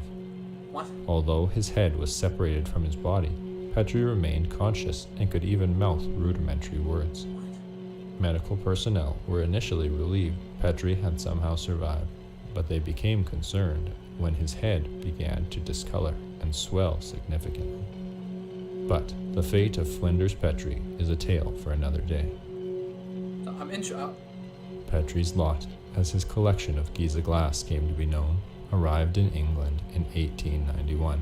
Speaker 9: Although his head was separated from his body, Petrie remained conscious and could even mouth rudimentary words. Medical personnel were initially relieved Petrie had somehow survived, but they became concerned when his head began to discolor and swell significantly. But the fate of Flinders Petrie is a tale for another day.
Speaker 1: I'm in shock.
Speaker 9: Petrie's lot, as his collection of Giza glass came to be known, arrived in England in 1891.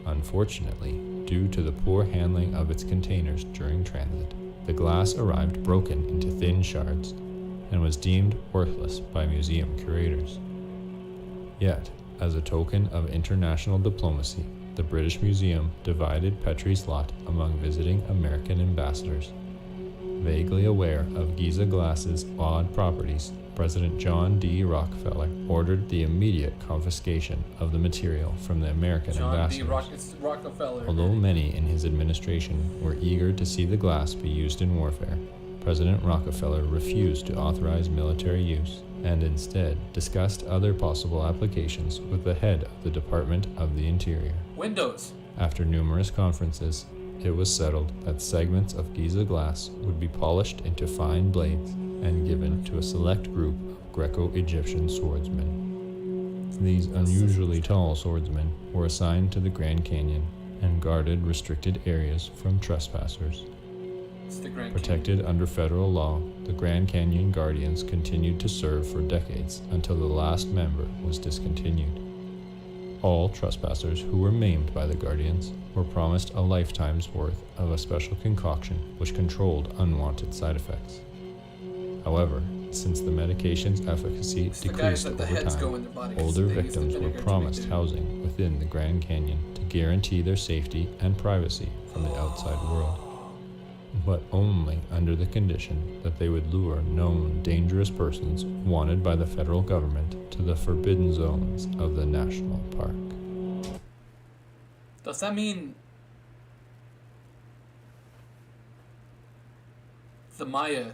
Speaker 9: Unfortunately, due to the poor handling of its containers during transit, the glass arrived broken into thin shards and was deemed worthless by museum curators. Yet, as a token of international diplomacy, the British Museum divided Petrie's lot among visiting American ambassadors. Vaguely aware of Giza glass's odd properties, President John D. Rockefeller ordered the immediate confiscation of the material from the American ambassadors.
Speaker 1: Rockefeller.
Speaker 9: Although many in his administration were eager to see the glass be used in warfare, President Rockefeller refused to authorize military use and instead discussed other possible applications with the head of the Department of the Interior.
Speaker 1: Windows.
Speaker 9: After numerous conferences, it was settled that segments of Giza glass would be polished into fine blades and given to a select group of Greco-Egyptian swordsmen. These unusually tall swordsmen were assigned to the Grand Canyon and guarded restricted areas from trespassers. Protected under federal law, the Grand Canyon Guardians continued to serve for decades until the last member was discontinued. All trespassers who were maimed by the Guardians were promised a lifetime's worth of a special concoction which controlled unwanted side effects. However, since the medication's efficacy decreased over time, older victims were promised housing within the Grand Canyon to guarantee their safety and privacy from the outside world, but only under the condition that they would lure known dangerous persons wanted by the federal government to the forbidden zones of the national park.
Speaker 1: Does that mean the Maya?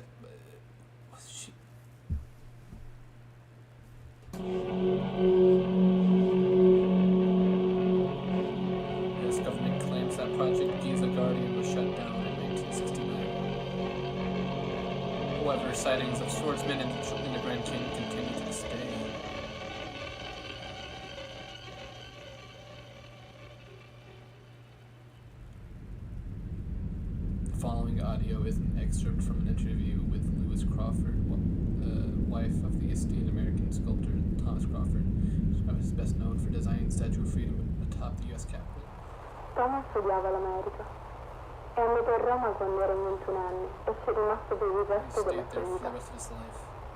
Speaker 1: Yes, government claims that Project Giza Guardian was shut down in 1969. However, sightings of swordsmen in the Grand Canyon continue to this day. The following audio is an excerpt from an interview with Lewis Crawford, the wife of the esteemed American sculptor Thomas Crawford, who is best known for designing Statue of Freedom atop the U.S. Capitol.
Speaker 5: Thomas odiava l'America. È andato a Roma quando era 21 anni e ci è rimasto per il resto della sua vita.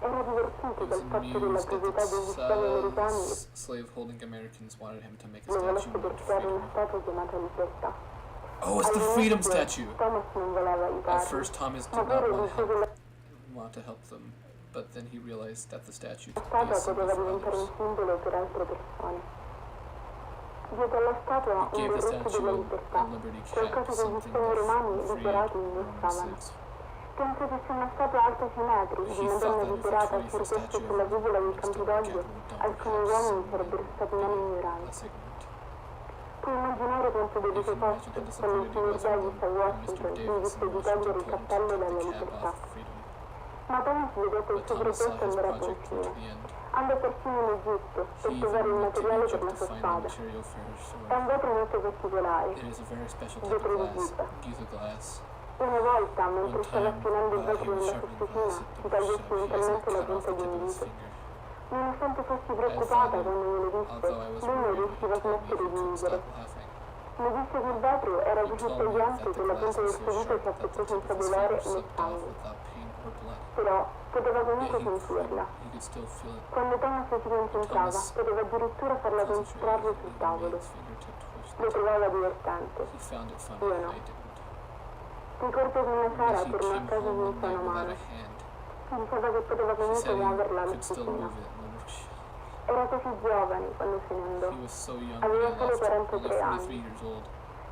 Speaker 5: Era divertito dal fatto che la proprietà degli schiavi americani
Speaker 1: slave-holding Americans wanted him to make a
Speaker 5: lo volesse
Speaker 1: statue
Speaker 5: per creare una statua chiamata Libertà.
Speaker 1: Oh, it's the freedom statue!
Speaker 5: Thomas non voleva
Speaker 1: At
Speaker 5: aiutarli,
Speaker 1: first, Thomas
Speaker 5: ma
Speaker 1: did
Speaker 5: poi
Speaker 1: not
Speaker 5: riceve
Speaker 1: want to help them, but then he realized that the statue
Speaker 5: la
Speaker 1: could be a
Speaker 5: statua
Speaker 1: symbol
Speaker 5: poteva
Speaker 1: for
Speaker 5: diventare un
Speaker 1: others.
Speaker 5: simbolo per altre persone. Dietro alla statua un
Speaker 1: He gave the
Speaker 5: berretto
Speaker 1: statue
Speaker 5: della
Speaker 1: a
Speaker 5: libertà,
Speaker 1: liberty cap,
Speaker 5: qualcosa che gli
Speaker 1: something
Speaker 5: schiavi
Speaker 1: that
Speaker 5: romani
Speaker 1: freed
Speaker 5: liberati
Speaker 1: Roman
Speaker 5: indossavano.
Speaker 1: slaves.
Speaker 5: Penso che sia una statua alta 6 metri, di una donna liberata circosta sulla cupola del Campidoglio, alcuni uomini sarebbero stati meno ignoranti. Puoi immaginare quanto deluso fosse quando il signor Davis a Washington gli disse di togliere il cappello dalla libertà. Ma Thomas vedette il suo progetto andare a buon fine. Andò persino in Egitto per trovare il materiale per la sua spada. È un vetro molto particolare, vetro di Giza. Una volta, mentre stava affinando il vetro nella sua si tagliò accidentalmente la punta di un dito. Nonostante fossi preoccupata quando me lo disse, lui non riusciva a smettere di ridere. Mi disse che il vetro era così tagliente che la punta del suo dito si appiccò senza dolore né sangue. Però poteva comunque sentirla. Quando Thomas si concentrava, poteva addirittura farla concentrarlo sul tavolo. Lo trovava divertente. Io no. Ricordo che una sera tornò a casa senza una mano. Pensava che poteva comunque muoverla all'officina. Era così giovane quando se ne andò. Aveva solo 43 anni.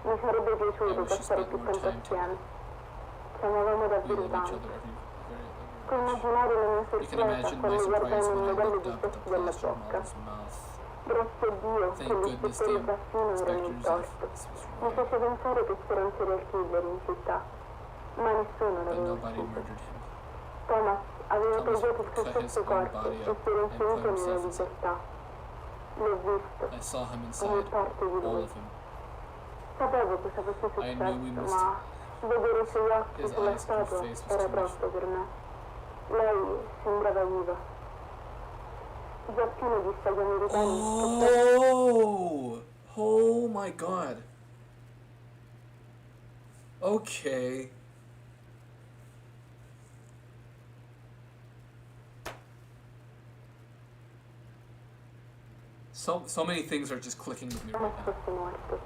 Speaker 5: Mi sarebbe piaciuto passare più tempo assieme. Ci amavamo davvero tanto. Puoi immaginare la mia sorpresa quando guardai nel modello di gesto della bocca. Grazie a Dio che l'ispettore Bassino era nel torto. Mi fece pensare che c'era un serial killer in città, ma nessuno l'aveva ucciso. Thomas aveva tagliato il suo stesso corpo e si era inserito nella libertà. L'ho visto, ogni parte di lui. Sapevo cosa fosse
Speaker 1: I knew we
Speaker 5: successo,
Speaker 1: missed
Speaker 5: ma vedere i suoi occhi
Speaker 1: his
Speaker 5: sulla
Speaker 1: eyes through
Speaker 5: statua
Speaker 1: face was
Speaker 5: era
Speaker 1: too much.
Speaker 5: troppo per me. Lei sembrava viva. Giappino disse agli americani
Speaker 1: Oh! Oh my god. Okay. So many things are just clicking with me right now.
Speaker 5: fosse morto.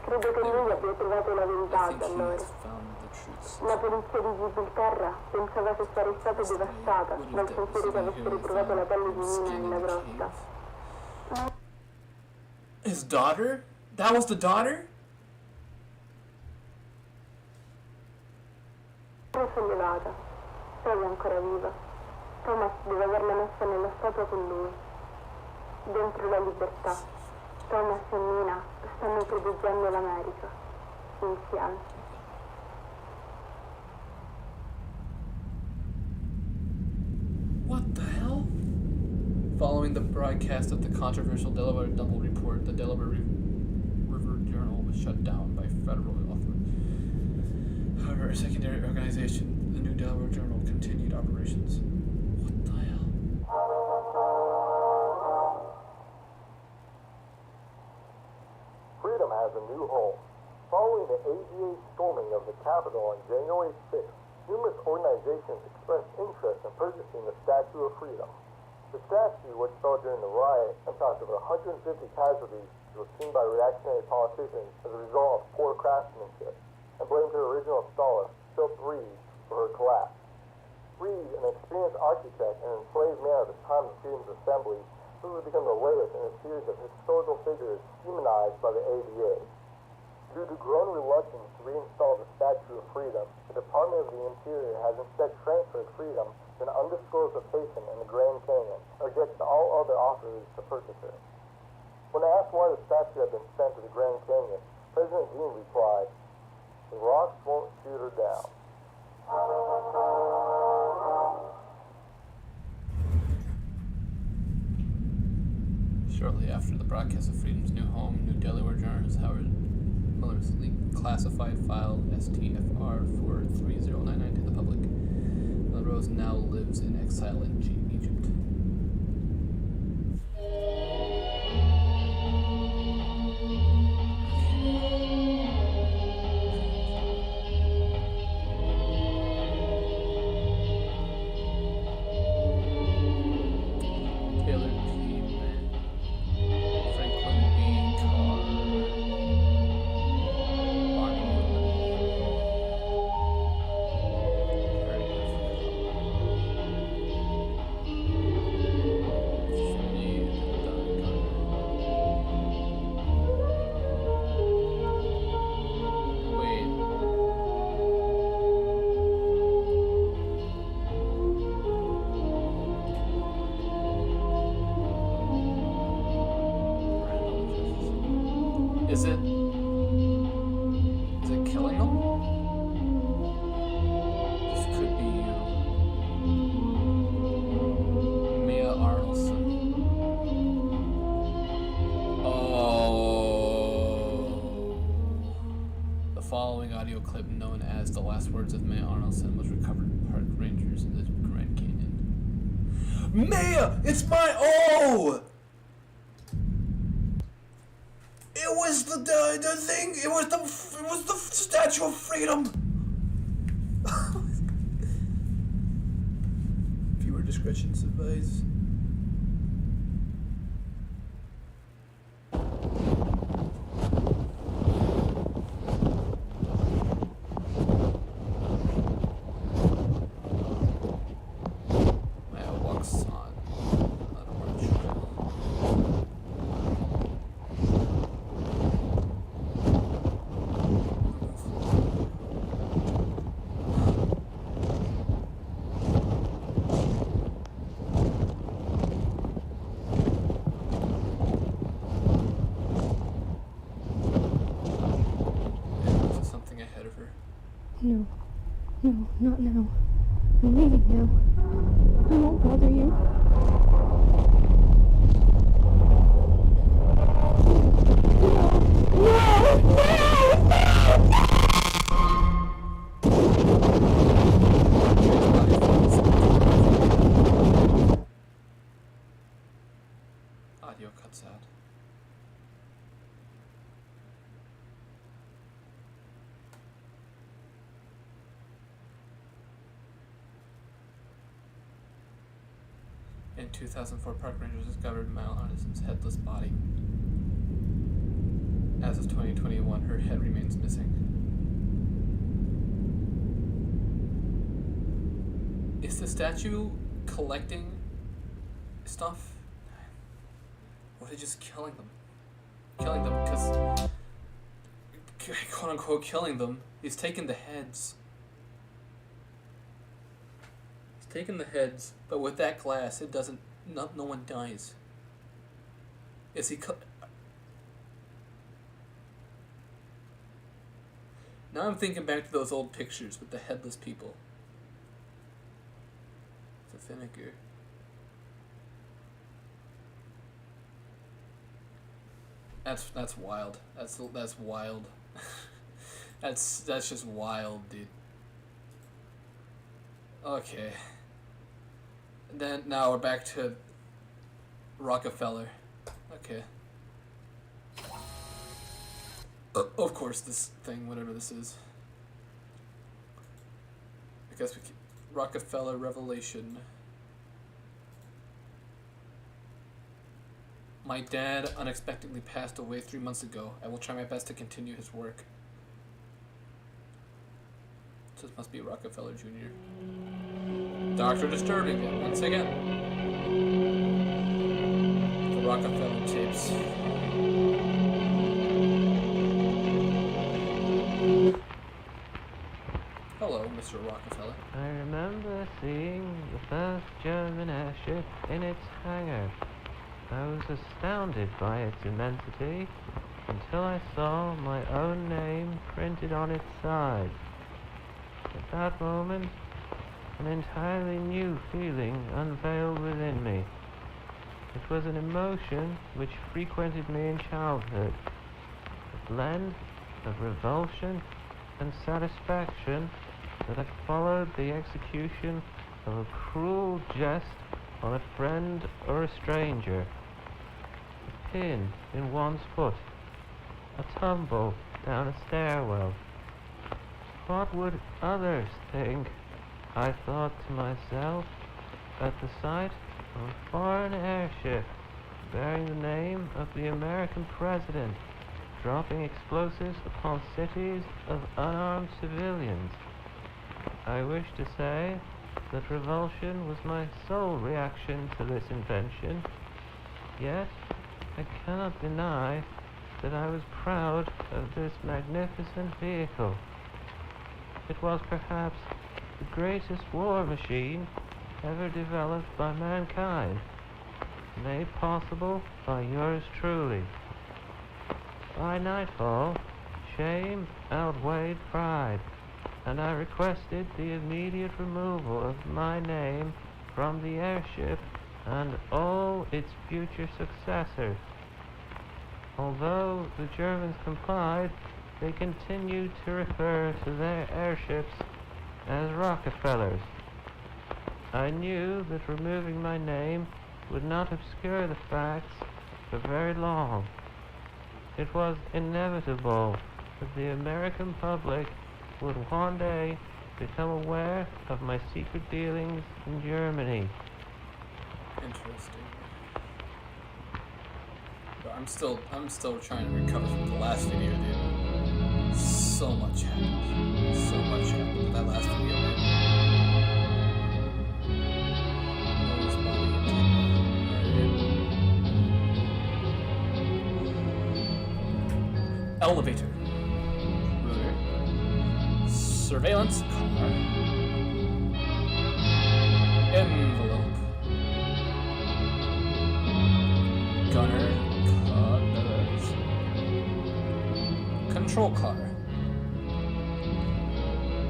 Speaker 5: Credo che lui abbia trovato la verità
Speaker 1: I think
Speaker 5: da
Speaker 1: he
Speaker 5: allora.
Speaker 1: has found the truth.
Speaker 5: La polizia di Gibilterra pensava che sarei stata devastata dal pensiero che avessero trovato la pelle di Nina nella grotta.
Speaker 1: His daughter? That was the daughter?
Speaker 5: Sono sollevata. Sei ancora viva. Thomas deve averla messa nella statua con lui. Dentro la libertà. Thomas e Nina stanno proteggendo l'America. Insieme.
Speaker 1: What the hell? Following the broadcast of the controversial Delaware Double Report, the Delaware River Journal was shut down by federal authorities. However, a secondary organization, the New Delaware Journal, continued operations. What the hell?
Speaker 12: Freedom has a new home. Following the ADA storming of the Capitol on January 6th, numerous organizations expressed interest in purchasing the Statue of Freedom. The statue, which fell during the riot and caused over 150 casualties, was seen by reactionary politicians as a result of poor craftsmanship, and blamed her original installer, Philip Reed, for her collapse. Reed, an experienced architect and enslaved man at the time of Freedom's assembly, this has become the latest in a series of historical figures demonized by the ADA. Due to growing reluctance to reinstall the Statue of Freedom, the Department of the Interior has instead transferred Freedom to an undisclosed location in the Grand Canyon and rejected all other offers to purchase her. When asked why the statue had been sent to the Grand Canyon, President Dean replied, "The rocks won't shoot her down."
Speaker 1: Shortly after the broadcast of Freedom's new home, New Delaware Journal's Howard Miller's leaked classified file STFR 43099 to the public. Melrose now lives in exile in Egypt. Is it killing them? This could be you. Mia Arnoldson. Oh. The following audio clip, known as The Last Words of Mia Arnoldson, was recovered by park rangers in the Grand Canyon. Mia! It's my It was the thing. It was the Statue of Freedom. Viewer discretion is advised. Maya walks on an orange trail.
Speaker 13: No. No, not now. I'm leaving now. I won't bother you. No! No! No!
Speaker 1: In 2004, park rangers discovered Mile Anderson's headless body. As of 2021, her head remains missing. Is the statue collecting stuff? Or are they just killing them? Killing them because, quote unquote, killing them. He's taking the heads. He's taking the heads, but with that glass, it doesn't. No one dies. Is he? Now I'm thinking back to those old pictures with the headless people. The vinegar. That's wild. That's wild. that's just wild, dude. Okay. And then now we're back to Rockefeller. Okay. Of course, this thing, whatever this is. I guess we keep Rockefeller Revelation. My dad unexpectedly passed away 3 months ago. I will try my best to continue his work. So this must be Rockefeller Jr. Dr. Disturbing it once again. The Rockefeller tapes. Hello, Mr. Rockefeller.
Speaker 4: I remember seeing the first German airship in its hangar. I was astounded by its immensity until I saw my own name printed on its side. At that moment, an entirely new feeling unveiled within me. It was an emotion which frequented me in childhood, a blend of revulsion and satisfaction that had followed the execution of a cruel jest on a friend or a stranger. A pin in one's foot, a tumble down a stairwell. What would others think? I thought to myself at the sight of a foreign airship bearing the name of the American president, dropping explosives upon cities of unarmed civilians. I wish to say that revulsion was my sole reaction to this invention, yet I cannot deny that I was proud of this magnificent vehicle. It was perhaps the greatest war machine ever developed by mankind, made possible by yours truly. By nightfall, shame outweighed pride, and I requested the immediate removal of my name from the airship and all its future successors. Although the Germans complied, they continued to refer to their airships as Rockefellers. I knew that removing my name would not obscure the facts for very long. It was inevitable that the American public would one day become aware of my secret dealings in Germany.
Speaker 1: Interesting. But I'm still trying to recover from the last video, dude. So much happened. So much happened in that last video, man. Elevator. Rotor. Surveillance car. Envelope. Gunner. Cutters. Control car.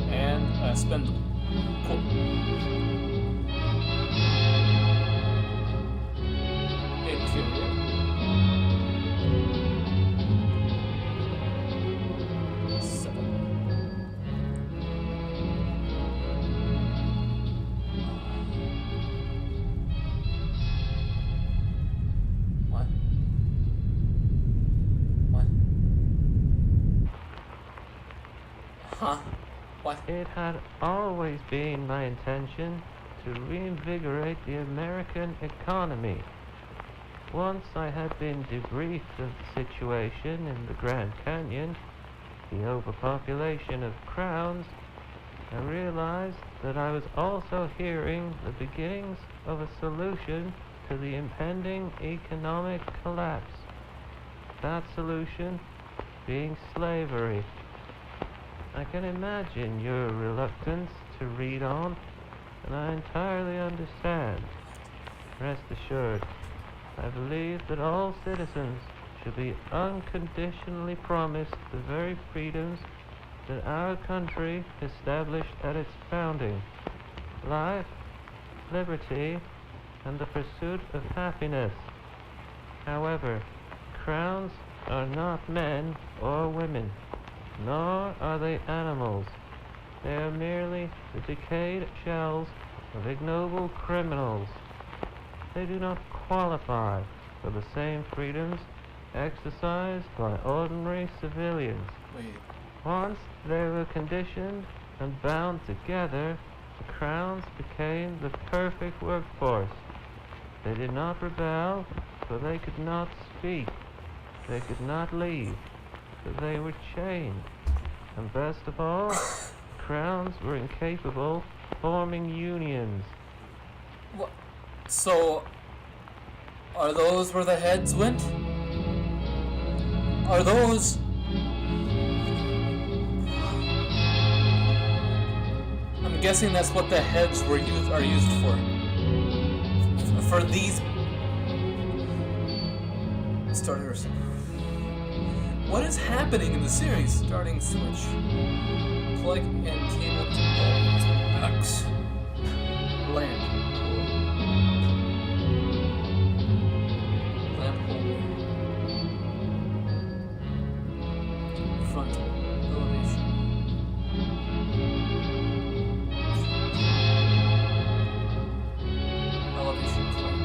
Speaker 1: And a spindle. Cool. Interior.
Speaker 4: It had always been my intention to reinvigorate the American economy. Once I had been debriefed of the situation in the Grand Canyon, the overpopulation of crowns, I realized that I was also hearing the beginnings of a solution to the impending economic collapse. That solution being slavery. I can imagine your reluctance to read on, and I entirely understand. Rest assured, I believe that all citizens should be unconditionally promised the very freedoms that our country established at its founding: life, liberty, and the pursuit of happiness. However, crowns are not men or women, nor are they animals. They are merely the decayed shells of ignoble criminals. They do not qualify for the same freedoms exercised by ordinary civilians. Once they were conditioned and bound together, the crowns became the perfect workforce. They did not rebel, for they could not speak. They could not leave, for they were chained. And best of all, crowns were incapable of forming unions.
Speaker 1: What? So, are those where the heads went? Are those... I'm guessing that's what the heads are used for. For these... Start rehearsing. What is happening in the series? Starting switch. Plug and cable to box. Lamp. Lamp holder. Front elevation. Elevation clamp.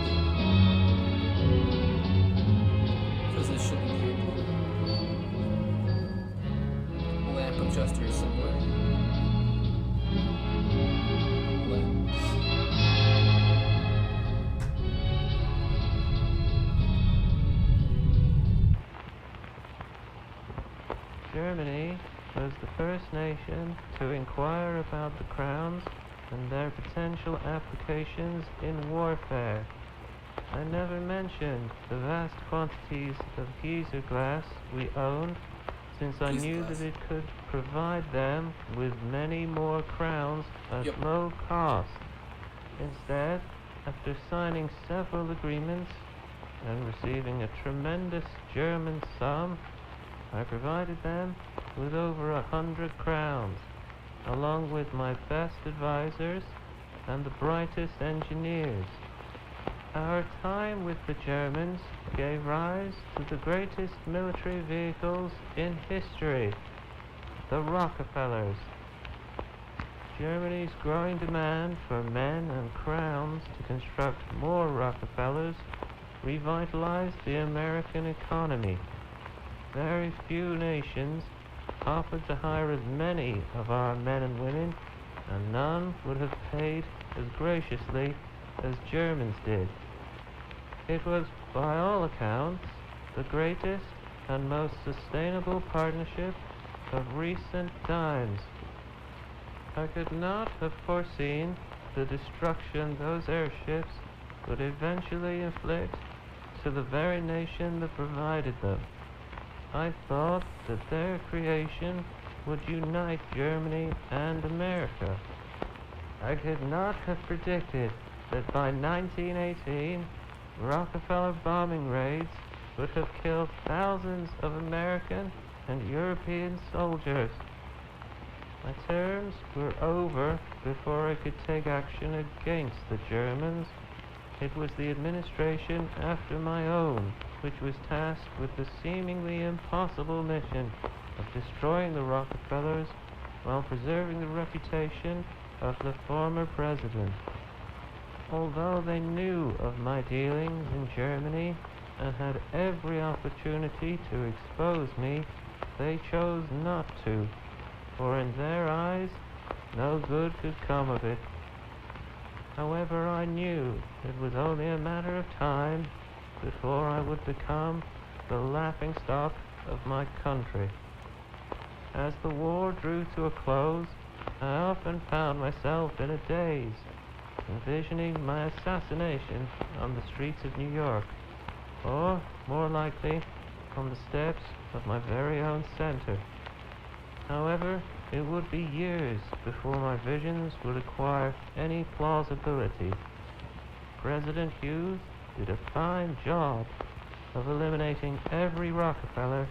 Speaker 1: Position cable. Lamp adjuster assembly. Lens.
Speaker 4: Germany was the first nation to inquire about the crowns and their potential applications in warfare. I never mentioned the vast quantities of geyser glass we owned, since I knew that it could provide them with many more crowns at low cost. Instead, after signing several agreements and receiving a tremendous German sum, I provided them with over 100 crowns, along with my best advisors and the brightest engineers. Our time with the Germans gave rise to the greatest military vehicles in history, the Rockefellers. Germany's growing demand for men and crowns to construct more Rockefellers revitalized the American economy. Very few nations offered to hire as many of our men and women, and none would have paid as graciously as Germans did. It was, by all accounts, the greatest and most sustainable partnership of recent times. I could not have foreseen the destruction those airships would eventually inflict to the very nation that provided them. I thought that their creation would unite Germany and America. I could not have predicted that by 1918, Rockefeller bombing raids would have killed thousands of American and European soldiers. My terms were over before I could take action against the Germans. It was the administration after my own which was tasked with the seemingly impossible mission of destroying the Rockefellers while preserving the reputation of the former president. Although they knew of my dealings in Germany and had every opportunity to expose me, they chose not to, for in their eyes, no good could come of it. However, I knew it was only a matter of time before I would become the laughingstock of my country. As the war drew to a close, I often found myself in a daze, envisioning my assassination on the streets of New York, or, more likely, on the steps of my very own center. However, it would be years before my visions would acquire any plausibility. President Hughes did a fine job of eliminating every Rockefeller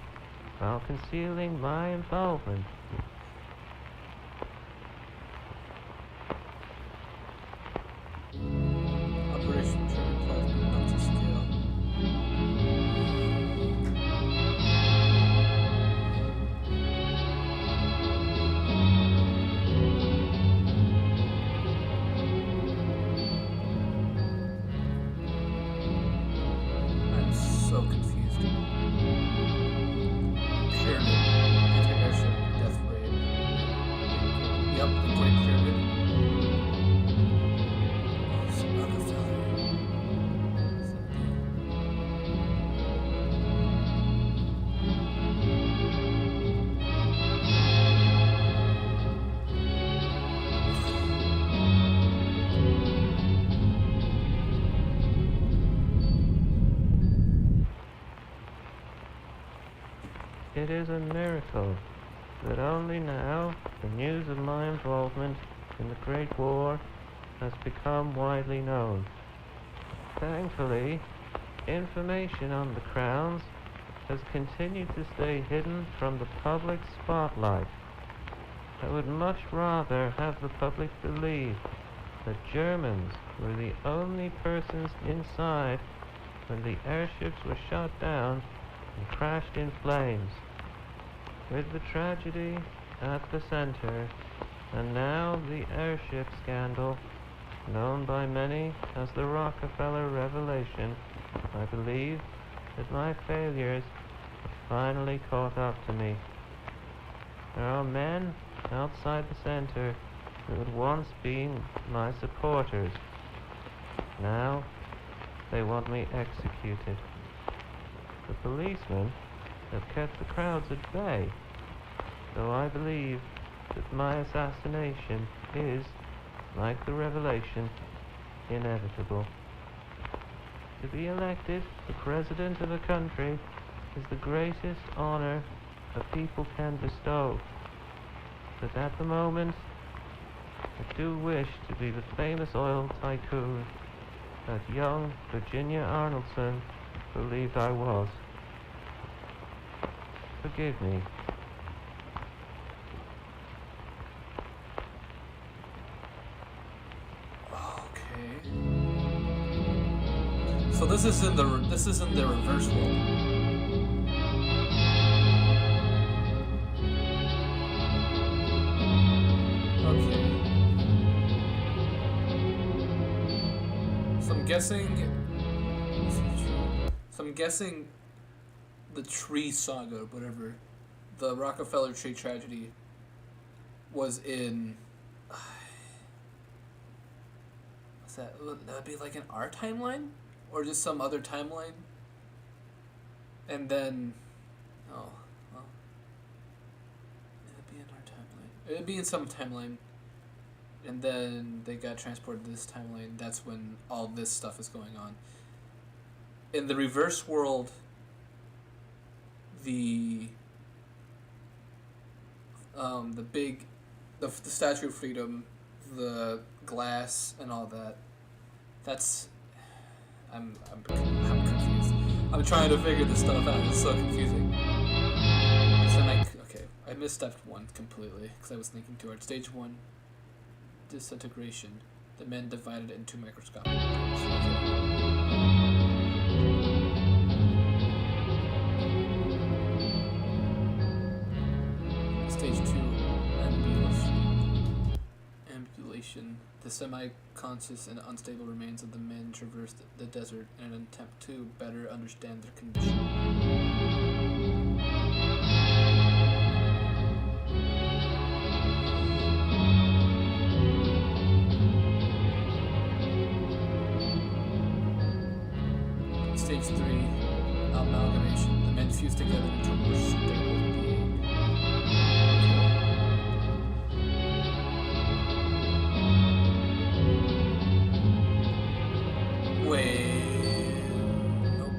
Speaker 4: while concealing my involvement.
Speaker 1: Operation German Plasma not to scale. I'm so confused. Pyramid, anti-airship, death raid. Yep, the Great Pyramid.
Speaker 4: It is a miracle that only now the news of my involvement in the Great War has become widely known. Thankfully, information on the crowns has continued to stay hidden from the public spotlight. I would much rather have the public believe that Germans were the only persons inside when the airships were shot down and crashed in flames. With the tragedy at the center, and now the airship scandal, known by many as the Rockefeller Revelation, I believe that my failures have finally caught up to me. There are men outside the center who had once been my supporters. Now they want me executed. The policemen have kept the crowds at bay, though I believe that my assassination is, like the revelation, inevitable. To be elected the president of a country is the greatest honor a people can bestow. But at the moment, I do wish to be the famous oil tycoon that young Virginia Arnoldson believed I was. Forgive me.
Speaker 1: Okay. So this is in the reverse world. Okay. So I'm guessing the tree saga, whatever, the Rockefeller tree tragedy was in, what's that? Would that be like in our timeline? Or just some other timeline? And then, oh, well, it'd be in our timeline. It'd be in some timeline. And then they got transported to this timeline. That's when all this stuff is going on. In the reverse world, the Statue of Freedom, the glass and all that. That's I'm confused. I'm trying to figure this stuff out. It's so confusing. Okay, I misstepped one completely because I was thinking toward stage 1, disintegration. The men divided into microscopic parts. Stage 2, ambulation. The semi-conscious and unstable remains of the men traversed the desert in an attempt to better understand their condition. these three amalgamation, the men fused together into a more stable being. Wait. Nope.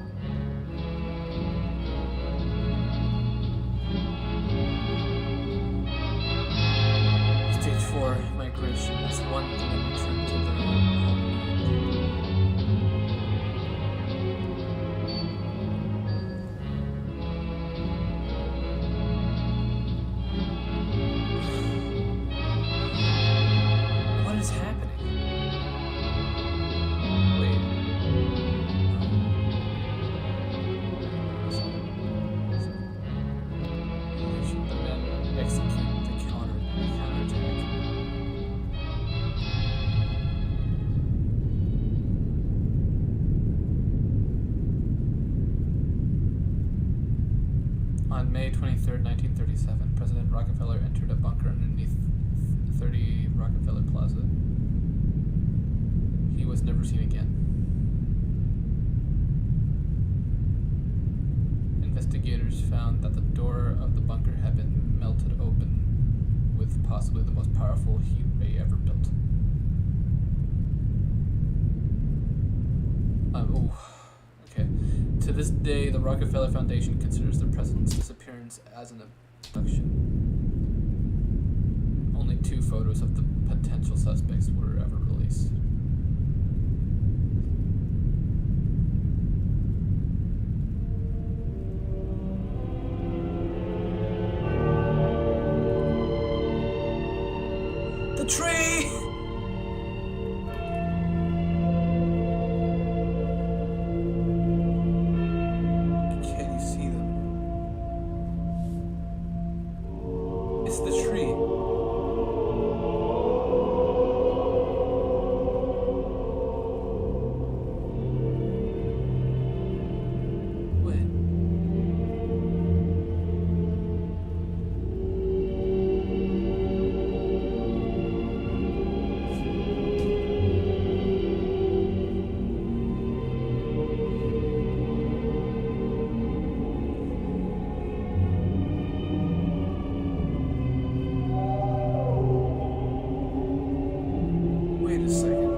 Speaker 1: Stage 4 migration. As one can return to their homeland. What is happening? Wait. The men execute the counterattack. On May 23rd, 1937, President Rockefeller entered a bunker underneath 30 Rockefeller Plaza. He was never seen again. Investigators found that the door of the bunker had been melted open with possibly the most powerful heat ray ever built. Okay. To this day, the Rockefeller Foundation considers the president's disappearance as an abduction. Only 2 photos of the potential suspects were ever released. The tree! Can you see them? It's the tree. Wait a second.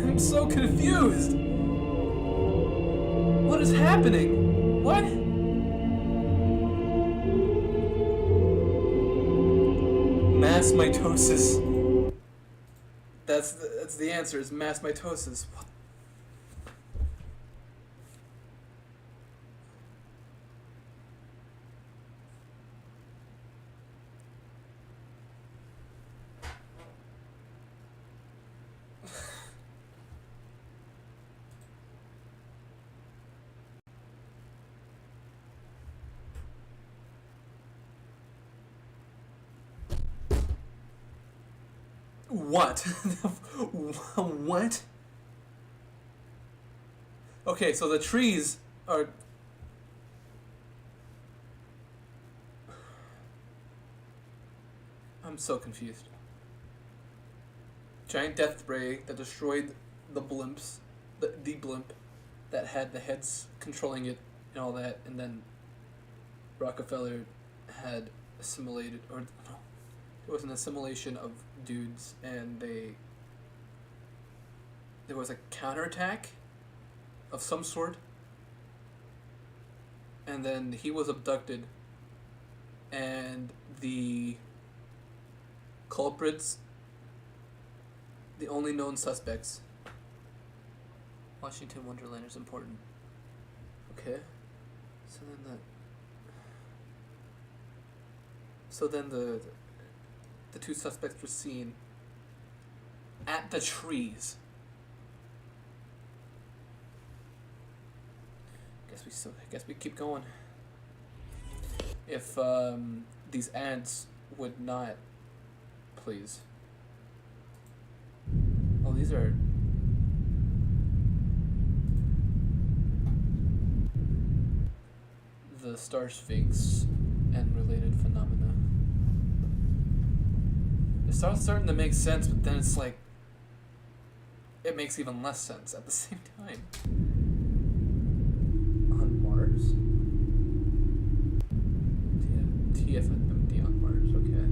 Speaker 1: I'm so confused. What is happening? What? Mass mitosis. That's the answer. Is mass mitosis. What? What? What? Okay, so the trees are... I'm so confused. Giant death ray that destroyed the blimps, the blimp that had the heads controlling it and all that, and then Rockefeller had assimilated, or no, it was an assimilation of dudes, and there was a counterattack of some sort, and then he was abducted, and the culprits, the only known suspects. Washington Wonderland is important. Okay. So then the 2 suspects were seen at the trees. guess we keep going. If these ads would not, please. Oh, these are. The star sphinx and related phenomena. It starts starting to make sense, but then it's like it makes even less sense at the same time. On Mars? TFMD on Mars, okay.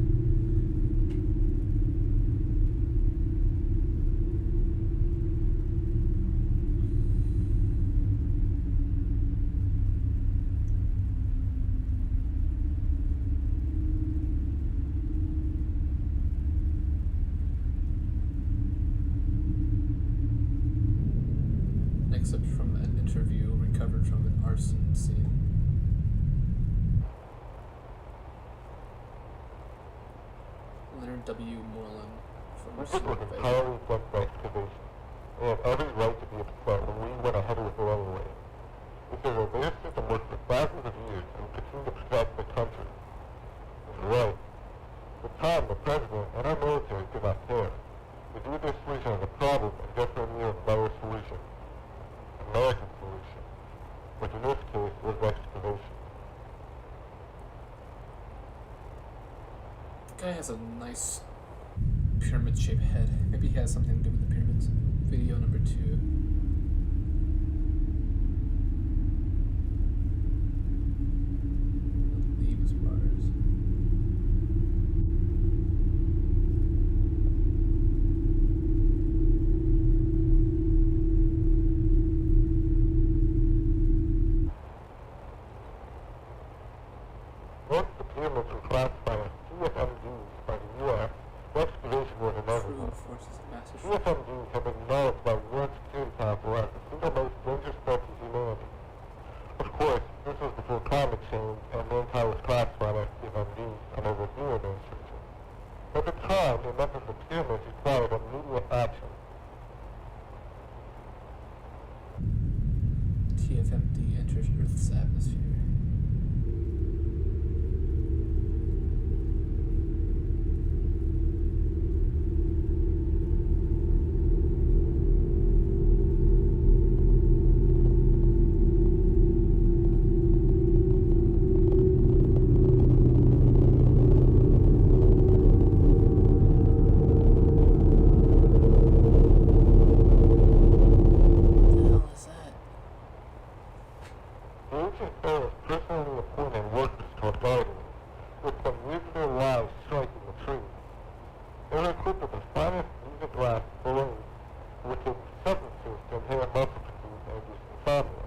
Speaker 1: Except from an interview recovered from an arson scene. Leonard W. Moreland from
Speaker 6: This was entirely just excavation. They had every right to be upset, and we went ahead with it anyway. We said that their system worked for thousands of years and would continue to protect the country. It was right. At the time, the president and our military did not care. They viewed their solution as a problem and just were near a better solution. American solution, which in this case was excavation.
Speaker 1: The guy has a nice pyramid-shaped head. Maybe he has something to do with the pyramids. Video number 2. Leaves Mars.
Speaker 6: Once the pyramids were classified as TFMDs by the U.S., the excavation was inevitable. TFMDs have been acknowledged by UN Security Council as the single most dangerous threat to humanity. Of course, this was before climate change and mankind was classified as TFMDs under the new administration. At the time, it meant that the pyramids required immediate action.
Speaker 1: TFMD enters Earth's atmosphere.
Speaker 6: The ancient pharaohs personally appointed workers to guard them, with some years of their lives striking the trees. They were equipped with the finest music glass balloons, which had substances to inhibit muscle fatigue and reduce insomnia,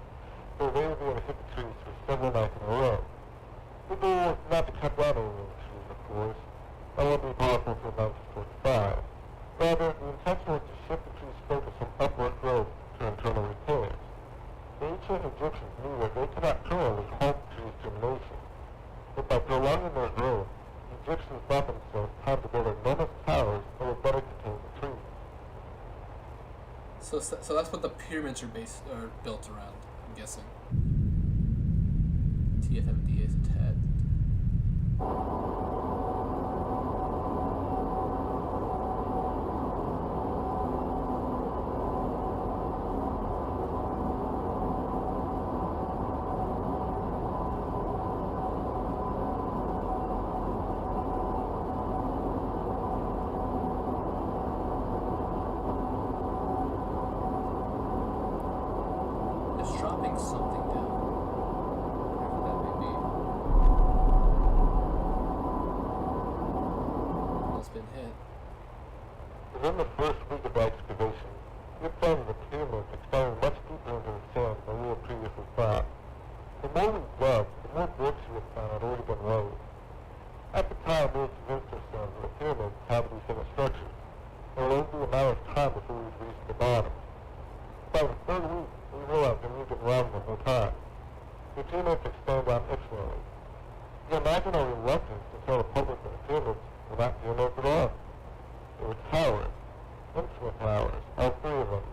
Speaker 6: so they would be able to hit the trees for several nights in a row. The goal was not to cut down any of the trees, of course. That wouldn't be possible until 1945. Rather, the intention was to shift the trees' focus from upward growth to internal repairs. The ancient Egyptians knew that they could not permanently halt the trees' germination, but by prolonging their growth, the Egyptians bought themselves time to build enormous towers that would better contain the trees.
Speaker 1: So that's what the pyramids are built around, I'm guessing. TFMD is a tad. It's dropping something down. Whatever that may be. Well, it's been hit.
Speaker 6: Within the first week of excavation, we found the pyramids extended much deeper into the sand than we had previously thought. The more we dug, the more bricks we had found had already been laid. At the time, we had convinced ourselves that the pyramids had to be finished structures, and it would only be a matter of time before we would reach the bottom. By the third week, we realized that we had been wrong the whole time. The pyramids expanded on exponentially. You can imagine our reluctance to tell the public that the pyramids were not pyramids at all. They were towers, infinite towers, all three of them,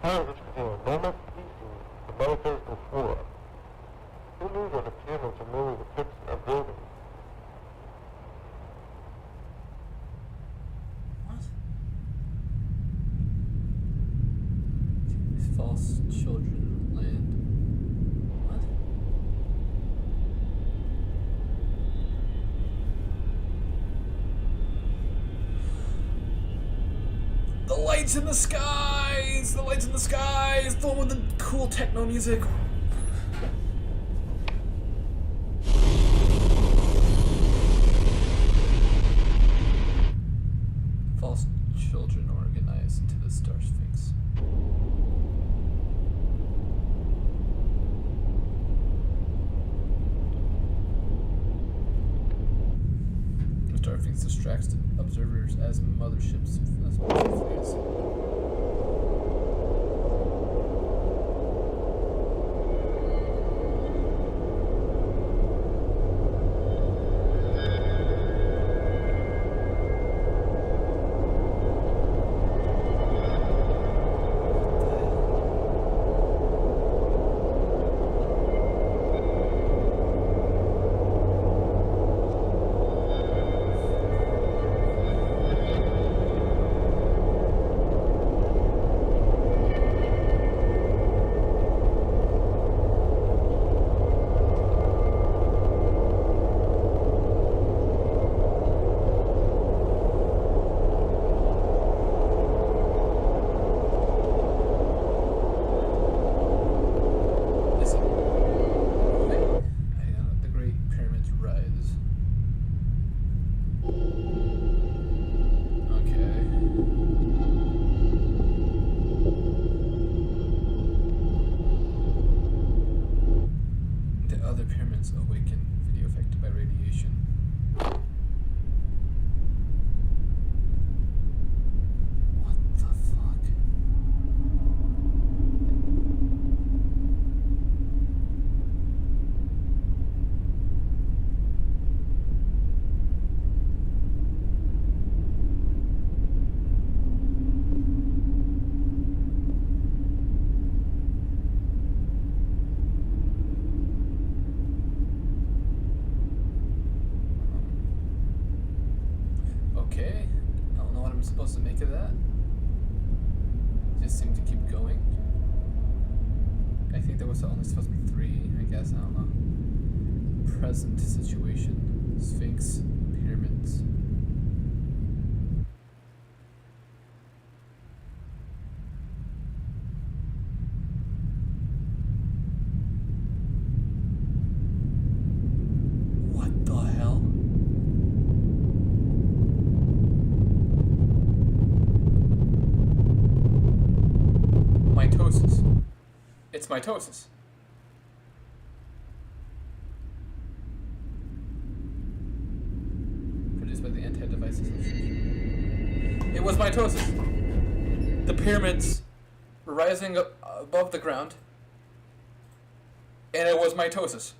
Speaker 6: towers which contain enormous species of metaphysical flora.
Speaker 3: Who knew that the cameras are merely the tips of buildings?
Speaker 1: False children land. What? The lights in the skies! The lights in the skies! The one with the cool techno music. False children organized into the Star Sphinx. Starfleet distracts observers as motherships flees. Supposed to make of that? Just seemed to keep going. I think there was only supposed to be 3, I guess, I don't know. Present situation. Sphinx, pyramids. What the hell? Mitosis. It's mitosis. Produced by the anti-device association. It was mitosis. The pyramids were rising up above the ground, and it was mitosis.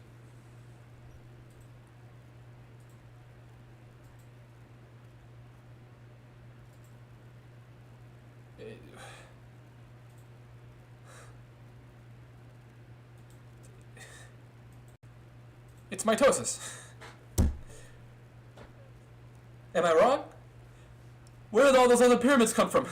Speaker 1: It's mitosis. Am I wrong? Where did all those other pyramids come from?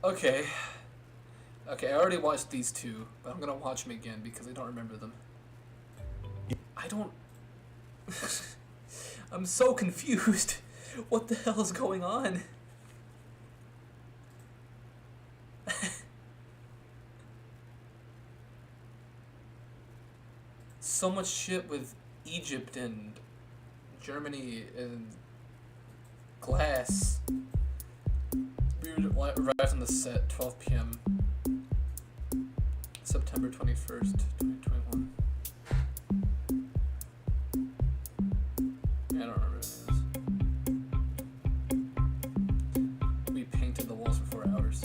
Speaker 1: Okay. Okay, I already watched these 2, but I'm gonna watch them again because I don't remember them. I don't... I'm so confused. What the hell is going on? So much shit with Egypt and Germany and glass. We arrived on the set 12 p.m. September 21st, 2021. I don't remember what it is. We painted the walls for 4 hours.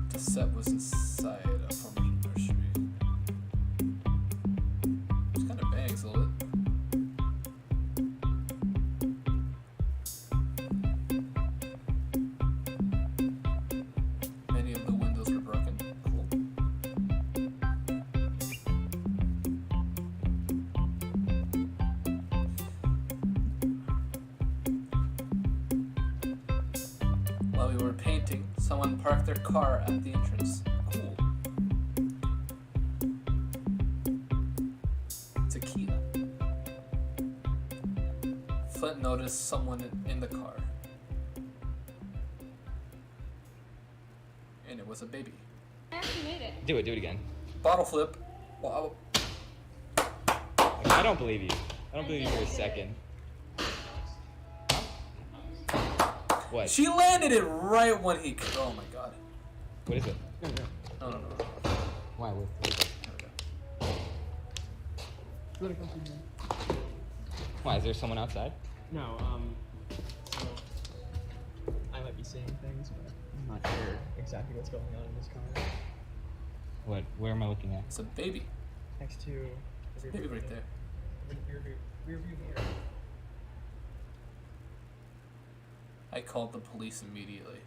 Speaker 1: The set was inside of while we were painting, someone parked their car at the entrance. Cool. It's a Kia. Flint noticed someone in the car. And it was a baby.
Speaker 14: I actually made it.
Speaker 15: Do it again.
Speaker 1: Bottle flip. Wow.
Speaker 15: I don't believe you. I don't believe you for a second. What?
Speaker 1: She landed it right when he. Oh my god.
Speaker 15: What is it?
Speaker 1: No.
Speaker 15: Why? What is it? Why? Is there someone outside?
Speaker 16: No, so I might be seeing things, but I'm not sure exactly what's going on in this car.
Speaker 15: What? Where am I looking at?
Speaker 1: It's a baby.
Speaker 16: Next to the
Speaker 1: Baby right there.
Speaker 16: Rear view mirror.
Speaker 1: I called the police immediately.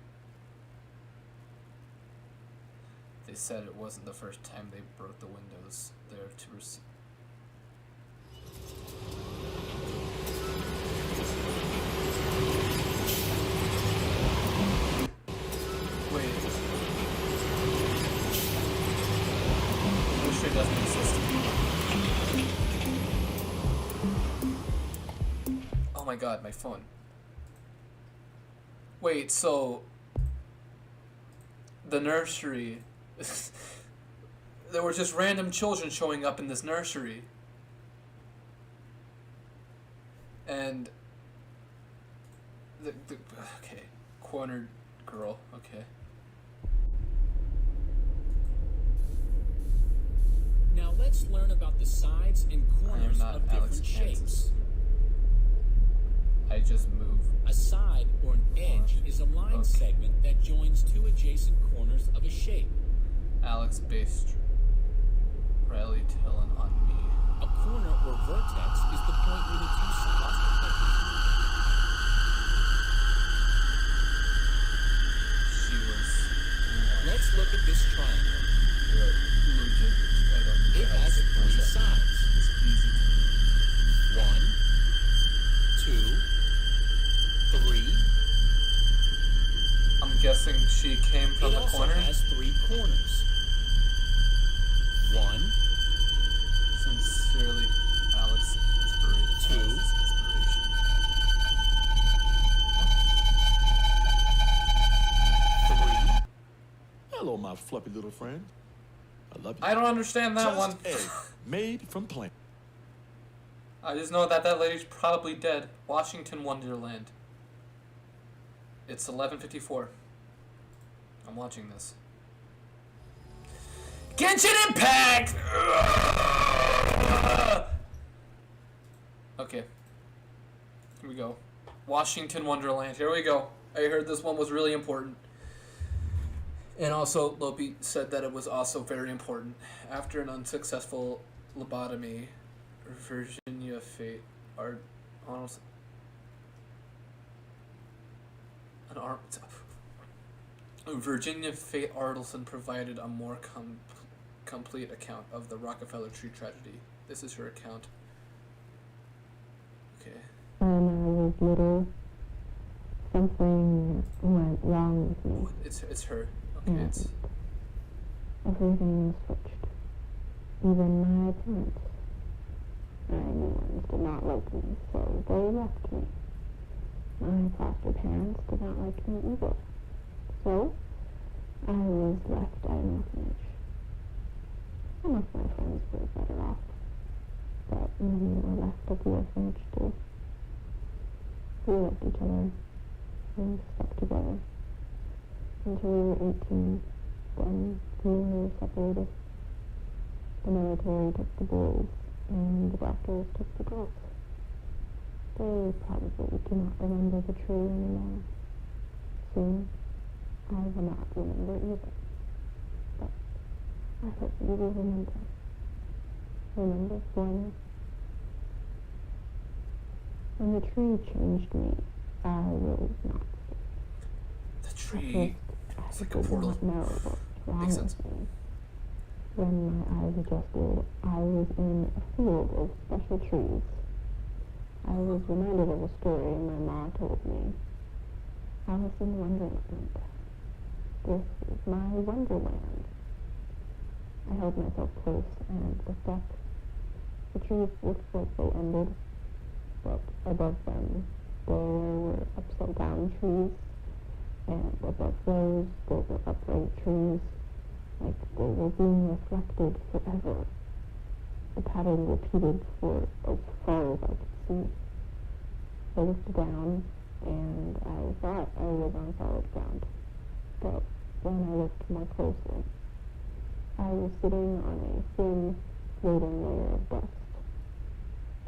Speaker 1: They said it wasn't the first time they broke the windows there to receive. Wait. This shit doesn't exist. Oh my god, my phone. Wait, so the nursery, there were just random children showing up in this nursery. And okay, cornered girl, okay.
Speaker 17: Now let's learn about the sides and corners of different shapes.
Speaker 1: I just move.
Speaker 17: A side or an edge is a line segment that joins two adjacent corners of a shape.
Speaker 1: Alex based Riley telling on me.
Speaker 17: A corner or vertex is the point where the two sides connect.
Speaker 1: She was.
Speaker 17: Let's look at this triangle. It has three sides.
Speaker 1: It's easy to
Speaker 17: 1, 2, 3.
Speaker 1: I'm guessing she came from the corner.
Speaker 17: It also has 3 corners. 1,
Speaker 1: sincerely, Alex. Inspiration.
Speaker 17: 2, 3.
Speaker 18: Hello, my fluffy little friend. I love you.
Speaker 1: I don't understand that
Speaker 18: Just
Speaker 1: one.
Speaker 18: egg made from plant.
Speaker 1: I just know that lady's probably dead. Washington Wonderland. It's 11:54. I'm watching this. Genshin Impact! Okay. Here we go. Washington Wonderland. Here we go. I heard this one was really important. And also, Lopi said that it was also very important. After an unsuccessful lobotomy, Virginia Fate Virginia Fate Artelson provided a more complete account of the Rockefeller Tree tragedy. This is her account. Okay.
Speaker 5: When I was little, something went wrong with me.
Speaker 1: It's her. Okay, it's...
Speaker 5: Everything was switched. Even my parents. My new ones did not like me, so they left me. My foster parents did not like me either. So, I was left at an orphanage. Some of my friends were better off, but many were left at the orphanage too. We loved each other. We stuck together. Until we were 18, then we were separated. The military took the boys, and the doctors took the girls. They probably do not remember the tree anymore. Soon, I will not remember either. But I hope you will remember. Remember for me? When the tree changed me, I was not sick.
Speaker 1: The tree... It's like a portal.
Speaker 5: I did not know what was wrong with me. When my eyes adjusted, I was in a field of special trees. I was reminded of a story my mom told me. Alice in Wonderland. This is my Wonderland. I held myself close and looked up. The trees looked like they ended, but above them there were upside down trees, and above those there were upright trees, like they were being reflected forever. The pattern repeated for as far as I could see. I looked down, and I thought I was on solid ground, but when I looked more closely, I was sitting on a thin, floating layer of dust.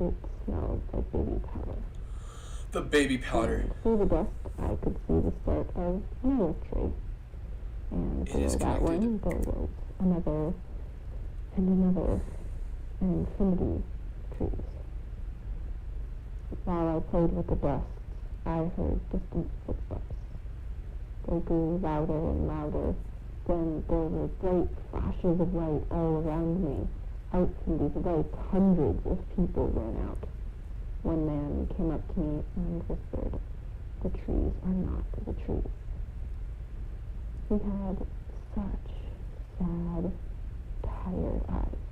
Speaker 5: It smelled like baby powder.
Speaker 1: The baby powder.
Speaker 5: And through the dust, I could see the start of another tree. And below that one, there was another and another, an infinity of trees. While I played with the dust, I heard distant footsteps. They grew louder and louder. Then there were bright flashes of light all around me. Out from these lights, hundreds of people ran out. One man came up to me and whispered, "The trees are not the trees." He had such sad, tired eyes.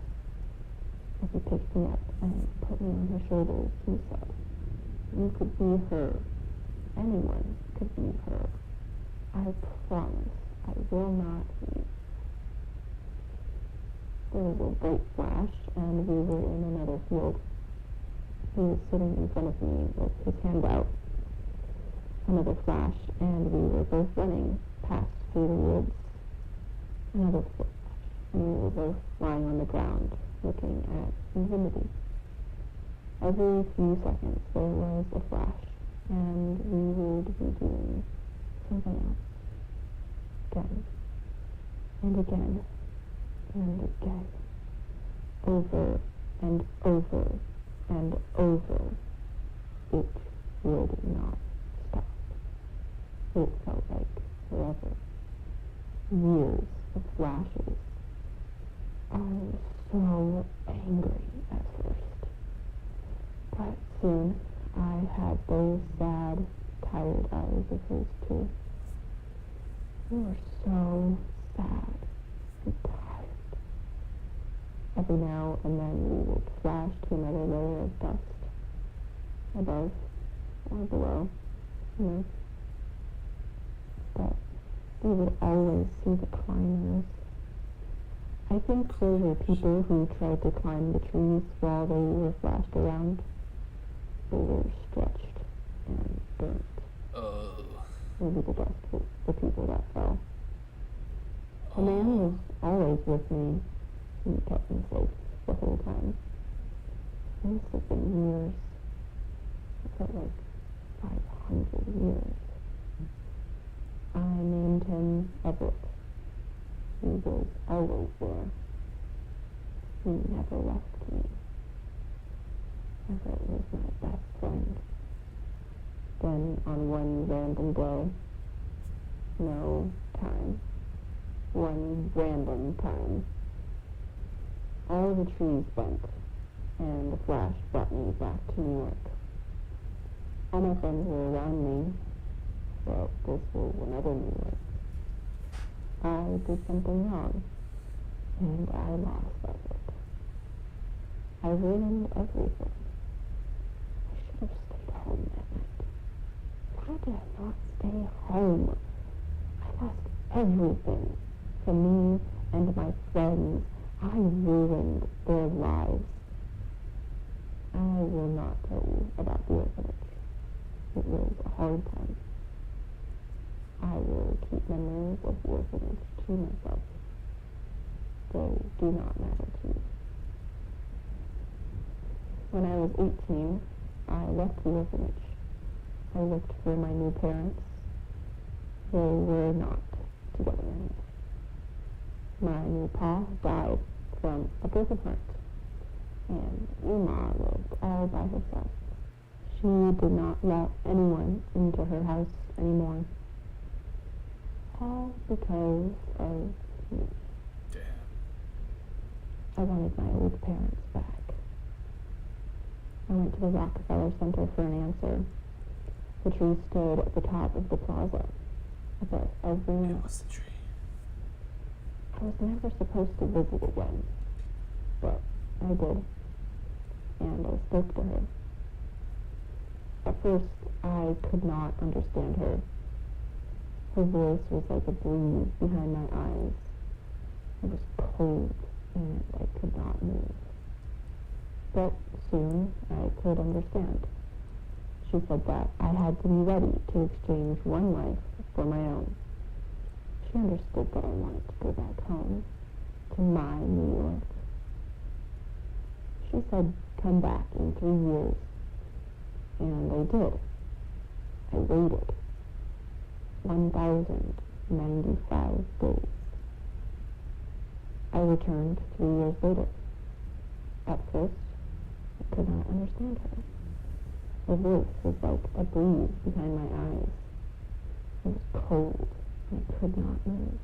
Speaker 5: As he picked me up and put me on his shoulders, he said, "You could be her. Anyone could be her. I promise I will not leave." There was a bright flash, and we were in another field. He was sitting in front of me with his hand out. Another flash, and we were both running past through the woods. Another flash, and we were both lying on the ground, looking at infinity. Every few seconds there was a flash, and we would be doing something else. Again, and again, and again. Over and over and over. It would not stop. It felt like forever. Years of flashes. I was so angry at first. But soon I had those sad, tired eyes of his too. We were so sad and tired. Every now and then we would flash to another layer of dust, above or below, But we would always see the climbers. I think there were people who tried to climb the trees while they were flashed around. They were stretched and burnt. Maybe the dust was the people that fell. The man was always with me. He kept me safe the whole time. It must have been years. It felt like 500 years. I named him Everett. He was always there. He never left me. Everett was my best friend. Then, on one random blow, no time, one random time, all the trees bent, and the flash brought me back to New York. All my friends were around me, but this was another New York. I did something wrong, and I lost Everett. I ruined everything. I should have stayed home that night. Why did I not stay home? I lost everything. For me and my friends, I ruined their lives. I will not tell you about the orphanage. It was a hard time. I will keep memories of the orphanage to myself. They do not matter to me. When I was 18, I left the orphanage. I looked for my new parents. They were not together anymore. My new pa died from a broken heart, and Uma lived all by herself. She did not let anyone into her house anymore. All because of me. I wanted my old parents back. I went to the Rockefeller Center for an answer. The tree stood at the top of the plaza. Above everyone else.
Speaker 1: It was the tree.
Speaker 5: I was never supposed to visit again, but I did, and I spoke to her. At first, I could not understand her. Her voice was like a breeze behind my eyes. It was cold, and I could not move. But soon, I could understand. She said that I had to be ready to exchange one life for my own. She understood that I wanted to go back home, to my New York. She said, come back in 3 years. And I did. I waited. 1,095 days. I returned 3 years later. At first, I could not understand her. Her voice was like a breeze behind my eyes. It was cold, and I could not move.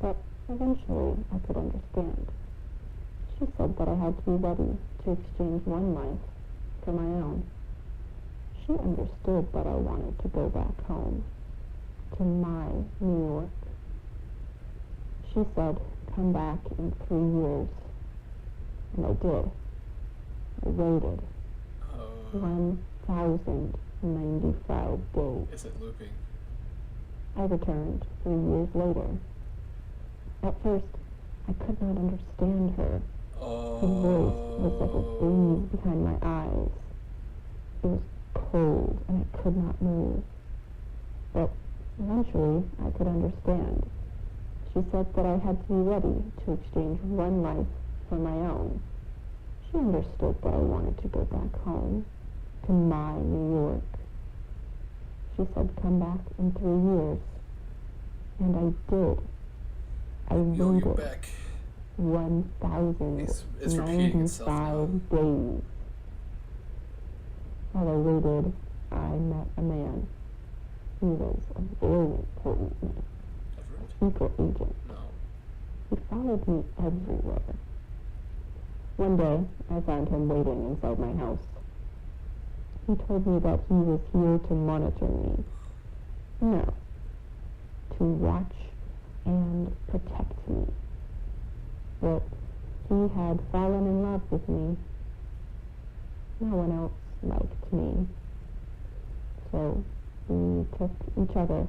Speaker 5: But eventually, I could understand. She said that I had to be ready to exchange one life for my own. She understood that I wanted to go back home, to my New York. She said, come back in 3 years. And I did. I waited. 1,095 days.
Speaker 1: Is it looping?
Speaker 5: I returned 3 years later. At first, I could not understand her. Her voice was like a breeze behind my eyes. It was cold, and I could not move. But eventually, I could understand. She said that I had to be ready to exchange one life for my own. She understood that I wanted to go back home, to my New York. She said, come back in 3 years. And I did. I waited 1,095 days. While I waited, I met a man. He was a very important man. A secret agent. He followed me everywhere. One day, I found him waiting inside my house. He told me that he was here to monitor me. No, to watch and protect me. But he had fallen in love with me. No one else liked me. So we took each other.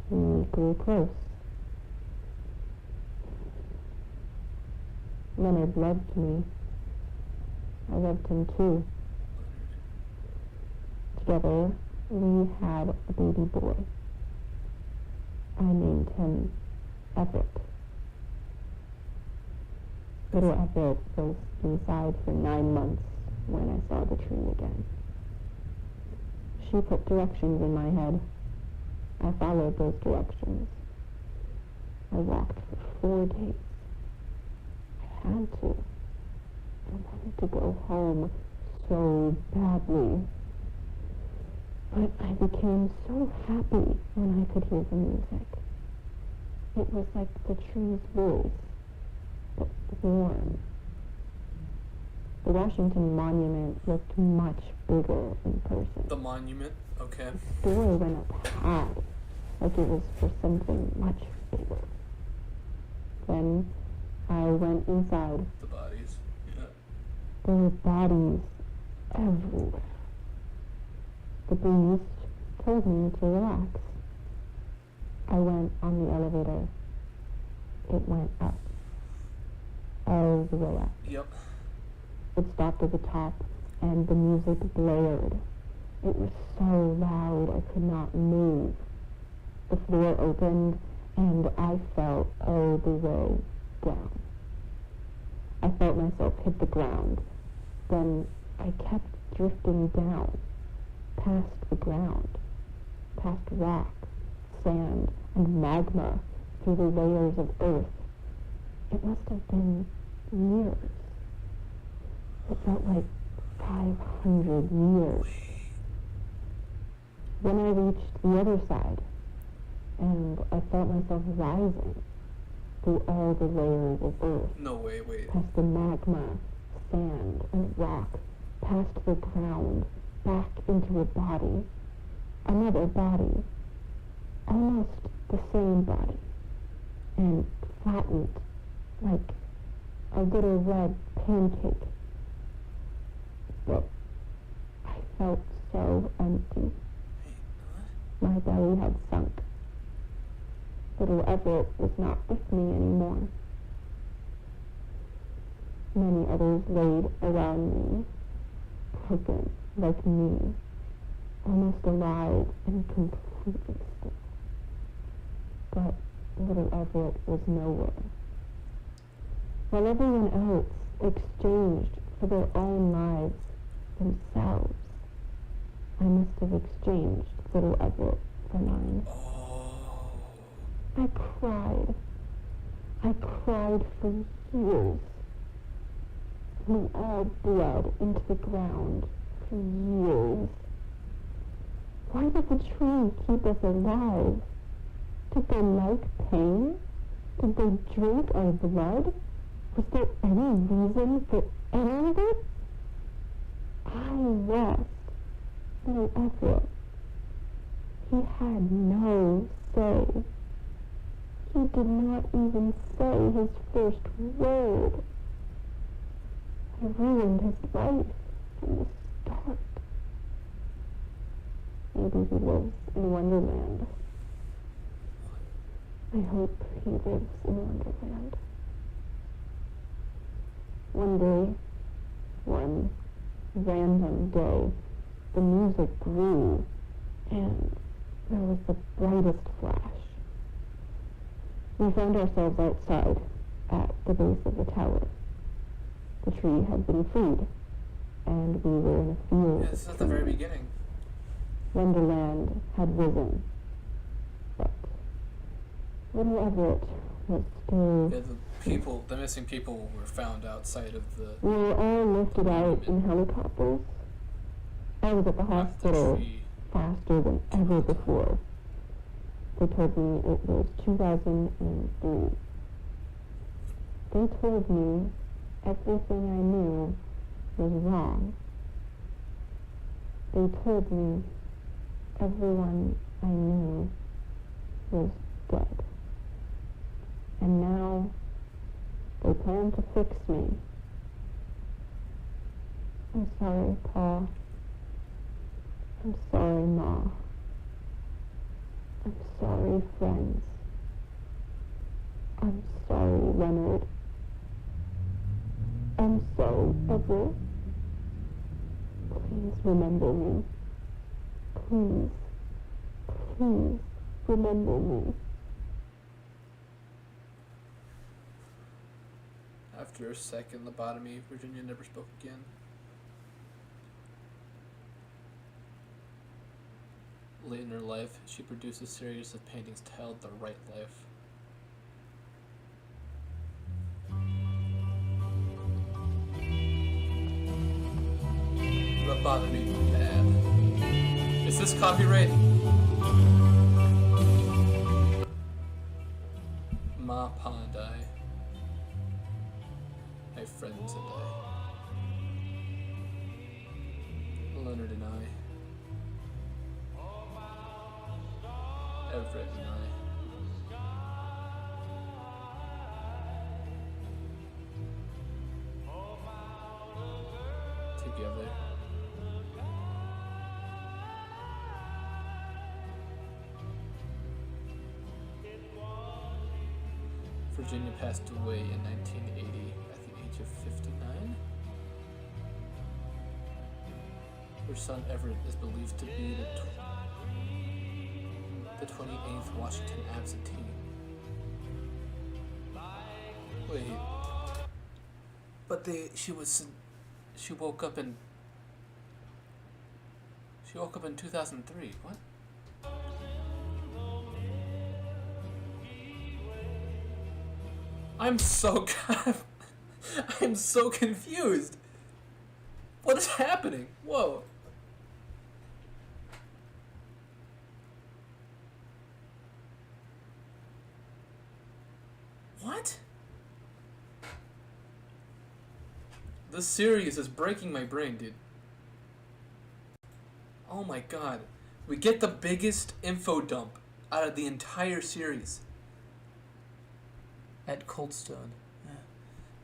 Speaker 5: We grew close. Leonard loved me. I loved him too. Together, we had a baby boy. I named him Everett. Little Everett was inside for 9 months when I saw the tree again. She put directions in my head. I followed those directions. I walked for 4 days. I had to. I wanted to go home so badly. But I became so happy when I could hear the music. It was like the tree's voice, but warm. The Washington Monument looked much bigger in person.
Speaker 1: The monument? Okay.
Speaker 5: The story went up high, like it was for something much bigger. Then I went inside.
Speaker 1: The bodies. Yeah.
Speaker 5: There were bodies everywhere. The breeze told me to relax. I went on the elevator. It went up. All the way up.
Speaker 1: Yep.
Speaker 5: It stopped at the top, and the music blared. It was so loud I could not move. The floor opened, and I fell all the way down. I felt myself hit the ground. Then I kept drifting down, past the ground, past rock, sand, and magma, through the layers of earth. It must have been years. It felt like 500 years. Then I reached the other side, and I felt myself rising through all the layers of earth.
Speaker 1: No way, wait.
Speaker 5: Past the magma, sand, and rock, past the ground,
Speaker 3: back into a body, another body, almost the same body, and flattened like a little red pancake. But I felt so empty. My belly had sunk. Little Everett was not with me anymore. Many others laid around me, broken like me, almost alive and completely still. But little Everett was nowhere. While everyone else exchanged for their own lives themselves, I must have exchanged little Everett for mine. I cried. I cried for years. We all bled into the ground for years. Why did the tree keep us alive? Did they like pain? Did they drink our blood? Was there any reason for any of it? I rest. Little Everett. He had no say. He did not even say his first word. I ruined his life from the start. Maybe he lives in Wonderland. I hope he lives in Wonderland. One day, one random day, the music grew, and there was the brightest flash. We found ourselves outside, at the base of the tower. The tree had been freed, and we were in a field.
Speaker 1: Yeah, this is at the very beginning.
Speaker 3: Wonderland had risen, but little Everett was still...
Speaker 1: Yeah, the missing people were found outside of the...
Speaker 3: We were all lifted out in helicopters. I was at the hospital faster than ever before. They told me it was 2003. They told me everything I knew was wrong. They told me everyone I knew was dead. And now they plan to fix me. I'm sorry, Pa. I'm sorry, Ma. I'm sorry, friends. I'm sorry, Leonard. I'm so Everett. Please remember me. Please, please remember me.
Speaker 1: After a second lobotomy, Virginia never spoke again. Late in her life, she produced a series of paintings titled The Right Life. Lobotomy bad. Is this copyright? Ma, Pa, and I. My friends and I. Leonard and I. Everett and I. Together. Virginia passed away in 1980 at the age of 59. Her son Everett is believed to be the 28th Washington absentee. Wait. But she woke up in 2003. What? I'm so confused. What is happening? Whoa. What? This series is breaking my brain, dude. Oh my god. We get the biggest info dump out of the entire series at Coldstone. Yeah.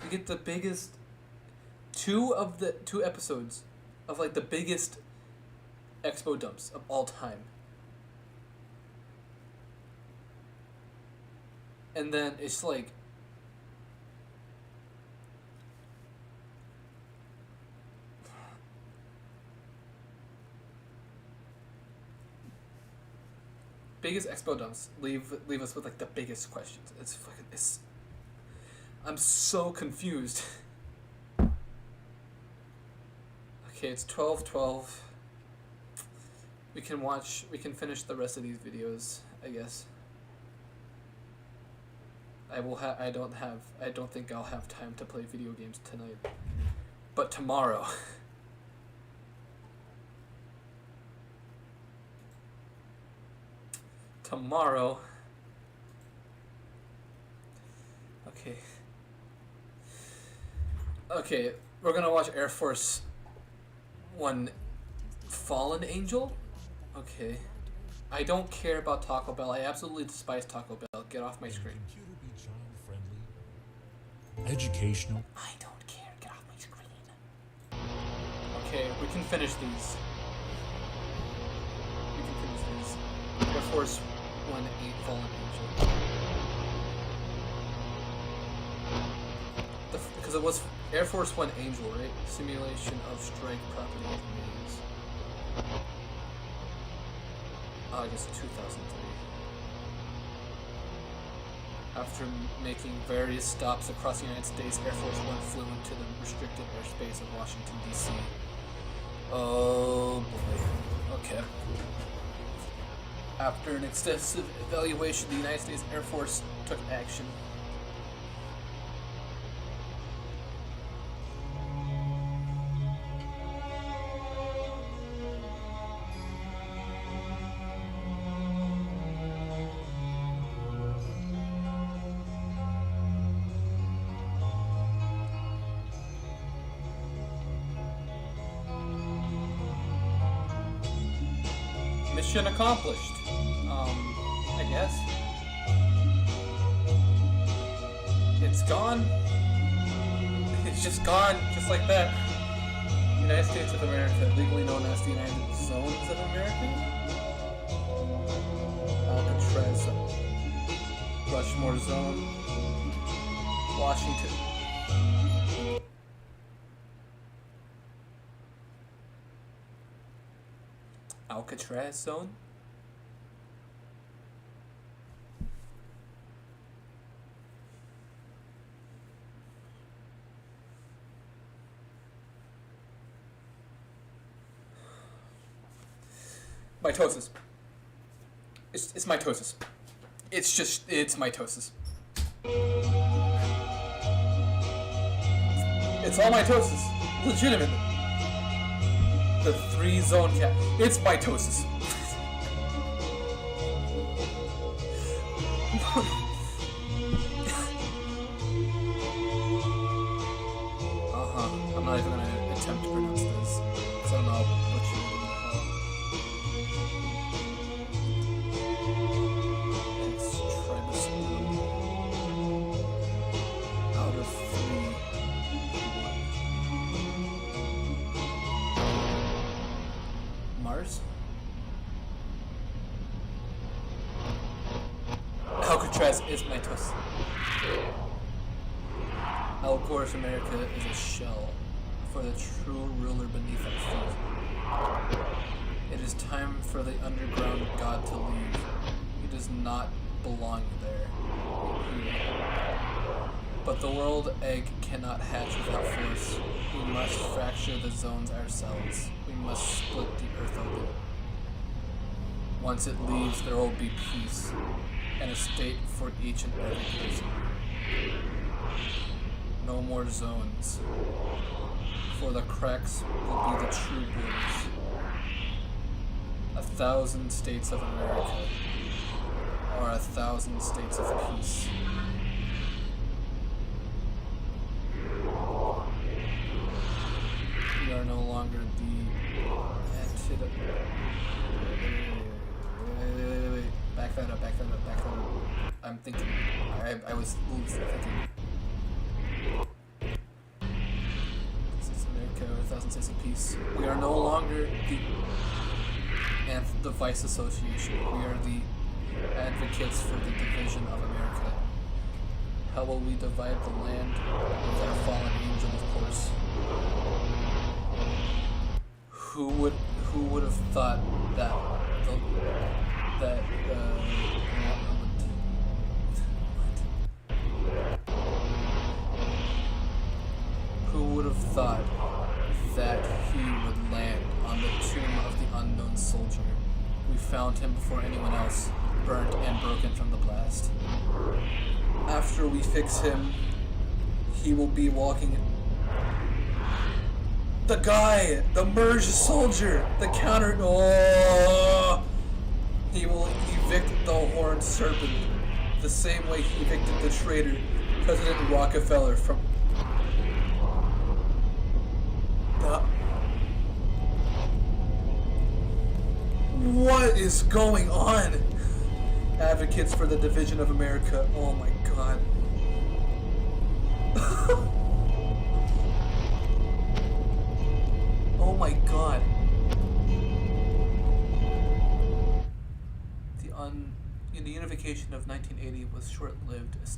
Speaker 1: We get the biggest two episodes of like the biggest expo dumps of all time. And then it's like biggest expo dumps leave us with like the biggest questions. It's I'm so confused. Okay, it's 12:12. We can finish the rest of these videos, I guess. I don't think I'll have time to play video games tonight. But tomorrow. Tomorrow. Okay, we're gonna watch Air Force One Fallen Angel? Okay. I don't care about Taco Bell. I absolutely despise Taco Bell. Get off my screen.
Speaker 17: Educational.
Speaker 1: I don't care. Get off my screen. Okay, we can finish these. Air Force One Fallen Angel. Because it was Air Force One Angel, right? Simulation of strike property of maze. August 2003. After making various stops across the United States, Air Force One flew into the restricted airspace of Washington, D.C. Oh boy. Okay. After an extensive evaluation, the United States Air Force took action. Mission accomplished. I guess. It's gone. It's just gone, just like that. United States of America, legally known as the United Zones of America. Alcatraz, Rushmore Zone, Washington. Alcatraz Zone? Mitosis. It's mitosis. It's mitosis. It's all mitosis. Legitimately. The 3-zone cat. It's mitosis. I'm not even gonna attempt to pronounce this, because I don't know how butcher it in the hell. It's tribosome. Out of 3. Mars? Alcatraz is mitosis. Alcor's America is a shell for the true ruler beneath our feet. It is time for the underground god to leave. He does not belong there. But the world egg cannot hatch without force. We must fracture the zones ourselves. We must split the earth open. Once it leaves, there will be peace, and a state for each and every person. No more zones, for the cracks will be the true borders. 1,000 states of America, or 1,000 states of peace. We are no longer the Wait. Back that up. I'm thinking. I was thinking. This is America, 1,000 cents apiece. We are no longer the Vice Association. We are the advocates for the division of America. How will we divide the land with our fallen angel, of course? Who would have thought that who would have thought that he would land on the tomb of the unknown soldier? We found him before anyone else, burnt and broken from the blast. After we fix him, he will be walking. The guy, the merged soldier, the counter. Oh! He will evict the horned serpent the same way he evicted the traitor, President Rockefeller, from the. What is going on? Advocates for the division of America. Oh my god. Oh my god. The unification of 1980 was short-lived as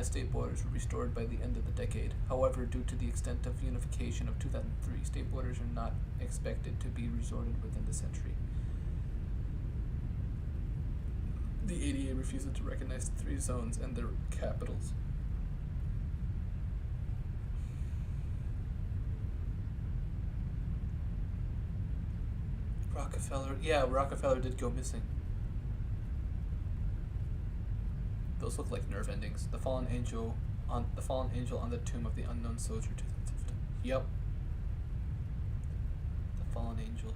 Speaker 1: state borders were restored by the end of the decade. However, due to the extent of unification of 2003, state borders are not expected to be resorted within the century. The ADA refuses to recognize the 3 zones and their capitals. Rockefeller did go missing. Those look like nerve endings. The fallen angel on the tomb of the unknown soldier. Yep. The fallen angel.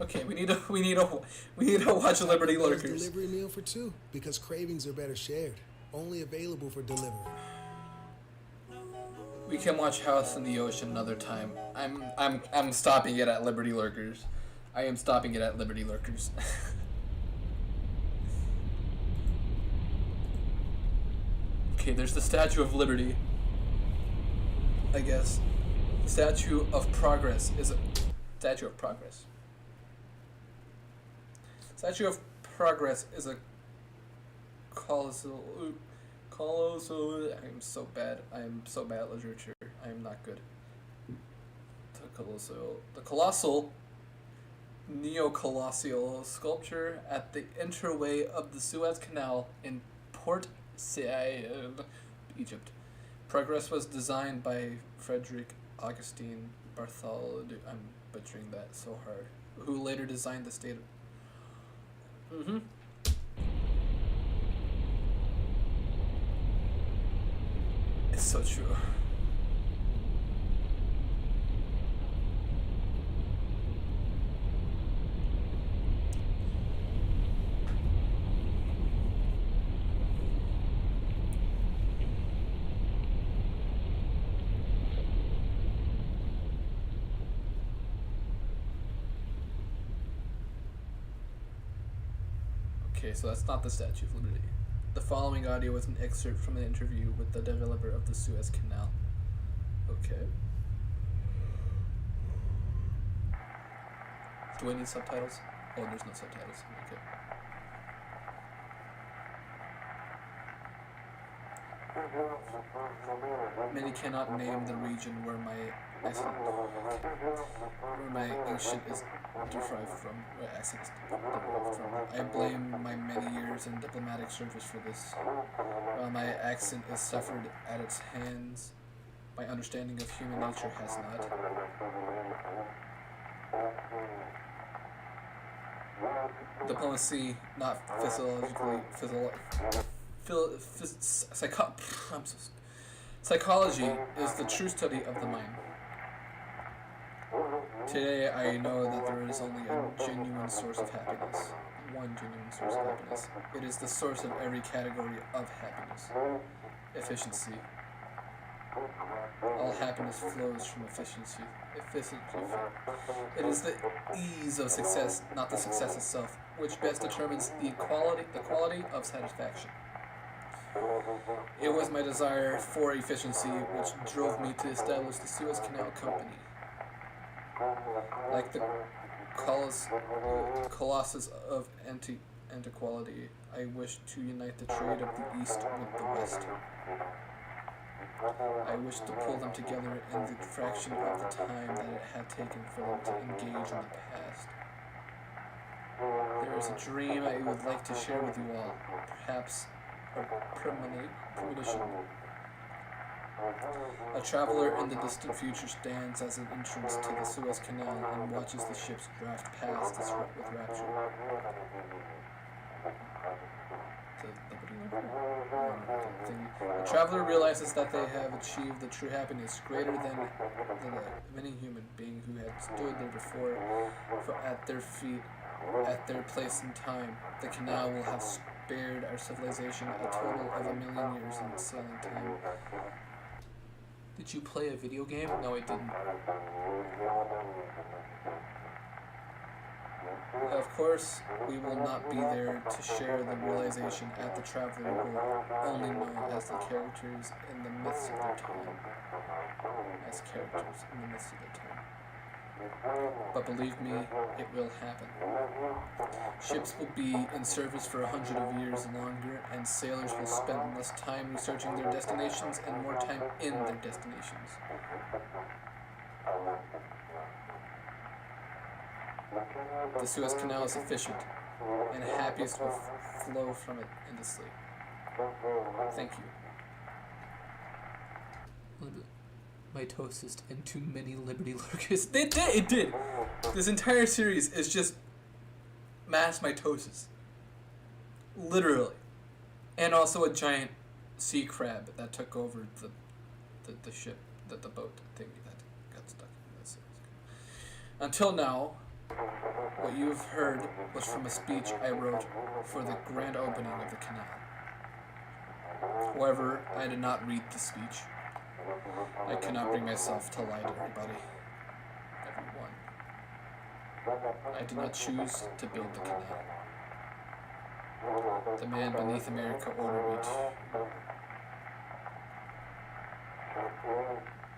Speaker 1: Okay, we need to watch Liberty Lurkers.
Speaker 14: Delivery meal for 2 because cravings are better shared. Only available for delivery.
Speaker 1: We can watch House in the Ocean another time. I'm stopping it at Liberty Lurkers. I am stopping it at Liberty Lurkers. Okay, there's the Statue of Liberty. I guess. The Statue of Progress is a Statue of Progress. Statue of Progress is a colossal. I'm so bad at literature. I am not good. The colossal neo-colossal sculpture at the entryway of the Suez Canal in Port Said, Egypt. Progress was designed by Frederick Augustine Bartholomew. I'm butchering that so hard. Who later designed the state of. It's so true. Okay, so that's not the Statue of Liberty. The following audio was an excerpt from an interview with the developer of the Suez Canal. Okay. Do I need subtitles? Oh, there's no subtitles. Okay. Many cannot name the region where my ancient is derived from. Where accent is derived from. I blame my many years in diplomatic service for this. While my accent is suffered at its hands, my understanding of human nature has not. Diplomacy, not physiologically, I'm so Psychology is the true study of the mind. Today, I know that there is only a genuine source of happiness. One genuine source of happiness. It is the source of every category of happiness. Efficiency. All happiness flows from efficiency. It is the ease of success, not the success itself, which best determines the quality of satisfaction. It was my desire for efficiency which drove me to establish the Suez Canal Company. Like the colossus of antiquity, I wished to unite the trade of the East with the West. I wished to pull them together in the fraction of the time that it had taken for them to engage in the past. There is a dream I would like to share with you all, perhaps a premonition. A traveler in the distant future stands as an entrance to the Suez Canal and watches the ships draft past us with rapture. A traveler realizes that they have achieved the true happiness greater than any human being who had stood there before, for at their feet, at their place in time. The canal will have spared our civilization a total of 1,000,000 years in sailing time. Did you play a video game? No, I didn't. Of course, we will not be there to share the realization at the traveler will only know as the characters in the midst of their time. As characters in the midst of their time. But believe me, it will happen. Ships will be in service for 100 of years longer, and sailors will spend less time researching their destinations and more time in their destinations. The Suez Canal is efficient, and happiest will flow from it endlessly. Thank you. Mitosis and too many liberty lurkers. It did! This entire series is just mass mitosis. Literally. And also a giant sea crab that took over the ship, the boat thing that got stuck in that series. Until now, what you have heard was from a speech I wrote for the grand opening of the canal. However, I did not read the speech. I cannot bring myself to lie to everyone. I did not choose to build the canal. The man beneath America ordered me to.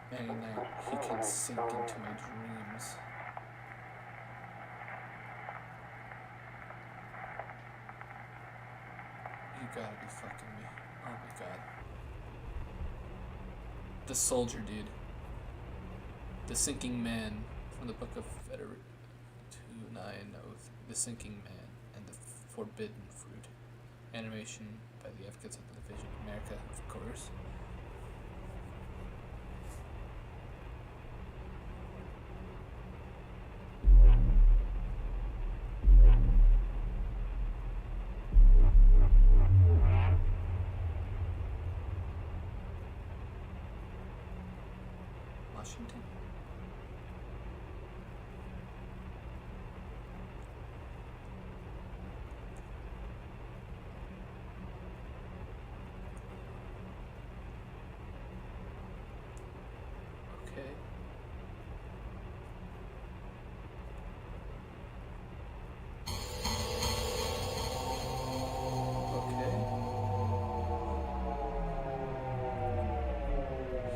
Speaker 1: Many night he can sink into my dreams. You gotta be fucking me. Oh my god. The soldier, dude. The sinking man from the book of Federer 2:9 of The Sinking Man and the Forbidden Fruit. Animation by the advocates of the Division America, of course. Washington. Okay.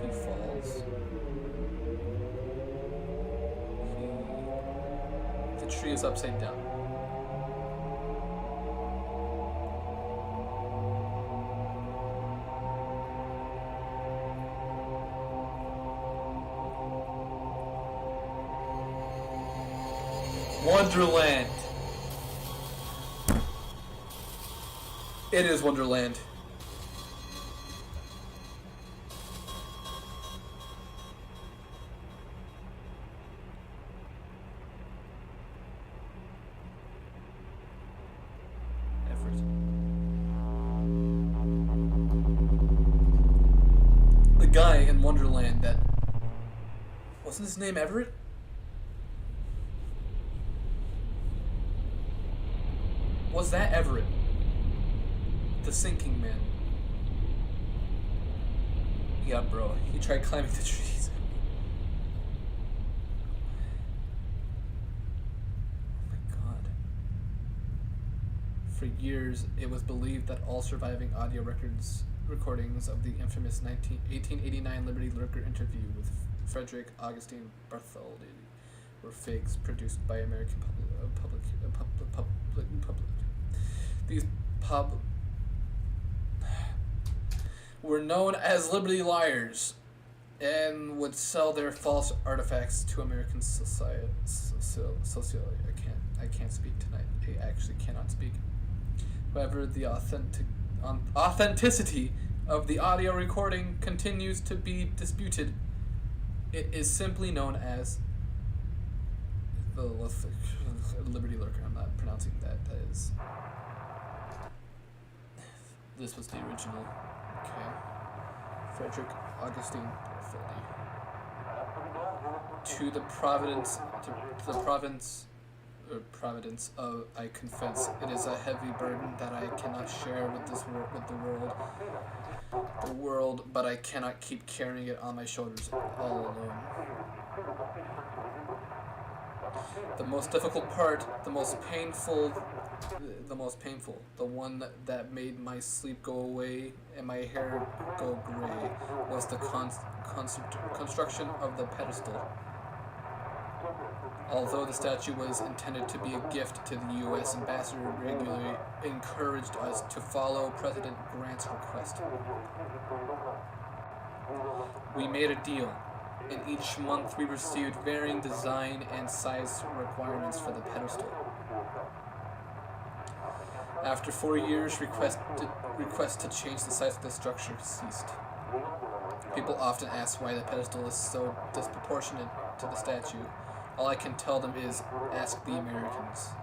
Speaker 1: He falls. The tree is upside down. Wonderland. It is Wonderland. guy in Wonderland that... Wasn't his name Everett? Was that Everett? The sinking man. Yeah, bro. He tried climbing the trees. Oh my god. For years, it was believed that all surviving audio recordings of the infamous 1889 Liberty Lurker interview with Frederick Augustine Bartholdi were fakes produced by American public. These were known as Liberty Liars and would sell their false artifacts to American society. I can't speak tonight. I actually cannot speak. However, the authenticity of the audio recording continues to be disputed. It is simply known as the Liberty Lurker. I'm not pronouncing that. That is. This was the original. Okay. Frederick Augustine Bartholdi. To the providence of, I confess, it is a heavy burden that I cannot share with the world, but I cannot keep carrying it on my shoulders all alone. The most difficult part, the most painful, the one that made my sleep go away and my hair go gray, was the construction of the pedestal. Although the statue was intended to be a gift to the U.S. ambassador, regularly encouraged us to follow President Grant's request. We made a deal. In each month we received varying design and size requirements for the pedestal. After 4 years, requests to change the size of the structure ceased. People often ask why the pedestal is so disproportionate to the statue. All I can tell them is, ask the Americans.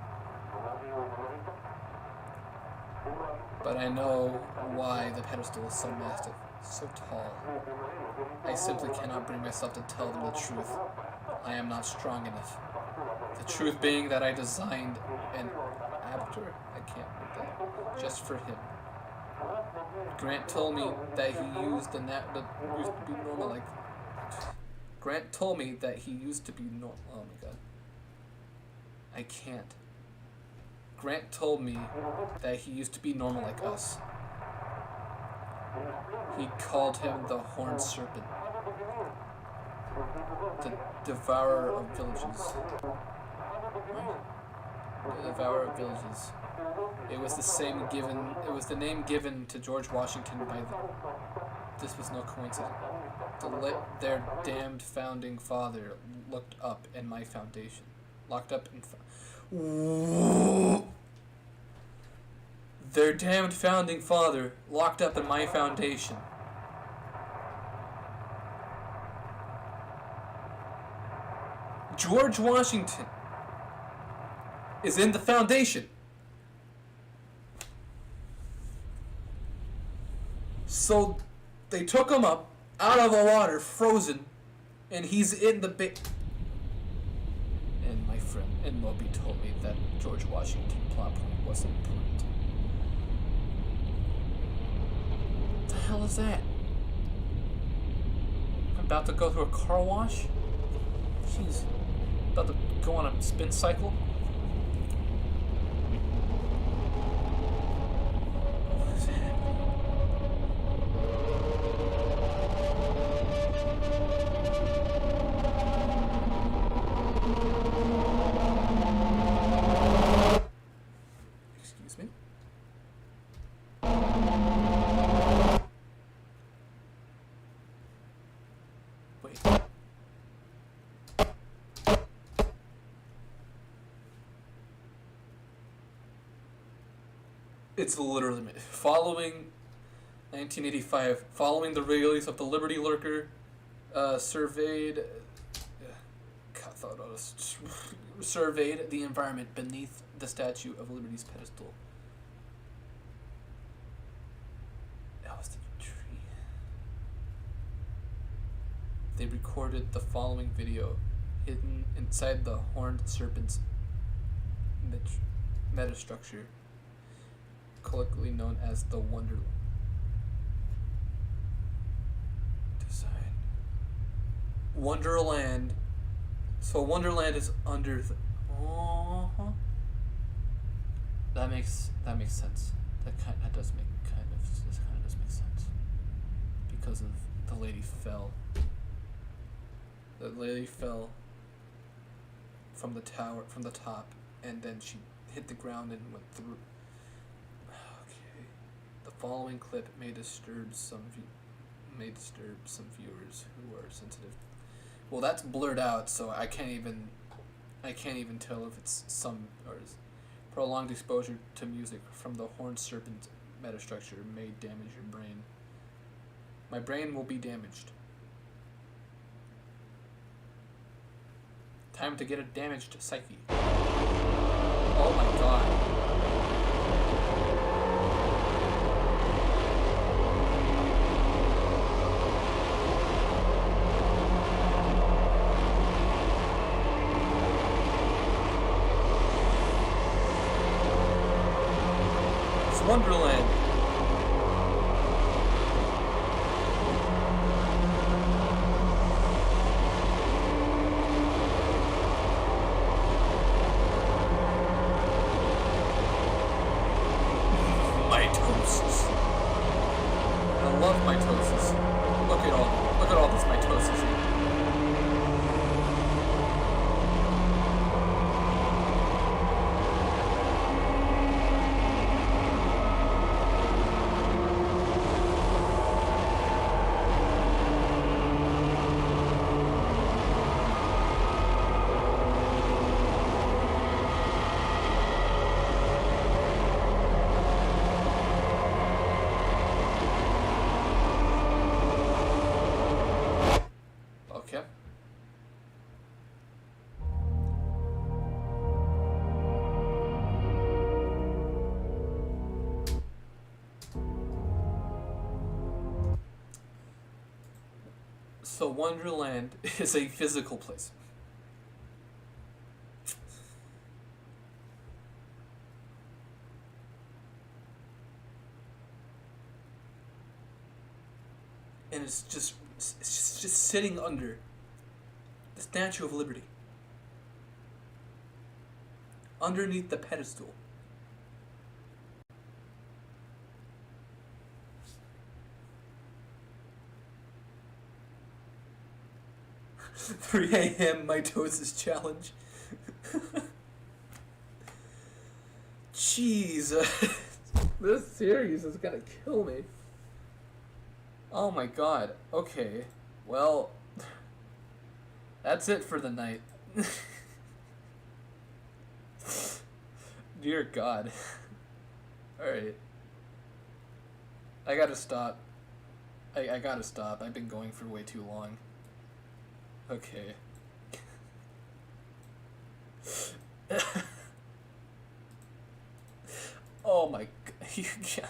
Speaker 1: But I know why the pedestal is so massive, so tall. I simply cannot bring myself to tell them the truth. I am not strong enough. The truth being that I designed an abtor, I can't read that, just for him. Grant told me that he used to be normal like... Grant told me that he used to be normal. Oh my god. I can't. Grant told me that he used to be normal like us. He called him the Horned Serpent, the Devourer of Villages. The Devourer of Villages. It was the name given to George Washington by this was no coincidence. Their damned founding father looked up in my foundation. Locked up in their damned founding father locked up in my foundation. George Washington is in the foundation. So they took him up out of the water, frozen, and he's in the And my friend and Moby told me that George Washington plot point wasn't important. What the hell is that? I'm about to go through a car wash? Jeez. About to go on a spin cycle? What is happening? Excuse me? Wait. It's literally following 1985, following the release of the Liberty Lurker, surveyed the environment beneath the Statue of Liberty's pedestal. That was the tree. they recorded the following video hidden inside the horned serpent's metastructure, colloquially known as the Wonderland. Design. Wonderland. So Wonderland is under the... That makes sense. That does make this kind of does make sense. Because of the lady fell. The lady fell from the tower, from the top, and then she hit the ground and went through. Okay. The following clip may disturb some viewers who are sensitive. Well, that's blurred out, so I can't even tell if it's some or is prolonged exposure to music from the horned serpent metastructure may damage your brain. My brain will be damaged. Time to get a damaged psyche. Oh my god. It's Wonderland. Mitosis. I love mitosis. Look at all this mitosis here. Okay. So Wonderland is a physical place. And it's just sitting under the Statue of Liberty. Underneath the pedestal. "3 a.m. mitosis challenge." Jeez. This series is gonna kill me. Oh my god. Okay. Well, that's it for the night. Dear God. Alright. I gotta stop. I gotta stop. I've been going for way too long. Okay. Oh my god.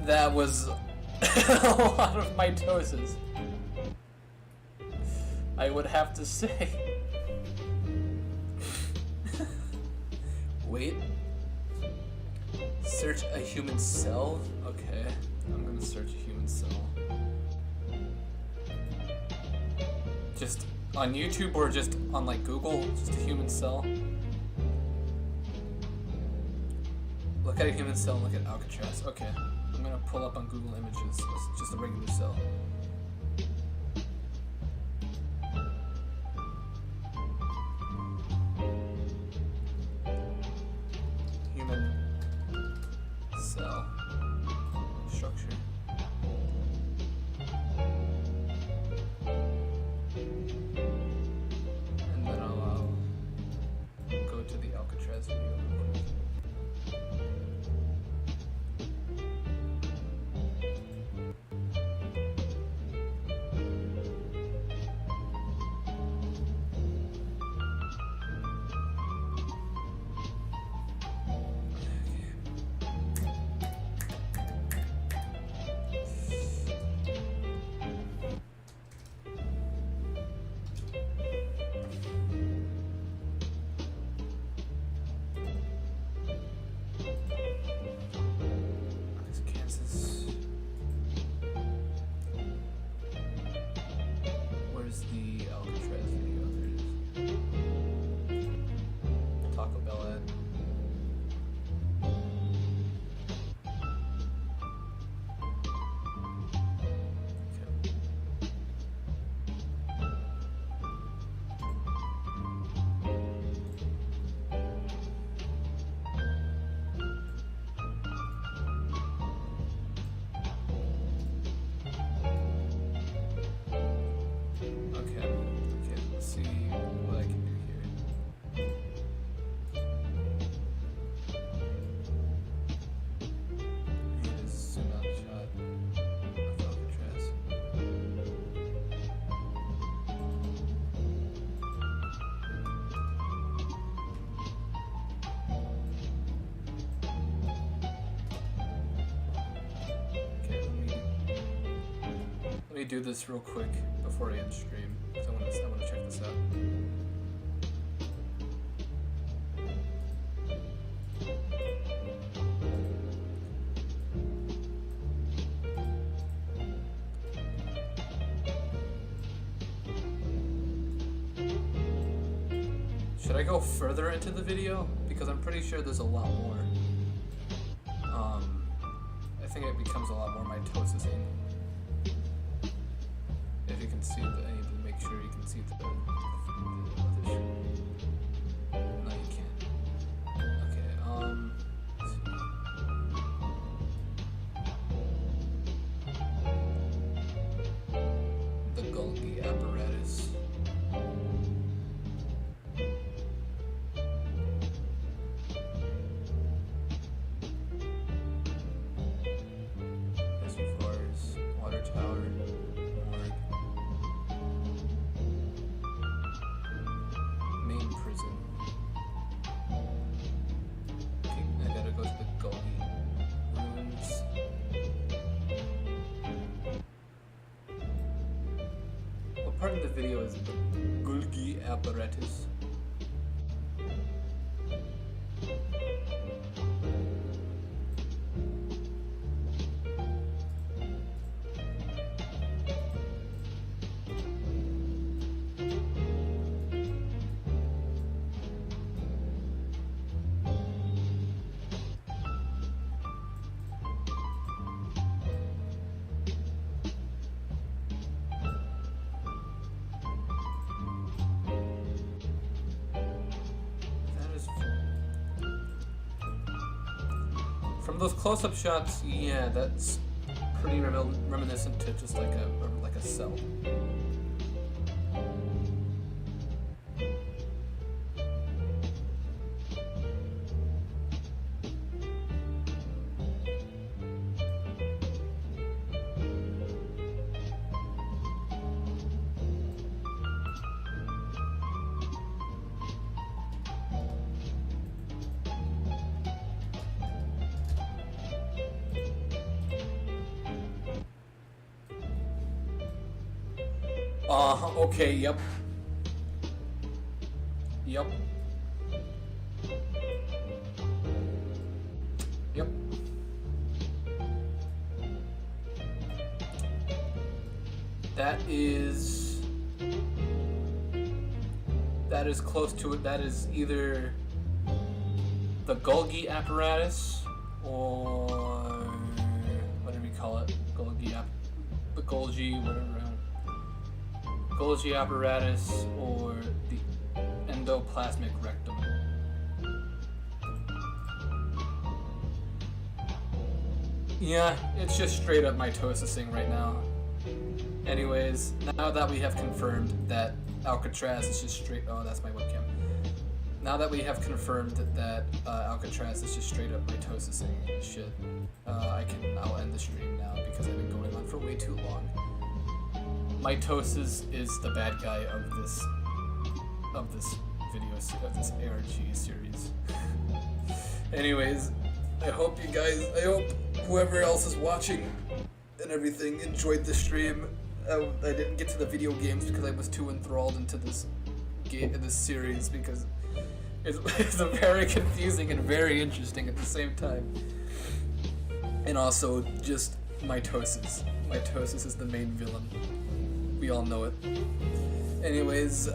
Speaker 1: That was a lot of mitosis, I would have to say. Wait. Search a human cell? Okay. I'm gonna search a human cell. Just on YouTube or just on like Google? Just a human cell? Look at a human cell and look at Alcatraz. Okay. I'm gonna pull up on Google Images. It's just a regular cell. Human cell structure. And then I'll go to the Alcatraz video real quick. me do this real quick before I end stream. So I want to check this out. Should I go further into the video? Because I'm pretty sure there's a lot more. I think it becomes a lot more mitosis. If you can see the, I need to make sure you can see the other. No, you can't. Okay, let's see. The Golgi apparatus. Part of the video is the Golgi apparatus. From those close-up shots, yeah, that's pretty reminiscent to just like a cell. Okay, yep. Yep. Yep. That is close to it. That is either the Golgi apparatus or whatever you call it. The Golgi, whatever. Golgi apparatus or the endoplasmic rectum. Yeah, it's just straight up mitosising right now. Anyways, now that we have confirmed that Alcatraz is just straight... Oh, that's my webcam. Now that we have confirmed that Alcatraz is just straight up mitosising shit, I'll end the stream now because I've been going on for way too long. Mitosis is the bad guy of this video, of this ARG series. Anyways, I hope whoever else is watching and everything enjoyed the stream. I didn't get to the video games because I was too enthralled into this series because it's very confusing and very interesting at the same time. And also just mitosis. Mitosis is the main villain. We all know it. Anyways,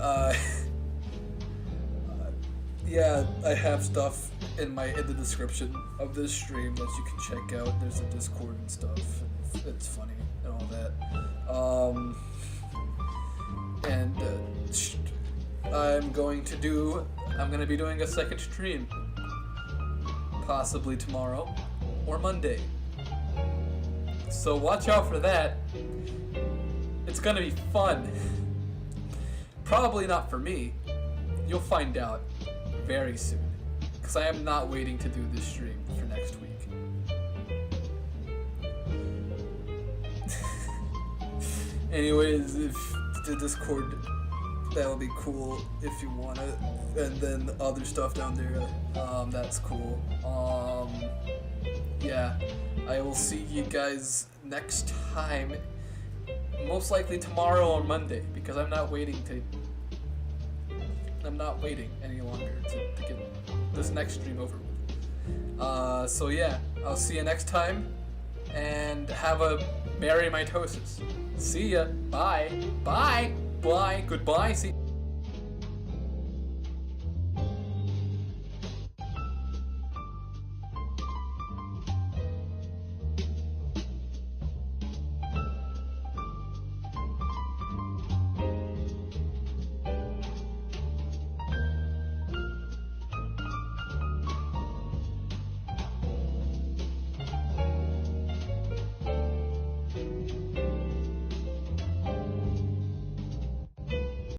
Speaker 1: yeah, I have stuff in the description of this stream that you can check out. There's a Discord and stuff. It's funny and all that. I'm going to be doing a second stream, possibly tomorrow or Monday. So watch out for that. It's gonna be fun. Probably not for me. You'll find out very soon. Because I am not waiting to do this stream for next week. Anyways, if the Discord, that'll be cool if you want it. And then the other stuff down there, that's cool. Yeah, I will see you guys next time most likely tomorrow or Monday, because I'm not waiting any longer to get this next stream over with. So yeah, I'll see you next time, and have a merry mitosis. See ya. Bye. Bye. Bye. Goodbye. See.